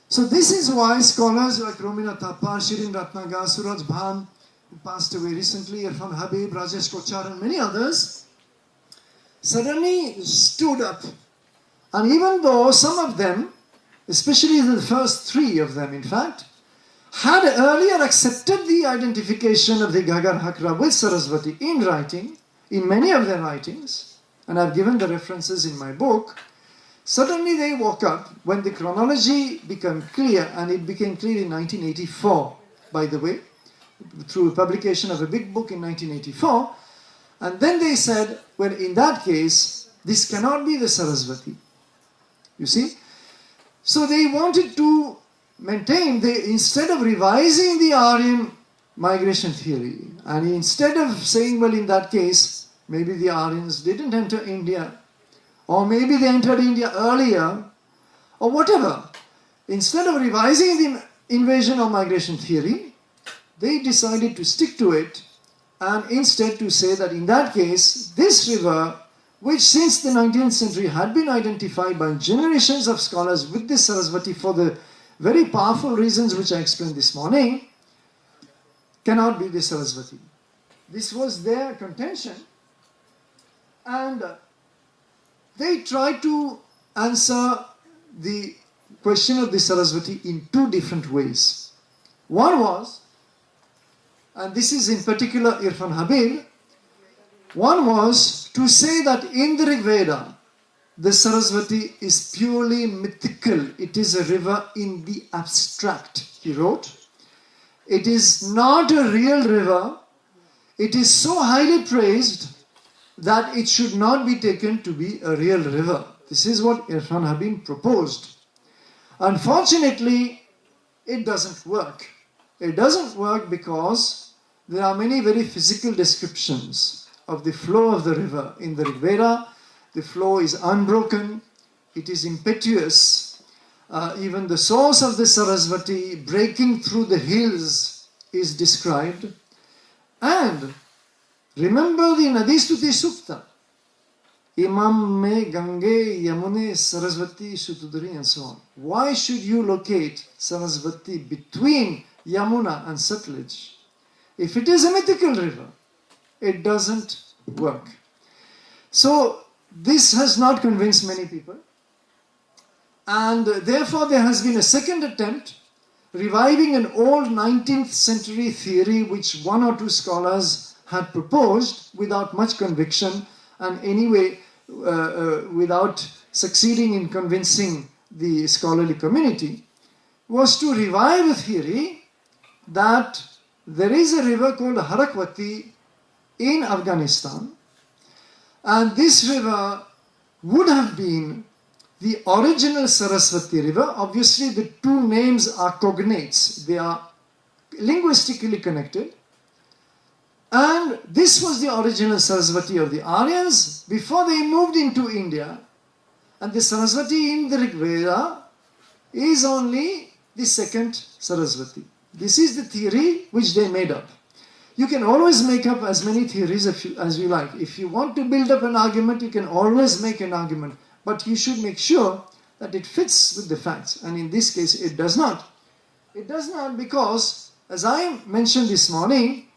So this is why scholars like Romina Thapa, Shirin Ratnagar, Suraj Bhan, who passed away recently, Irfan Habib, Rajesh Kochar and many others, suddenly stood up. And even though some of them, especially the first three of them in fact, had earlier accepted the identification of the Ghagar Hakra with Sarasvati in writing, in many of their writings, and I've given the references in my book, suddenly they woke up when the chronology became clear, and it became clear in 1984, by the way, through publication of a big book in 1984, and then they said, well, in that case, this cannot be the Sarasvati. You see? So they wanted to maintain, instead of revising the Aryan migration theory, and instead of saying, well, in that case, maybe the Aryans didn't enter India, or maybe they entered India earlier, or whatever. Instead of revising the invasion or migration theory, they decided to stick to it, and instead to say that in that case, this river, which since the 19th century had been identified by generations of scholars with this Sarasvati for the very powerful reasons which I explained this morning, cannot be the Sarasvati. This was their contention, and they tried to answer the question of the Sarasvati in two different ways. One was, and this is in particular Irfan Habib, one was to say that in the Rig Veda, the Sarasvati is purely mythical. It is a river in the abstract, he wrote. It is not a real river. It is so highly praised that it should not be taken to be a real river. This is what Irfan Habib proposed. Unfortunately, it doesn't work. It doesn't work because there are many very physical descriptions of the flow of the river in the Rig Veda. The flow is unbroken, it is impetuous. Even the source of the Sarasvati breaking through the hills is described. And remember the Nadistuti Sukta, Imam me Gange Yamune Sarasvati Sutudari and so on. Why should you locate Sarasvati between Yamuna and Sutlej? If it is a mythical river, it doesn't work. So this has not convinced many people. And therefore there has been a second attempt reviving an old 19th century theory which one or two scholars had proposed without much conviction and anyway without succeeding in convincing the scholarly community, was to revive a theory that there is a river called Harakwati in Afghanistan, and this river would have been the original Saraswati river. Obviously the two names are cognates, they are linguistically connected, and this was the original Saraswati of the Aryans before they moved into India, and the Saraswati in the Rig Veda is only the second Saraswati. This is the theory which they made up. You can always make up as many theories as you like. If you want to build up an argument, you can always make an argument. But you should make sure that it fits with the facts. And in this case, it does not. It does not because, as I mentioned this morning,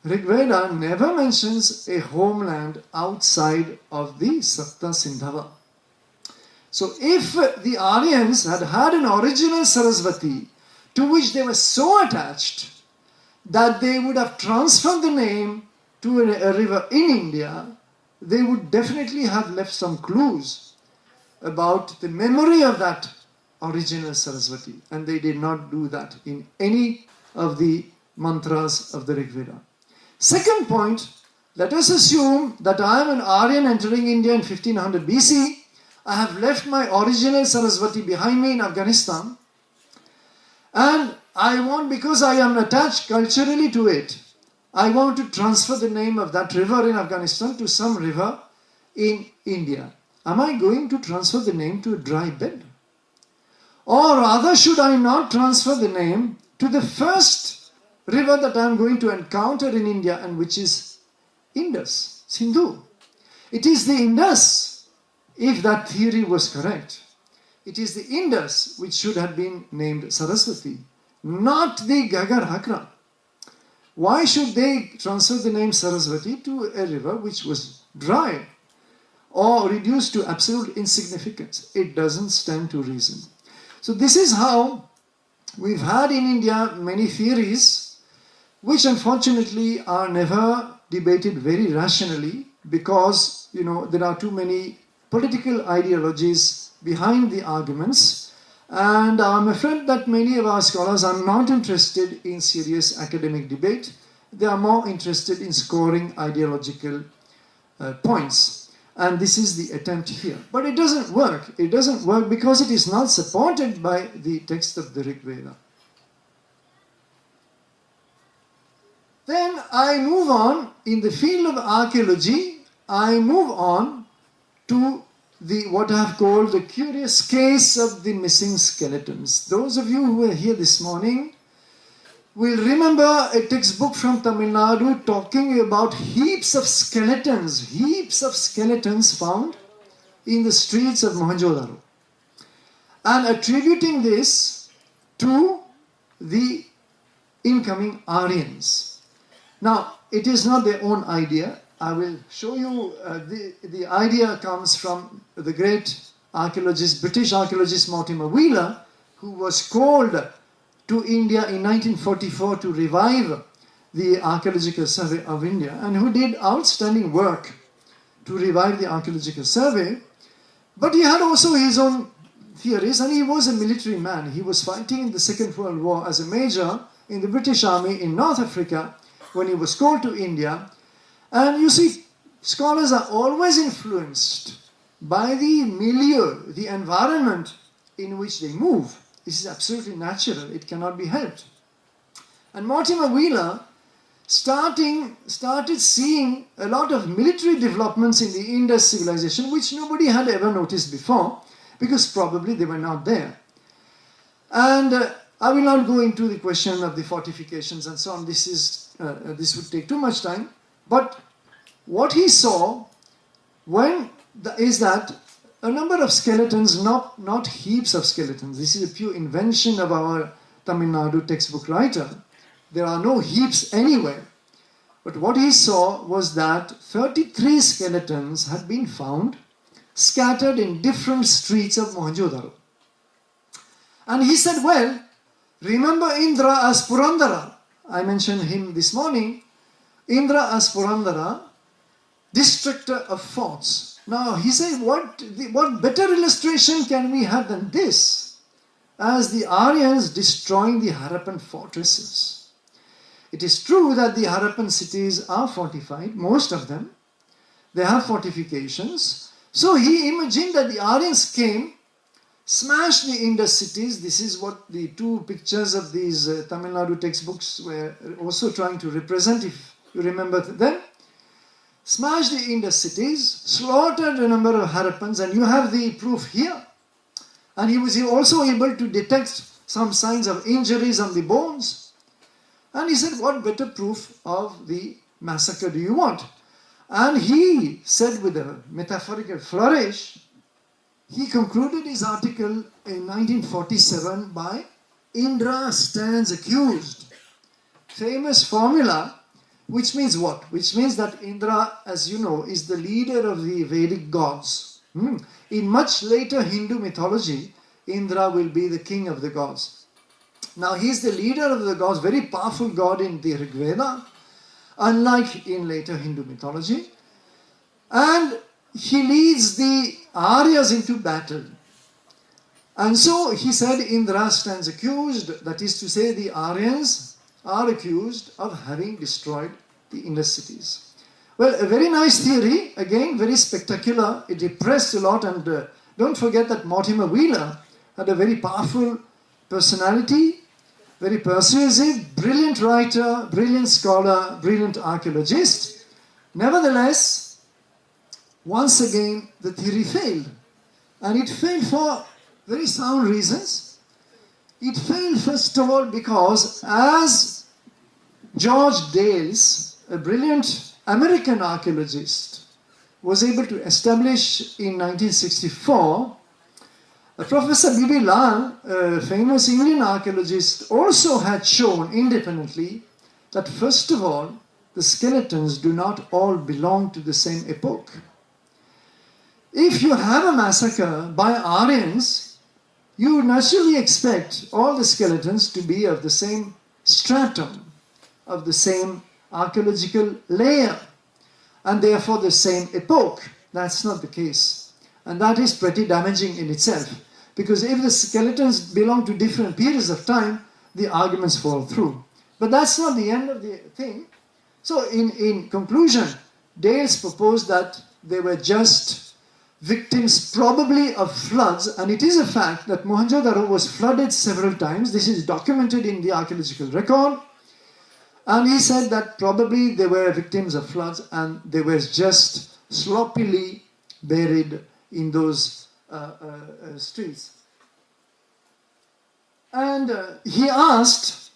Rig Veda never mentions a homeland outside of the Sapta Sindhava. So if the Aryans had had an original Saraswati to which they were so attached that they would have transferred the name to a river in India, they would definitely have left some clues about the memory of that original Saraswati, and they did not do that in any of the mantras of the Rig Veda. Second point, let us assume that I am an Aryan entering India in 1500 BC. I have left my original Saraswati behind me in Afghanistan, and I want, because I am attached culturally to it, I want to transfer the name of that river in Afghanistan to some river in India. Am I going to transfer the name to a dry bed? Or rather, should I not transfer the name to the first river that I am going to encounter in India, and which is Indus, Sindhu? It is the Indus, if that theory was correct. It is the Indus which should have been named Saraswati, not the Gagar Hakra. Why should they transfer the name Saraswati to a river which was dry or reduced to absolute insignificance? It doesn't stand to reason. So this is how we've had in India many theories which unfortunately are never debated very rationally because, there are too many political ideologies behind the arguments, and I'm afraid that many of our scholars are not interested in serious academic debate. They are more interested in scoring ideological points, and this is the attempt here. But it doesn't work. It doesn't work because it is not supported by the text of the Rig Veda. Then I move on, in the field of archaeology, I move on to what I have called the curious case of the missing skeletons. Those of you who were here this morning will remember a textbook from Tamil Nadu talking about heaps of skeletons found in the streets of Mohenjo-daro, and attributing this to the incoming Aryans. Now, it is not their own idea. I will show you the idea comes from the great archaeologist, British archaeologist Mortimer Wheeler, who was called to India in 1944 to revive the Archaeological Survey of India, and who did outstanding work to revive the Archaeological Survey. But he had also his own theories, and he was a military man. He was fighting in the Second World War as a major in the British Army in North Africa when he was called to India. And you see, scholars are always influenced by the milieu, the environment in which they move. This is absolutely natural. It cannot be helped. And Mortimer Wheeler started seeing a lot of military developments in the Indus civilization which nobody had ever noticed before, because probably they were not there. And I will not go into the question of the fortifications and so on. This would take too much time. But what he saw is that a number of skeletons, not heaps of skeletons. This is a pure invention of our Tamil Nadu textbook writer. There are no heaps anywhere. But what he saw was that 33 skeletons had been found scattered in different streets of Mohenjo-daro. And he said, well, remember Indra as Purandara. I mentioned him this morning. Indra as Purandara, destructor of forts. Now he said, what better illustration can we have than this? As the Aryans destroying the Harappan fortresses. It is true that the Harappan cities are fortified, most of them. They have fortifications. So he imagined that the Aryans came, smashed the Indus cities. This is what the two pictures of these Tamil Nadu textbooks were also trying to represent, if you remember them. Smashed the Indus cities, slaughtered a number of Harappans, and you have the proof here. And he was also able to detect some signs of injuries on the bones. And he said, what better proof of the massacre do you want? And he said with a metaphorical flourish, he concluded his article in 1947 by Indra stands accused. Famous formula, which means what? Which means that Indra, as you know, is the leader of the Vedic gods. In much later Hindu mythology, Indra will be the king of the gods. Now he is the leader of the gods, very powerful god in the Rig Veda, unlike in later Hindu mythology. And he leads the Aryas into battle. And so he said Indra stands accused, that is to say the Aryans are accused of having destroyed the Indus cities. Well, a very nice theory, again very spectacular. It impressed a lot, and don't forget that Mortimer Wheeler had a very powerful personality, very persuasive, brilliant writer, brilliant scholar, brilliant archaeologist. Nevertheless, once again the theory failed, and it failed for very sound reasons. It failed first of all because, as George Dales, a brilliant American archaeologist, was able to establish in 1964, Professor B.B. Lal, a famous Indian archaeologist, also had shown independently that first of all, the skeletons do not all belong to the same epoch. If you have a massacre by Aryans, you naturally expect all the skeletons to be of the same stratum, of the same archaeological layer, and therefore the same epoch. That's not the case. And that is pretty damaging in itself, because if the skeletons belong to different periods of time, the arguments fall through. But that's not the end of the thing. So in conclusion, Dales proposed that they were just victims probably of floods, and it is a fact that Mohenjo-daro was flooded several times. This is documented in the archaeological record. And he said that probably they were victims of floods and they were just sloppily buried in those streets. And he asked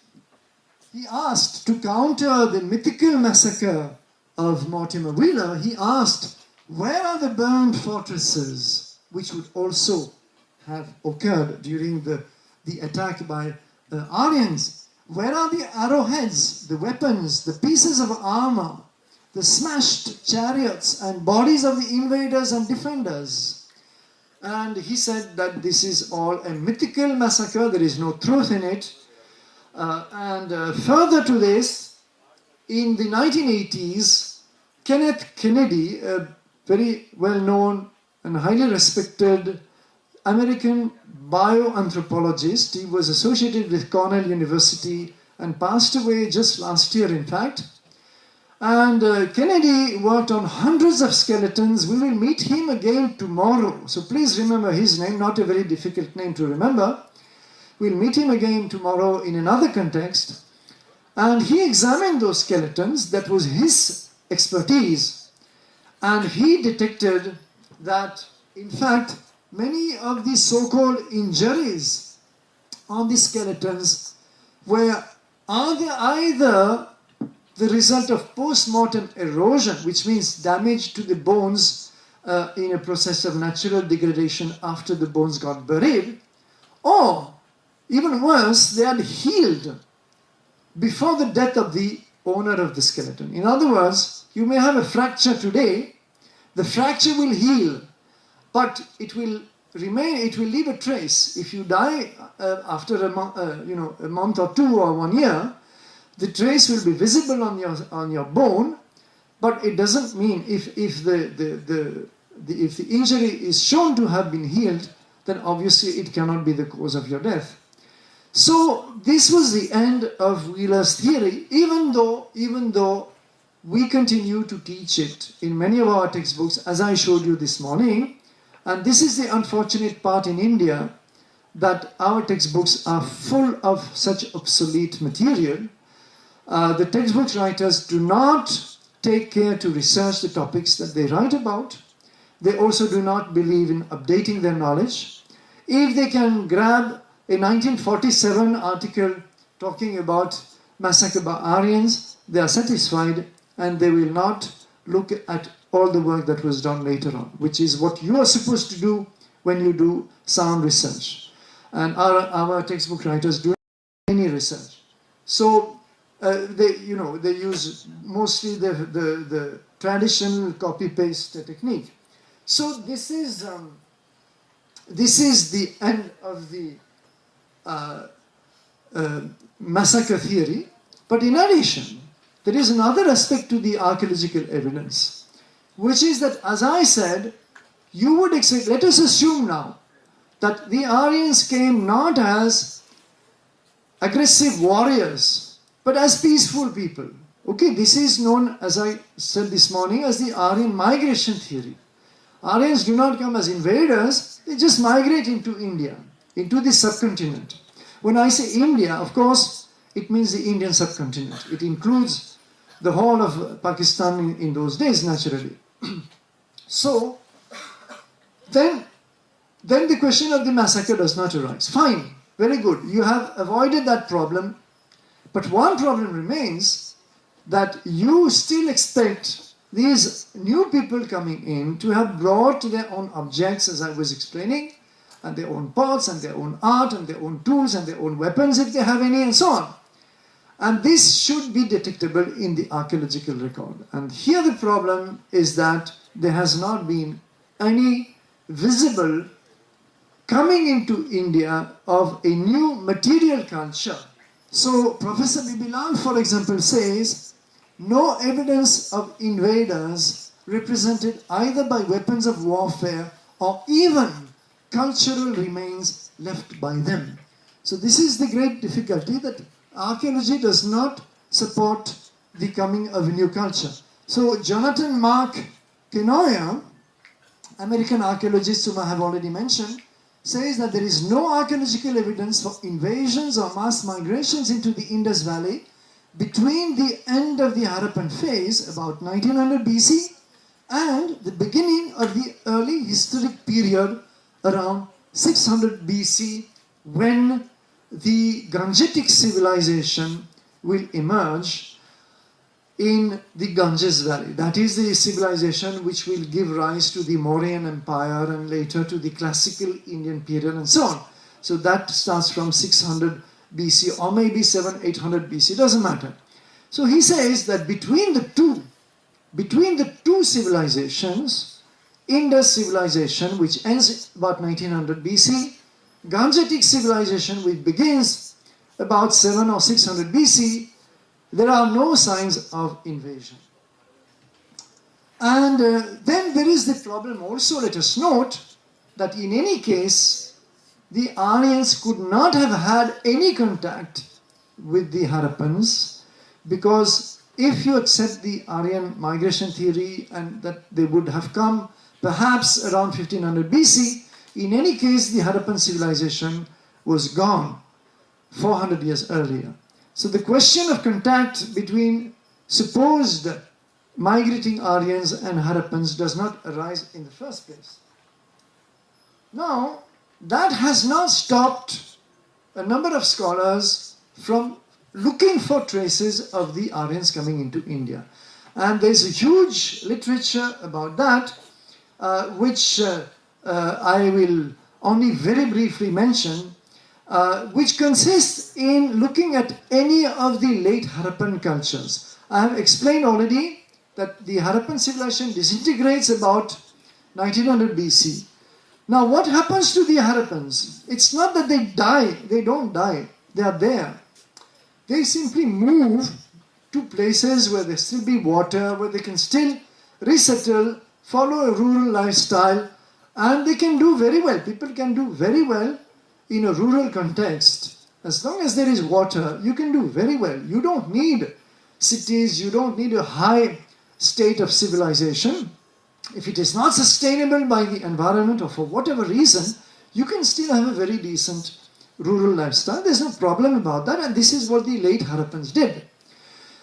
to counter the mythical massacre of Mortimer Wheeler, he asked, where are the burned fortresses which would also have occurred during the attack by Aryans? Where are the arrowheads, the weapons, the pieces of armor, the smashed chariots and bodies of the invaders and defenders? And he said that this is all a mythical massacre, there is no truth in it. Further to this, in the 1980s, Kenneth Kennedy, a very well-known and highly respected American bioanthropologist. He was associated with Cornell University and passed away just last year, in fact. And Kennedy worked on hundreds of skeletons. We will meet him again tomorrow. So please remember his name, not a very difficult name to remember. We'll meet him again tomorrow in another context. And he examined those skeletons. That was his expertise. And he detected that, in fact, many of the so-called injuries on the skeletons were either the result of post-mortem erosion, which means damage to the bones in a process of natural degradation after the bones got buried, or even worse, they had healed before the death of the owner of the skeleton. In other words, you may have a fracture today, the fracture will heal, but it will remain, it will leave a trace. If you die after a month or two or 1 year, the trace will be visible on your bone, but it doesn't mean if the injury is shown to have been healed, then obviously it cannot be the cause of your death. So this was the end of Wheeler's theory, even though we continue to teach it in many of our textbooks, as I showed you this morning. And this is the unfortunate part in India, that our textbooks are full of such obsolete material. The textbook writers do not take care to research the topics that they write about. They also do not believe in updating their knowledge. If they can grab a 1947 article talking about massacre by Aryans, they are satisfied, and they will not look at all the work that was done later on, which is what you are supposed to do when you do sound research. And our textbook writers do not do any research. So they use mostly the traditional copy-paste technique. So this is the end of the massacre theory. But in addition, there is another aspect to the archaeological evidence, which is that, as I said, you would expect, let us assume now, that the Aryans came not as aggressive warriors, but as peaceful people. Okay, this is known, as I said this morning, as the Aryan migration theory. Aryans do not come as invaders, they just migrate into India, into the subcontinent. When I say India, of course, it means the Indian subcontinent. It includes the whole of Pakistan in those days, naturally. So, then the question of the massacre does not arise. Fine, very good. You have avoided that problem. But one problem remains, that you still expect these new people coming in to have brought their own objects, as I was explaining, and their own pots, and their own art, and their own tools, and their own weapons, if they have any, and so on. And this should be detectable in the archaeological record. And here the problem is that there has not been any visible coming into India of a new material culture. So Professor Bibilal, for example, says, no evidence of invaders represented either by weapons of warfare or even cultural remains left by them. So this is the great difficulty, that archaeology does not support the coming of a new culture. So Jonathan Mark Kenoya, American archaeologist whom I have already mentioned, says that there is no archaeological evidence for invasions or mass migrations into the Indus Valley between the end of the Harappan phase, about 1900 BC, and the beginning of the early historic period around 600 BC, when the Gangetic civilization will emerge in the Ganges Valley. That is the civilization which will give rise to the Mauryan Empire and later to the classical Indian period and so on. So that starts from 600 BC or maybe 700-800 BC, doesn't matter. So he says that between the two civilizations, Indus civilization, which ends about 1900 BC, Gangetic civilization, which begins about 700 or 600 BC, there are no signs of invasion. And then there is the problem also, let us note, that in any case, the Aryans could not have had any contact with the Harappans, because if you accept the Aryan migration theory and that they would have come perhaps around 1500 BC, in any case the Harappan civilization was gone 400 years earlier. So the question of contact between supposed migrating Aryans and Harappans does not arise in the first place. Now, that has not stopped a number of scholars from looking for traces of the Aryans coming into India. And there's a huge literature about that, which I will only very briefly mention, which consists in looking at any of the late Harappan cultures. I have explained already that the Harappan civilization disintegrates about 1900 BC. Now what happens to the Harappans? It's not that they die, they don't die, they are there. They simply move to places where there still be water, where they can still resettle, follow a rural lifestyle, and they can do very well. People can do very well in a rural context. As long as there is water, you can do very well. You don't need cities, you don't need a high state of civilization. If it is not sustainable by the environment or for whatever reason, you can still have a very decent rural lifestyle. There's no problem about that, and this is what the late Harappans did.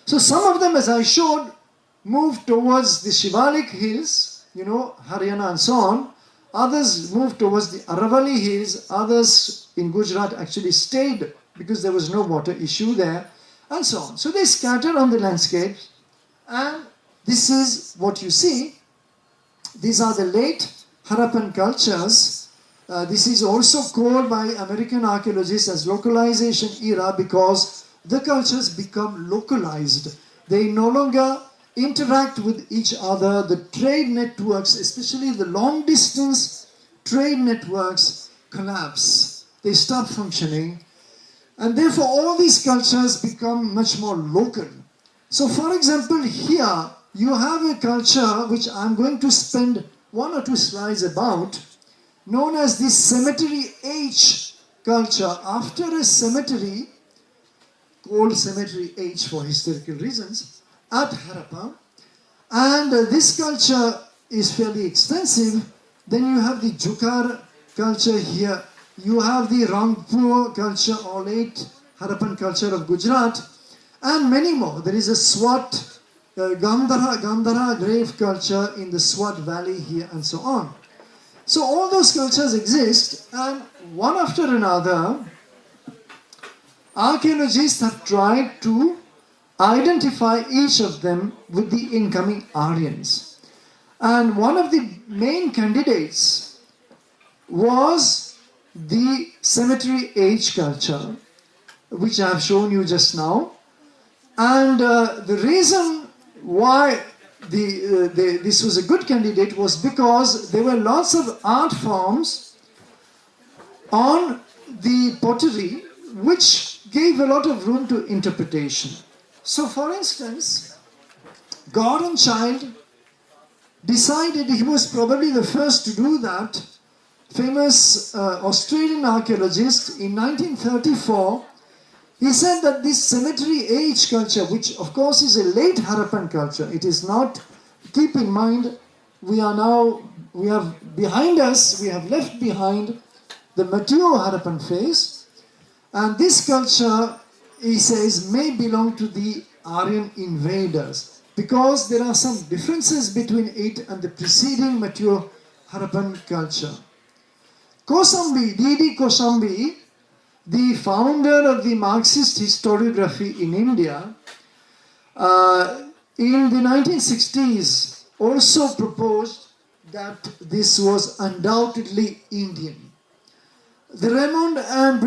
So some of them, as I showed, moved towards the Shivalik hills, Haryana and so on. Others moved towards the Aravalli hills. Others in Gujarat actually stayed because there was no water issue there, and so on. So they scattered on the landscapes, and this is what you see. These are the late Harappan cultures. This is also called by American archaeologists as localization era because the cultures become localized. They no longer interact with each other. The trade networks, especially the long distance trade networks, collapse. They stop functioning. And therefore all these cultures become much more local. So for example, here you have a culture which I'm going to spend 1 or 2 slides about, known as the cemetery H culture. After a cemetery, called cemetery H for historical reasons, at Harappa, and this culture is fairly extensive. Then you have the Jukar culture here, you have the Rangpur culture or late Harappan culture of Gujarat, and many more. There is a Swat, Gandhara grave culture in the Swat valley here, and so on. So all those cultures exist, and one after another, archaeologists have tried to identify each of them with the incoming Aryans. And one of the main candidates was the cemetery age culture, which I have shown you just now. And the reason why this was a good candidate was because there were lots of art forms on the pottery which gave a lot of room to interpretation. So for instance, Gordon Child decided, he was probably the first to do that, famous Australian archaeologist in 1934. He said that this cemetery age culture, which of course is a late Harappan culture, it is not, keep in mind, we have behind us, we have left behind the mature Harappan phase, and this culture, he says, may belong to the Aryan invaders because there are some differences between it and the preceding mature Harappan culture. Kosambi, D.D. Kosambi, the founder of the Marxist historiography in India, in the 1960s also proposed that this was undoubtedly Indian. The Raymond and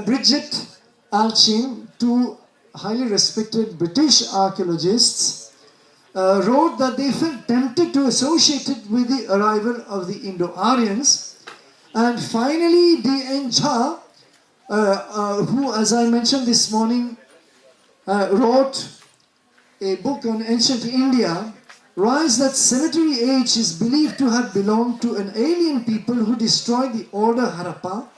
Bridget Alchin, two highly respected British archaeologists, wrote that they felt tempted to associate it with the arrival of the Indo-Aryans. And finally, D.N. Jha, who, as I mentioned this morning, wrote a book on ancient India, writes that cemetery age is believed to have belonged to an alien people who destroyed the older Harappa.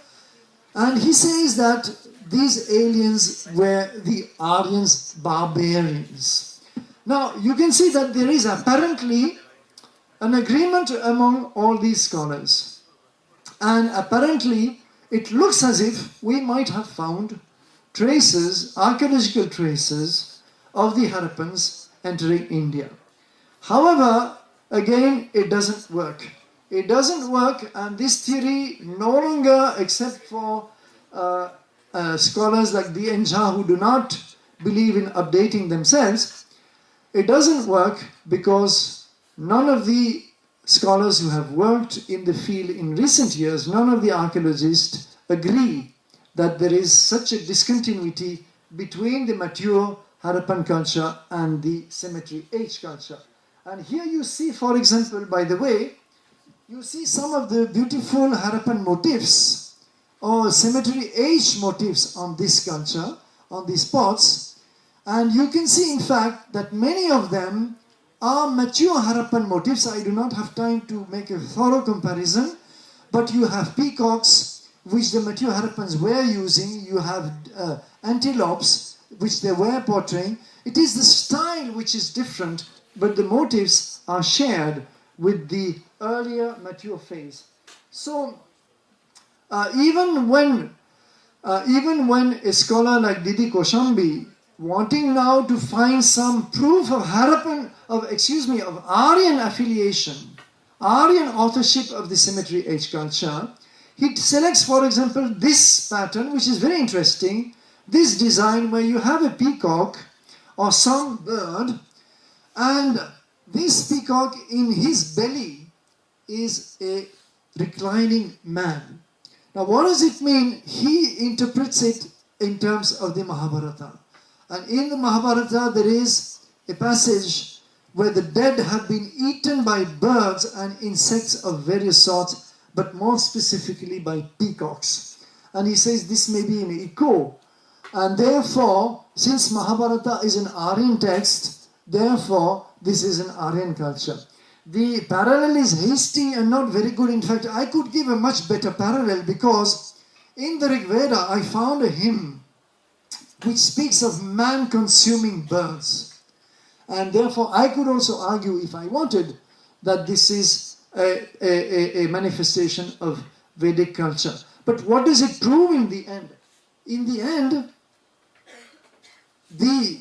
And he says that these aliens were the Aryans, barbarians. Now, you can see that there is apparently an agreement among all these scholars. And apparently, it looks as if we might have found traces, archaeological traces, of the Harappans entering India. However, again, it doesn't work. It doesn't work, and this theory no longer, except for scholars like D.N. Jha who do not believe in updating themselves, it doesn't work because none of the scholars who have worked in the field in recent years, none of the archaeologists agree that there is such a discontinuity between the mature Harappan culture and the cemetery age culture. And here you see, for example, by the way, you see some of the beautiful Harappan motifs or cemetery age motifs on this culture, on these pots. And you can see, in fact, that many of them are mature Harappan motifs. I do not have time to make a thorough comparison, but you have peacocks, which the mature Harappans were using. You have antelopes, which they were portraying. It is the style which is different, but the motifs are shared with the earlier mature phase. So even when a scholar like Didi Koshambi, wanting now to find some proof of of Aryan affiliation, Aryan authorship of the cemetery age culture, he selects, for example, this pattern, which is very interesting, this design where you have a peacock or some bird, and this peacock, in his belly is a reclining man. Now what does it mean? He interprets it in terms of the Mahabharata. And in the Mahabharata there is a passage where the dead have been eaten by birds and insects of various sorts, but more specifically by peacocks. And he says this may be an echo. And therefore, since Mahabharata is an Aryan text, therefore this is an Aryan culture. The parallel is hasty and not very good. In fact, I could give a much better parallel, because in the Rig Veda I found a hymn which speaks of man consuming birds. And therefore I could also argue, if I wanted, that this is a manifestation of Vedic culture. But what does it prove in the end? In the end, the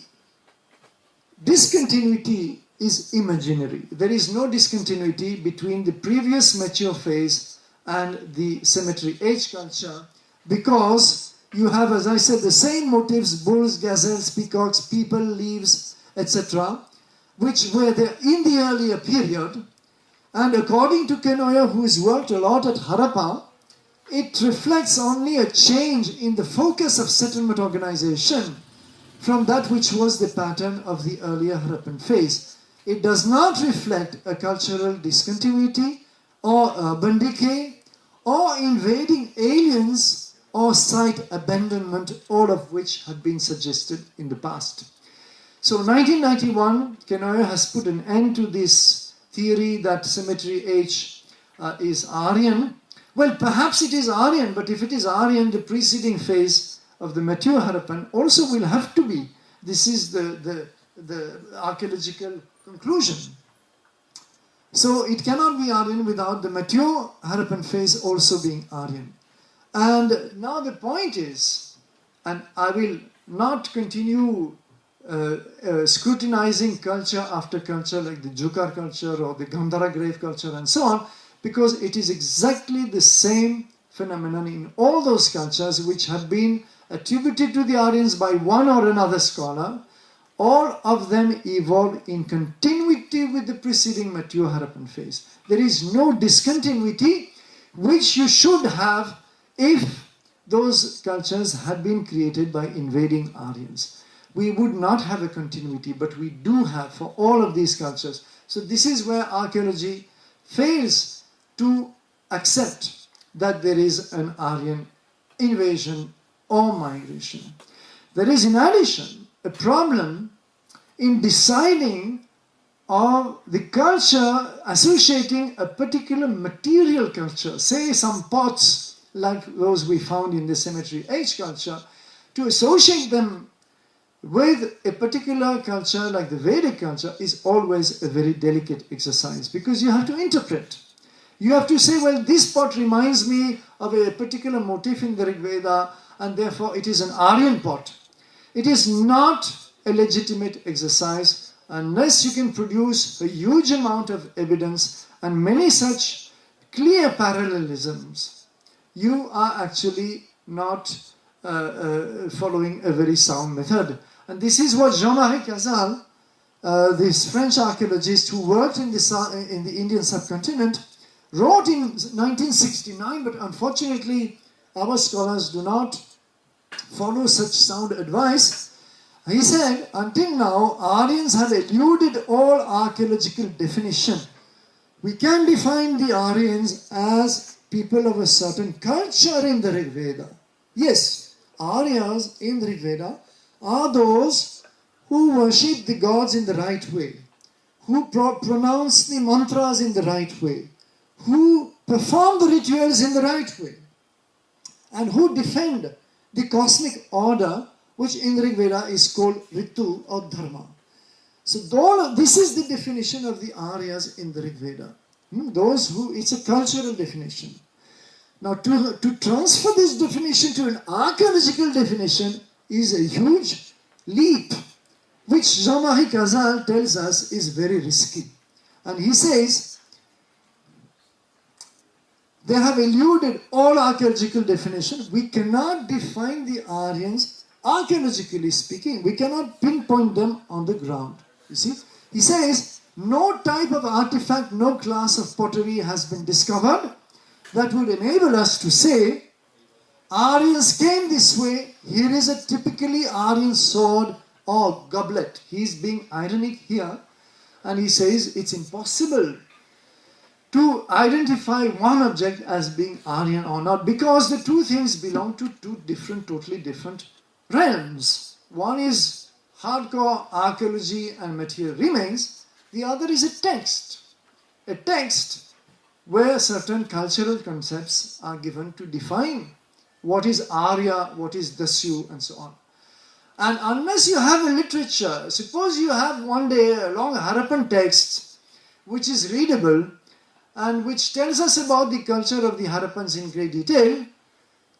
discontinuity is imaginary. There is no discontinuity between the previous mature phase and the cemetery age culture, because you have, as I said, the same motifs: bulls, gazelles, peacocks, people, leaves, etc., which were there in the earlier period. And according to Kenoya, who has worked a lot at Harappa, it reflects only a change in the focus of settlement organization from that which was the pattern of the earlier Harappan phase. It does not reflect a cultural discontinuity or urban decay or invading aliens or site abandonment, all of which had been suggested in the past. So 1991, Kenoya has put an end to this theory that cemetery age is Aryan. Well, perhaps it is Aryan, but if it is Aryan, the preceding phase of the mature Harappan also will have to be. This is the archaeological conclusion. So it cannot be Aryan without the mature Harappan phase also being Aryan. And now the point is, and I will not continue scrutinizing culture after culture like the Jukar culture or the Gandhara grave culture and so on, because it is exactly the same phenomenon in all those cultures which have been attributed to the Aryans by one or another scholar. All of them evolved in continuity with the preceding mature Harappan phase. There is no discontinuity, which you should have if those cultures had been created by invading Aryans. We would not have a continuity, but we do have for all of these cultures. So this is where archaeology fails to accept that there is an Aryan invasion or migration. There is, in addition, a problem in deciding of the culture associating a particular material culture, say some pots like those we found in the cemetery age culture, to associate them with a particular culture like the Vedic culture is always a very delicate exercise, because you have to interpret. You have to say, well, this pot reminds me of a particular motif in the Rig Veda, and therefore it is an Aryan pot. It is not a legitimate exercise unless you can produce a huge amount of evidence and many such clear parallelisms. You are actually not following a very sound method. And this is what Jean-Marie Cazal, this French archaeologist who worked in the Indian subcontinent, wrote in 1969, but unfortunately our scholars do not follow such sound advice. He said, until now, Aryans have eluded all archaeological definition. We can define the Aryans as people of a certain culture in the Rig Veda. Yes, Aryas in the Rig Veda are those who worship the gods in the right way, who pronounce the mantras in the right way, who perform the rituals in the right way, and who defend the cosmic order, which in the Rig Veda is called Ritu or Dharma. So this is the definition of the Aryas in the Rig Veda. Those who, it's a cultural definition. Now to transfer this definition to an archaeological definition is a huge leap, which Jean-Marie Cazal tells us is very risky. And he says, they have eluded all archaeological definition. We cannot define the Aryans, archaeologically speaking. We cannot pinpoint them on the ground. You see? He says, no type of artifact, no class of pottery has been discovered that would enable us to say, Aryans came this way, here is a typically Aryan sword or goblet. He is being ironic here, and he says it's impossible to identify one object as being Aryan or not, because the two things belong to two totally different realms. One is hardcore archaeology and material remains, the other is a text where certain cultural concepts are given to define what is Arya, what is Dasyu, and so on. And unless you have a literature, suppose you have one day a long Harappan text which is readable and which tells us about the culture of the Harappans in great detail,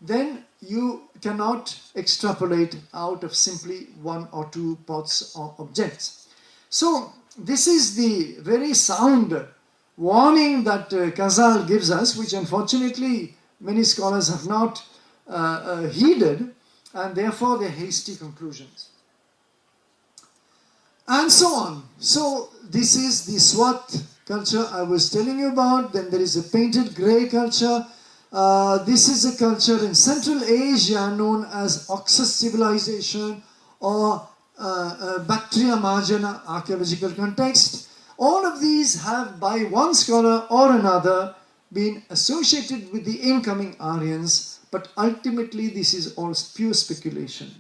then you cannot extrapolate out of simply one or two pots or objects. So this is the very sound warning that Cazal gives us, which unfortunately many scholars have not heeded, and therefore their hasty conclusions. And so on. So this is the Swat culture I was telling you about. Then there is a painted grey culture. This is a culture in Central Asia known as Oxus civilization or Bactria Marjana archaeological context. All of these have by one scholar or another been associated with the incoming Aryans, but ultimately this is all pure speculation.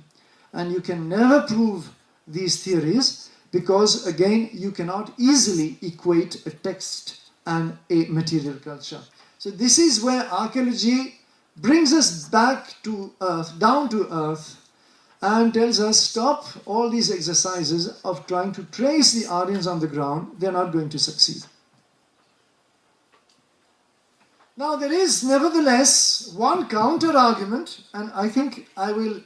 And you can never prove these theories because, again, you cannot easily equate a text and a material culture. So this is where archaeology brings us back to earth, down to earth, and tells us stop all these exercises of trying to trace the Aryans on the ground. They're not going to succeed. Now there is nevertheless one counter argument, and I think I will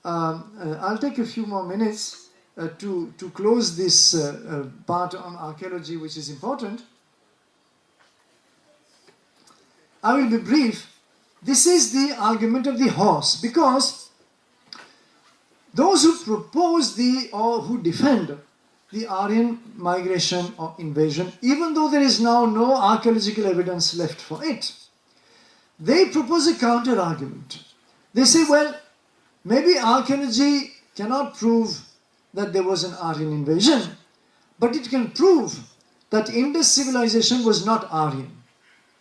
I'll take a few more minutes to close this part on archaeology, which is important. I will be brief. This is the argument of the horse, because those who propose or who defend the Aryan migration or invasion, even though there is now no archaeological evidence left for it, they propose a counter argument. They say, well, maybe archaeology cannot prove that there was an Aryan invasion, but it can prove that Indus civilization was not Aryan,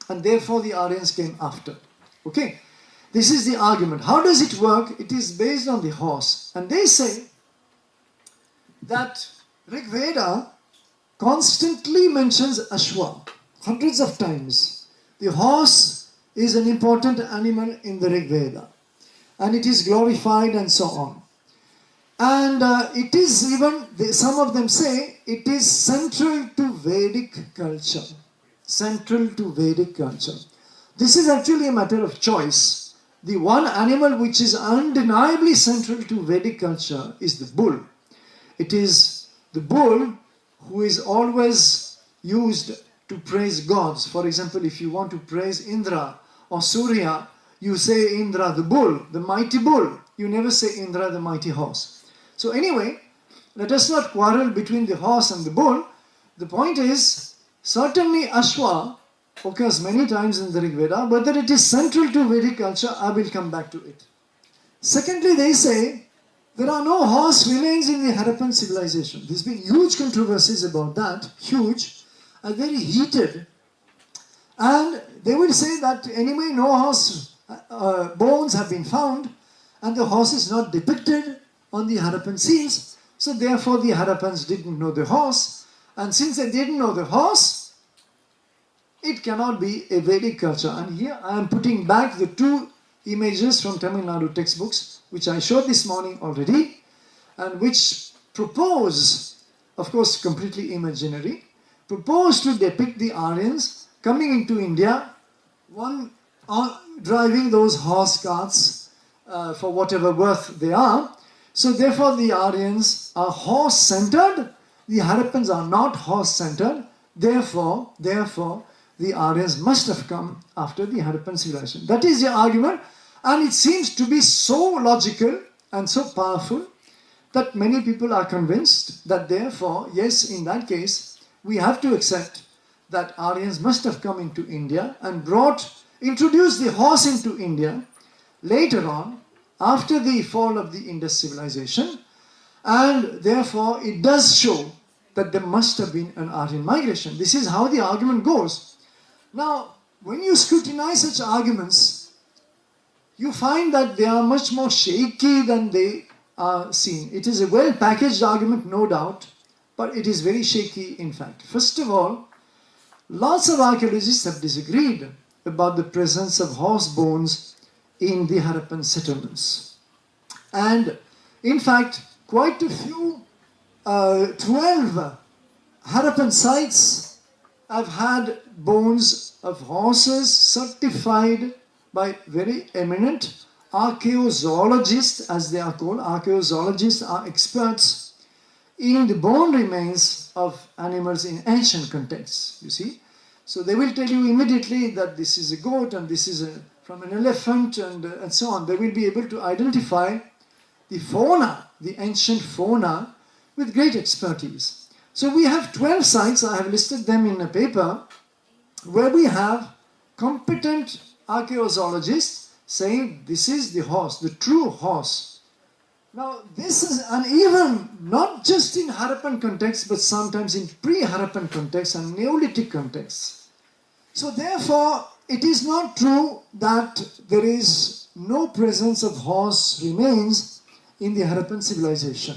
and therefore the Aryans came after. Okay? This is the argument. How does it work? It is based on the horse. And they say that Rig Veda constantly mentions Ashwa, hundreds of times. The horse is an important animal in the Rig Veda, and it is glorified and so on. And it is even, some of them say, it is central to Vedic culture. Central to Vedic culture. This is actually a matter of choice. The one animal which is undeniably central to Vedic culture is the bull. It is the bull who is always used to praise gods. For example, if you want to praise Indra or Surya, you say Indra the bull, the mighty bull. You never say Indra the mighty horse. So anyway, let us not quarrel between the horse and the bull. The point is, certainly Ashwa occurs many times in the Rig Veda. Whether it is central to Vedic culture, I will come back to it. Secondly, they say there are no horse remains in the Harappan civilization. There's been huge controversies about that, huge, and very heated. And they will say that anyway, no horse bones have been found, and the horse is not depicted on the Harappan seals. So therefore, the Harappans didn't know the horse. And since they didn't know the horse, it cannot be a Vedic culture. And here I am putting back the two images from Tamil Nadu textbooks, which I showed this morning already, and which propose, of course completely imaginary, propose to depict the Aryans coming into India, one driving those horse carts for whatever worth they are. So therefore the Aryans are horse-centered, the Harappans are not horse-centered, therefore the Aryans must have come after the Harappan civilization. That is the argument, and it seems to be so logical and so powerful that many people are convinced that therefore, yes, in that case, we have to accept that Aryans must have come into India and introduced the horse into India later on, after the fall of the Indus civilization, and therefore it does show that there must have been an Aryan migration. This is how the argument goes. Now, when you scrutinize such arguments, you find that they are much more shaky than they are seen. It is a well-packaged argument, no doubt, but it is very shaky in fact. First of all, lots of archaeologists have disagreed about the presence of horse bones in the Harappan settlements. And in fact, quite a few, 12 Harappan sites have had bones of horses certified by very eminent archaeozoologists, as they are called. Archaeozoologists are experts in the bone remains of animals in ancient contexts, you see. So they will tell you immediately that this is a goat and this is from an elephant and so on. They will be able to identify the fauna, the ancient fauna, with great expertise. So we have 12 sites, I have listed them in a paper, where we have competent archaeozoologists saying this is the horse, the true horse. Now this is, and even not just in Harappan context, but sometimes in pre-Harappan context and Neolithic contexts. So therefore, it is not true that there is no presence of horse remains in the Harappan civilization.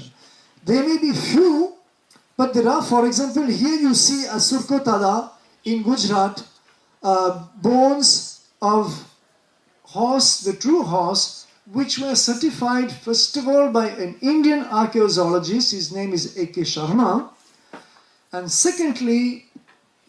There may be few, but there are, for example, here you see at Surkotada in Gujarat, bones of horse, the true horse, which were certified first of all by an Indian archaeozoologist, his name is A.K. Sharma, and secondly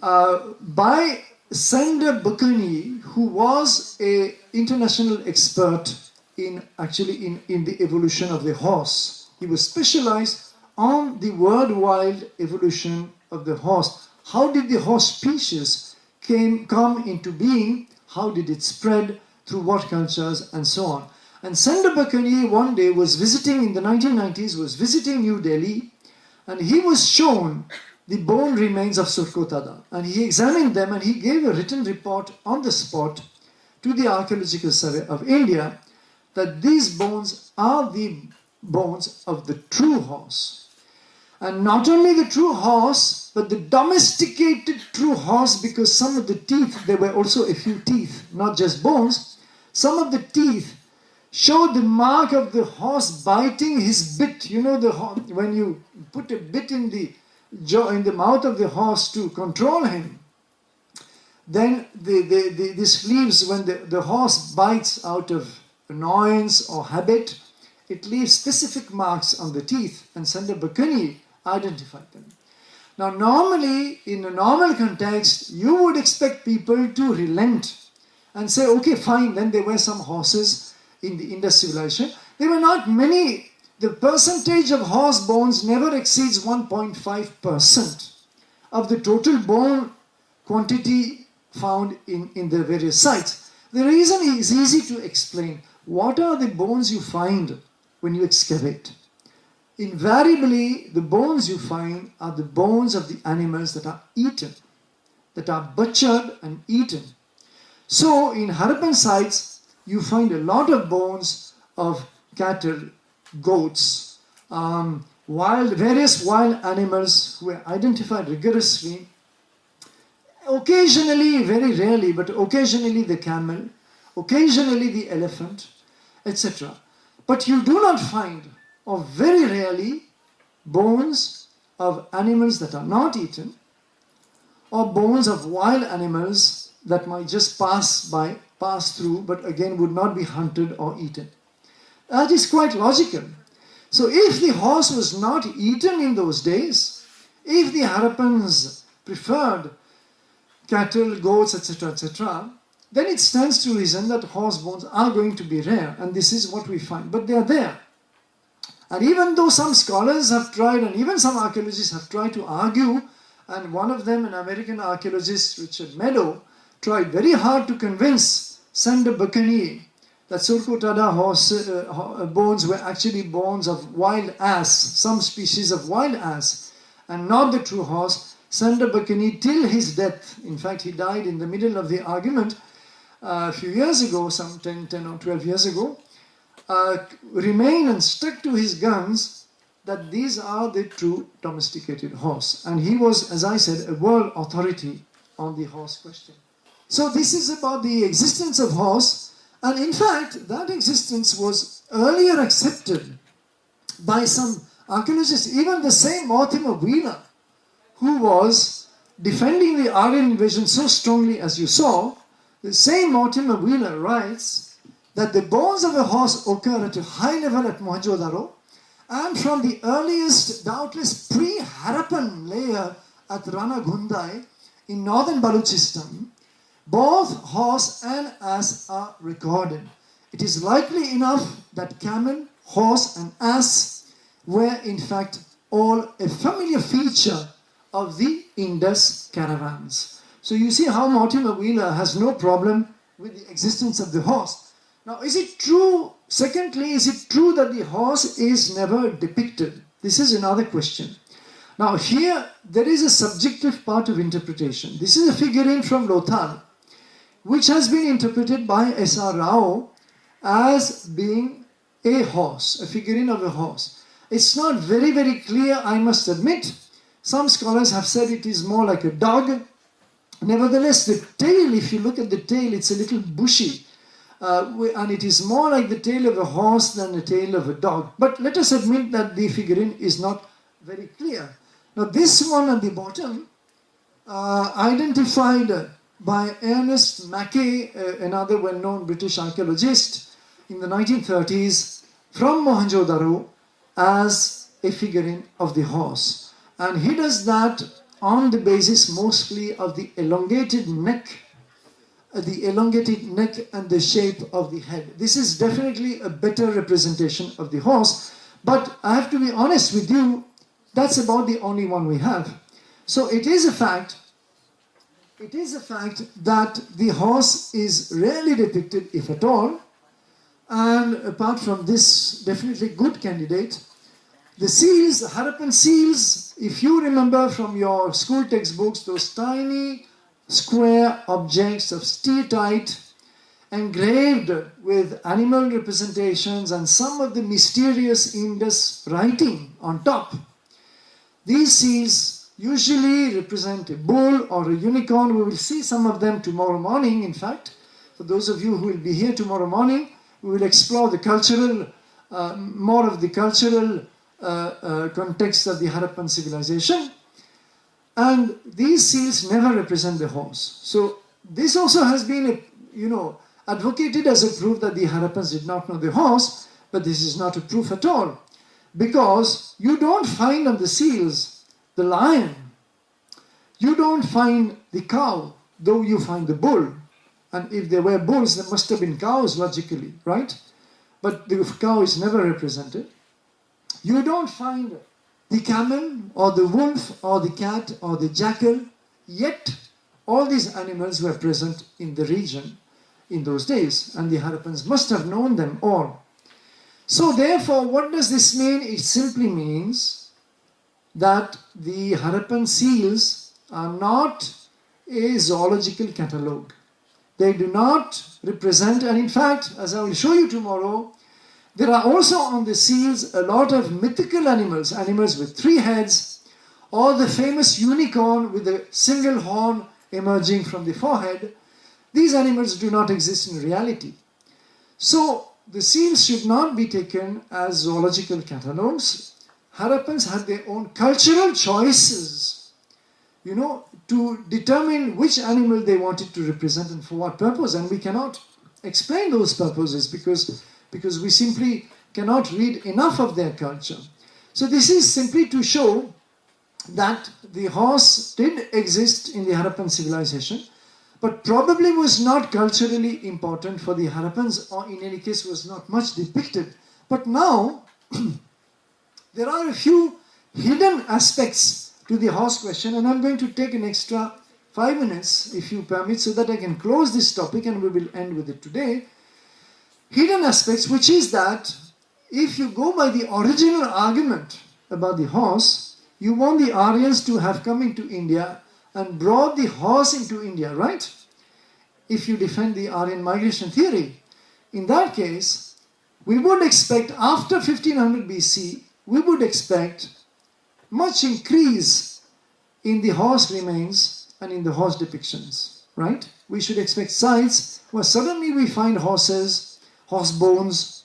by Sender Bukani, who was an international expert in the evolution of the horse. He was specialized on the worldwide evolution of the horse. How did the horse species come into being? How did it spread? Through what cultures? And so on. And Sender Bukani one day was visiting, in the 1990s, was visiting New Delhi, and he was shown the bone remains of Surkotada, and he examined them and he gave a written report on the spot to the Archaeological Survey of India that these bones are the bones of the true horse. And not only the true horse, but the domesticated true horse, because some of the teeth, there were also a few teeth, not just bones, some of the teeth showed the mark of the horse biting his bit. You know, when you put a bit in the mouth of the horse to control him, then this leaves, when the horse bites out of annoyance or habit, it leaves specific marks on the teeth, and Sender Bukani identified them. Now normally, in a normal context, you would expect people to relent and say, okay, fine, then there were some horses in the Indus civilization. There were not many. The percentage of horse bones never exceeds 1.5% of the total bone quantity found in the various sites. The reason is easy to explain. What are the bones you find when you excavate? Invariably, the bones you find are the bones of the animals that are eaten, that are butchered and eaten. So in Harappan sites, you find a lot of bones of cattle goats, various wild animals who were identified rigorously. Occasionally, very rarely, but occasionally the camel, occasionally the elephant, etc. But you do not find, or very rarely, bones of animals that are not eaten, or bones of wild animals that might just pass through, but again would not be hunted or eaten. That is quite logical. So if the horse was not eaten in those days, if the Harappans preferred cattle, goats, etc., etc., then it stands to reason that horse bones are going to be rare, and this is what we find. But they are there. And even though some scholars have tried, and even some archaeologists have tried to argue, and one of them, an American archaeologist, Richard Meadow, tried very hard to convince Sander Buchanan that Surkotada horse bones were actually bones of wild ass, some species of wild ass, and not the true horse. Sander Buchanan, till his death, in fact he died in the middle of the argument a few years ago, some 10 or 12 years ago, remained and stuck to his guns that these are the true domesticated horse. And he was, as I said, a world authority on the horse question. So this is about the existence of horse, and in fact that existence was earlier accepted by some archaeologists. Even the same Mortimer Wheeler, who was defending the Aryan invasion so strongly as you saw, the same Mortimer Wheeler writes that the bones of a horse occur at a high level at Mohenjo-daro, and from the earliest, doubtless pre-Harappan layer at Rana Ghundai in northern Baluchistan, both horse and ass are recorded. It is likely enough that camel, horse and ass were in fact all a familiar feature of the Indus caravans. So you see how Mortimer Wheeler has no problem with the existence of the horse. Now, is it true? Secondly, is it true that the horse is never depicted? This is another question. Now, here there is a subjective part of interpretation. This is a figurine from Lothal, which has been interpreted by S.R. Rao as being a horse, a figurine of a horse. It's not very, very clear, I must admit. Some scholars have said it is more like a dog. Nevertheless, the tail, if you look at the tail, it's a little bushy. And it is more like the tail of a horse than the tail of a dog. But let us admit that the figurine is not very clear. Now this one at the bottom, identified by Ernest Mackay, another well-known British archaeologist in the 1930s, from Mohenjo-daro as a figurine of the horse. And he does that on the basis mostly of the elongated neck and the shape of the head. This is definitely a better representation of the horse, but I have to be honest with you, that's about the only one we have. So it is a fact that the horse is rarely depicted, if at all, and apart from this definitely good candidate, the seals, Harappan seals, if you remember from your school textbooks, those tiny square objects of steatite engraved with animal representations and some of the mysterious Indus writing on top. These seals usually represent a bull or a unicorn. We will see some of them tomorrow morning, in fact. For those of you who will be here tomorrow morning, we will explore the cultural, more of the cultural context of the Harappan civilization. And these seals never represent the horse. So this also has been, advocated as a proof that the Harappans did not know the horse, but this is not a proof at all. Because you don't find on the seals the lion. You don't find the cow, though you find the bull. And if there were bulls, there must have been cows, logically, right? But the cow is never represented. You don't find the camel or the wolf or the cat or the jackal, yet all these animals were present in the region in those days, and the Harappans must have known them all. So therefore, what does this mean? It simply means that the Harappan seals are not a zoological catalogue. They do not represent, and in fact, as I will show you tomorrow, There are also on the seals a lot of mythical animals, animals with 3 heads, or the famous unicorn with a single horn emerging from the forehead. These animals do not exist in reality. So the seals should not be taken as zoological catalogues. Harappans had their own cultural choices, to determine which animal they wanted to represent and for what purpose. And we cannot explain those purposes because we simply cannot read enough of their culture. So this is simply to show that the horse did exist in the Harappan civilization, but probably was not culturally important for the Harappans, or in any case was not much depicted. But now, there are a few hidden aspects to the horse question, and I'm going to take an extra 5 minutes, if you permit, so that I can close this topic and we will end with it today. Hidden aspects, which is that if you go by the original argument about the horse, you want the Aryans to have come into India and brought the horse into India, right? If you defend the Aryan migration theory. In that case, we would expect after 1500 BC, we would expect much increase in the horse remains and in the horse depictions, right? We should expect sites where suddenly we find horses, horse bones,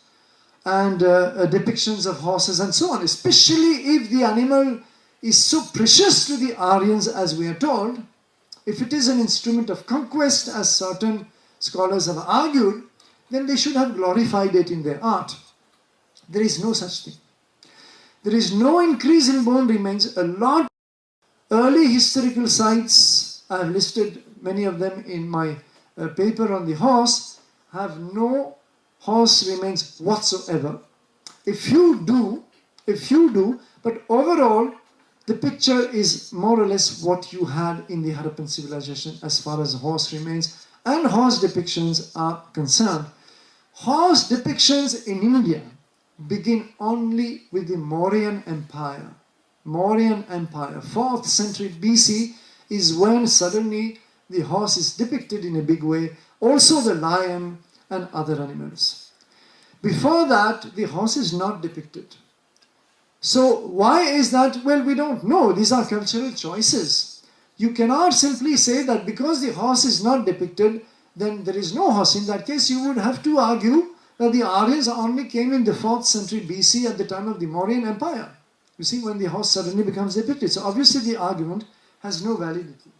and depictions of horses and so on, especially if the animal is so precious to the Aryans as we are told. If it is an instrument of conquest, as certain scholars have argued, then they should have glorified it in their art. There is no such thing. There is no increase in bone remains. A lot early historical sites, I have listed many of them in my paper on the horse, have no horse remains whatsoever. If you do, but overall, the picture is more or less what you had in the Harappan civilization as far as horse remains and horse depictions are concerned. Horse depictions in India begin only with the Mauryan Empire. Mauryan Empire, 4th century BC is when suddenly the horse is depicted in a big way, also the lion and other animals. Before that, the horse is not depicted. So why is that? Well, we don't know. These are cultural choices. You cannot simply say that because the horse is not depicted, then there is no horse. In that case, you would have to argue that the Aryans only came in the 4th century BC at the time of the Mauryan Empire. You see, when the horse suddenly becomes depicted. So obviously the argument has no validity.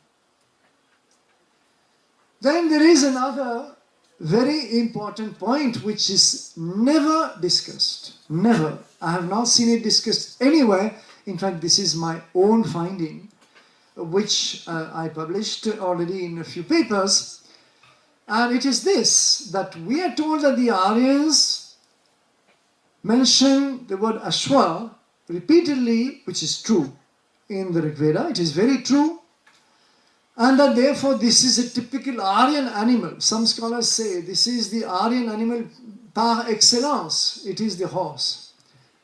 Then there is another very important point which is never discussed. Never. I have not seen it discussed anywhere. In fact, this is my own finding, which I published already in a few papers. And it is this, that we are told that the Aryans mention the word Ashwa repeatedly, which is true in the Rig Veda. It is very true. And that therefore this is a typical Aryan animal. Some scholars say this is the Aryan animal par excellence. It is the horse.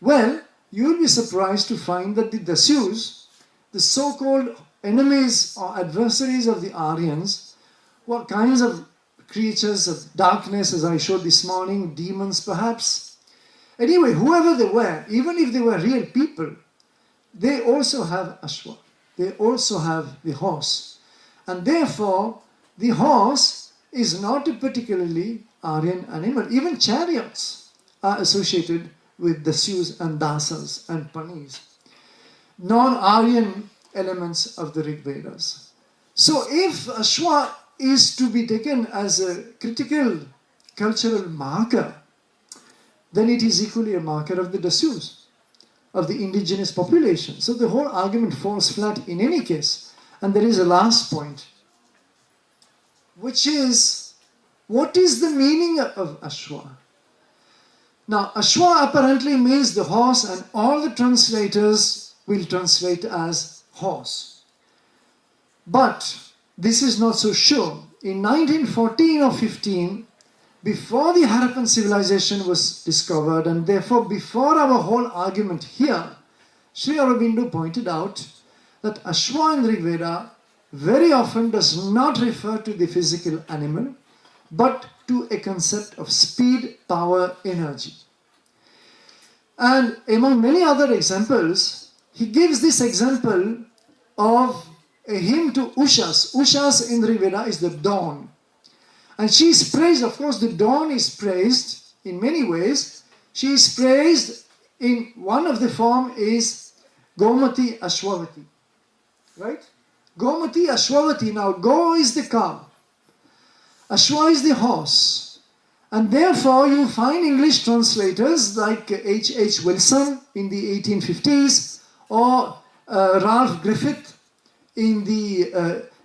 Well, you will be surprised to find that the Dasyus, the so-called enemies or adversaries of the Aryans, were kinds of creatures of darkness, as I showed this morning, demons perhaps. Anyway, whoever they were, even if they were real people, they also have Ashwa. They also have the horse. And therefore, the horse is not a particularly Aryan animal. Even chariots are associated with Dasyus and Dasas and Panis, non-Aryan elements of the Rig Vedas. So if Ashwa is to be taken as a critical cultural marker, then it is equally a marker of the Dasyus, of the indigenous population. So the whole argument falls flat in any case. And there is a last point, which is, what is the meaning of Ashwa? Now, Ashwa apparently means the horse, and all the translators will translate as horse. But this is not so sure. In 1914 or 15, before the Harappan civilization was discovered, and therefore before our whole argument here, Sri Aurobindo pointed out that Ashwa in Rig Veda very often does not refer to the physical animal, but to a concept of speed, power, energy. And among many other examples, he gives this example of a hymn to Ushas. Ushas in the Rigveda is the dawn. And she is praised, of course, the dawn is praised in many ways. She is praised in one of the form is Gomati Ashwavati. Right? Gomati Ashwavati. Now, Go is the cow. Ashwa is the horse. And therefore, you find English translators like H. Wilson in the 1850s or Ralph Griffith in the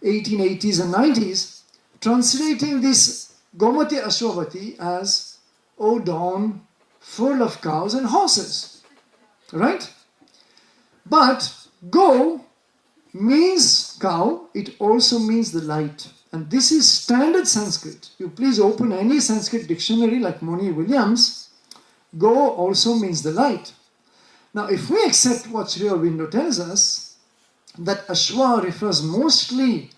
1880s and 90s, translating this Gomati Ashwavati as, O dawn, full of cows and horses. Right? But Go means cow, it also means the light. And this is standard Sanskrit. You please open any Sanskrit dictionary like Moni Williams. Go also means the light. Now, if we accept what Sri Aurobindo tells us, that Ashwa refers mostly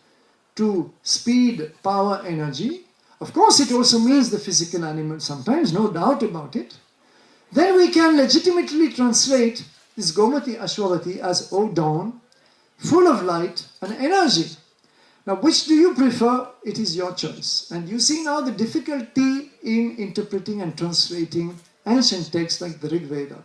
to speed, power, energy, of course it also means the physical animal sometimes, no doubt about it, then we can legitimately translate this Gomati Ashwavati as O dawn, full of light and energy. Now, which do you prefer? It is your choice. And you see now the difficulty in interpreting and translating ancient texts like the Rig Veda.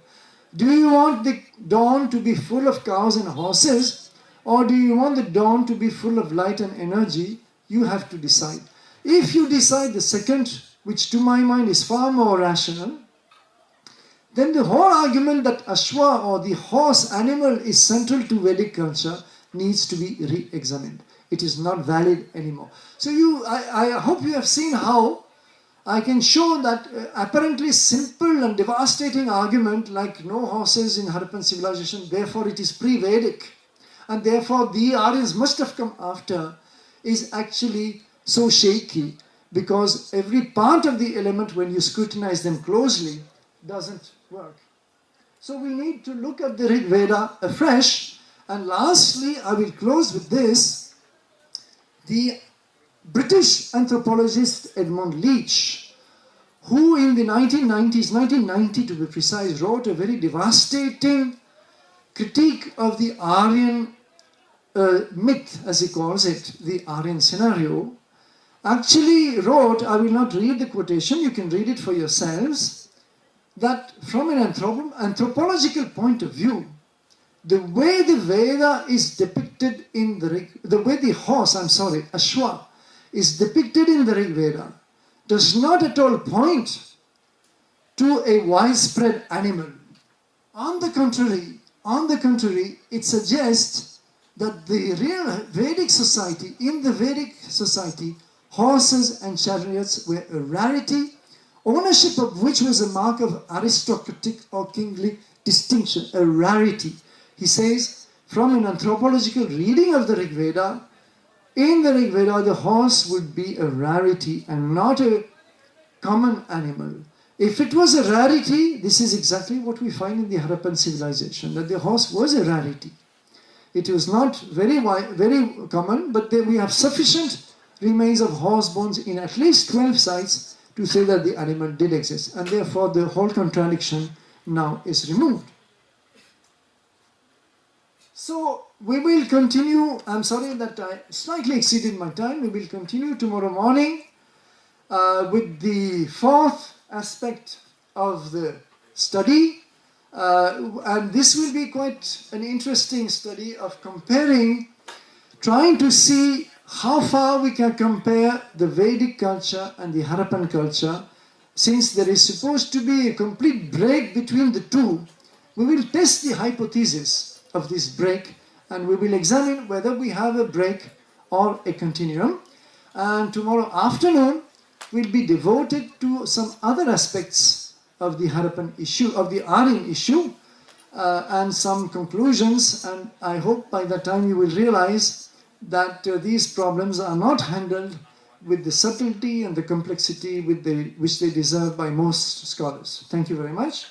Do you want the dawn to be full of cows and horses, or do you want the dawn to be full of light and energy? You have to decide. If you decide the second, which to my mind is far more rational, then the whole argument that Ashwa or the horse animal is central to Vedic culture needs to be re-examined. It is not valid anymore. So I hope you have seen how I can show that apparently simple and devastating argument like no horses in Harappan civilization, therefore it is pre-Vedic, and therefore the Aryans must have come after, is actually so shaky because every part of the element, when you scrutinize them closely, doesn't work. So we need to look at the Rig Veda afresh. And lastly, I will close with this. The British anthropologist Edmund Leach, who in the 1990s, 1990 to be precise, wrote a very devastating critique of the Aryan myth, as he calls it, the Aryan scenario, actually wrote, I will not read the quotation, you can read it for yourselves, that from an anthropological point of view, the way the Veda is depicted in the way the horse, Ashwa, is depicted in the Rig Veda does not at all point to a widespread animal. On the contrary, it suggests that the real Vedic society, in the Vedic society, horses and chariots were a rarity, ownership of which was a mark of aristocratic or kingly distinction, a rarity. He says, from an anthropological reading of the Rig Veda, in the Rig Veda, the horse would be a rarity and not a common animal. If it was a rarity, this is exactly what we find in the Harappan civilization, that the horse was a rarity. It was not very common, but we have sufficient remains of horse bones in at least 12 sites to say that the animal did exist. And therefore, the whole contradiction now is removed. So we will continue. I'm sorry that I slightly exceeded my time. We will continue tomorrow morning with the fourth aspect of the study. And this will be quite an interesting study of comparing, trying to see how far we can compare the Vedic culture and the Harappan culture. Since there is supposed to be a complete break between the two, we will test the hypothesis of this break, and we will examine whether we have a break or a continuum. And tomorrow afternoon will be devoted to some other aspects of the Harappan issue, of the Aryan issue, and some conclusions. And I hope by that time you will realize that these problems are not handled with the subtlety and the complexity which they deserve by most scholars. Thank you very much.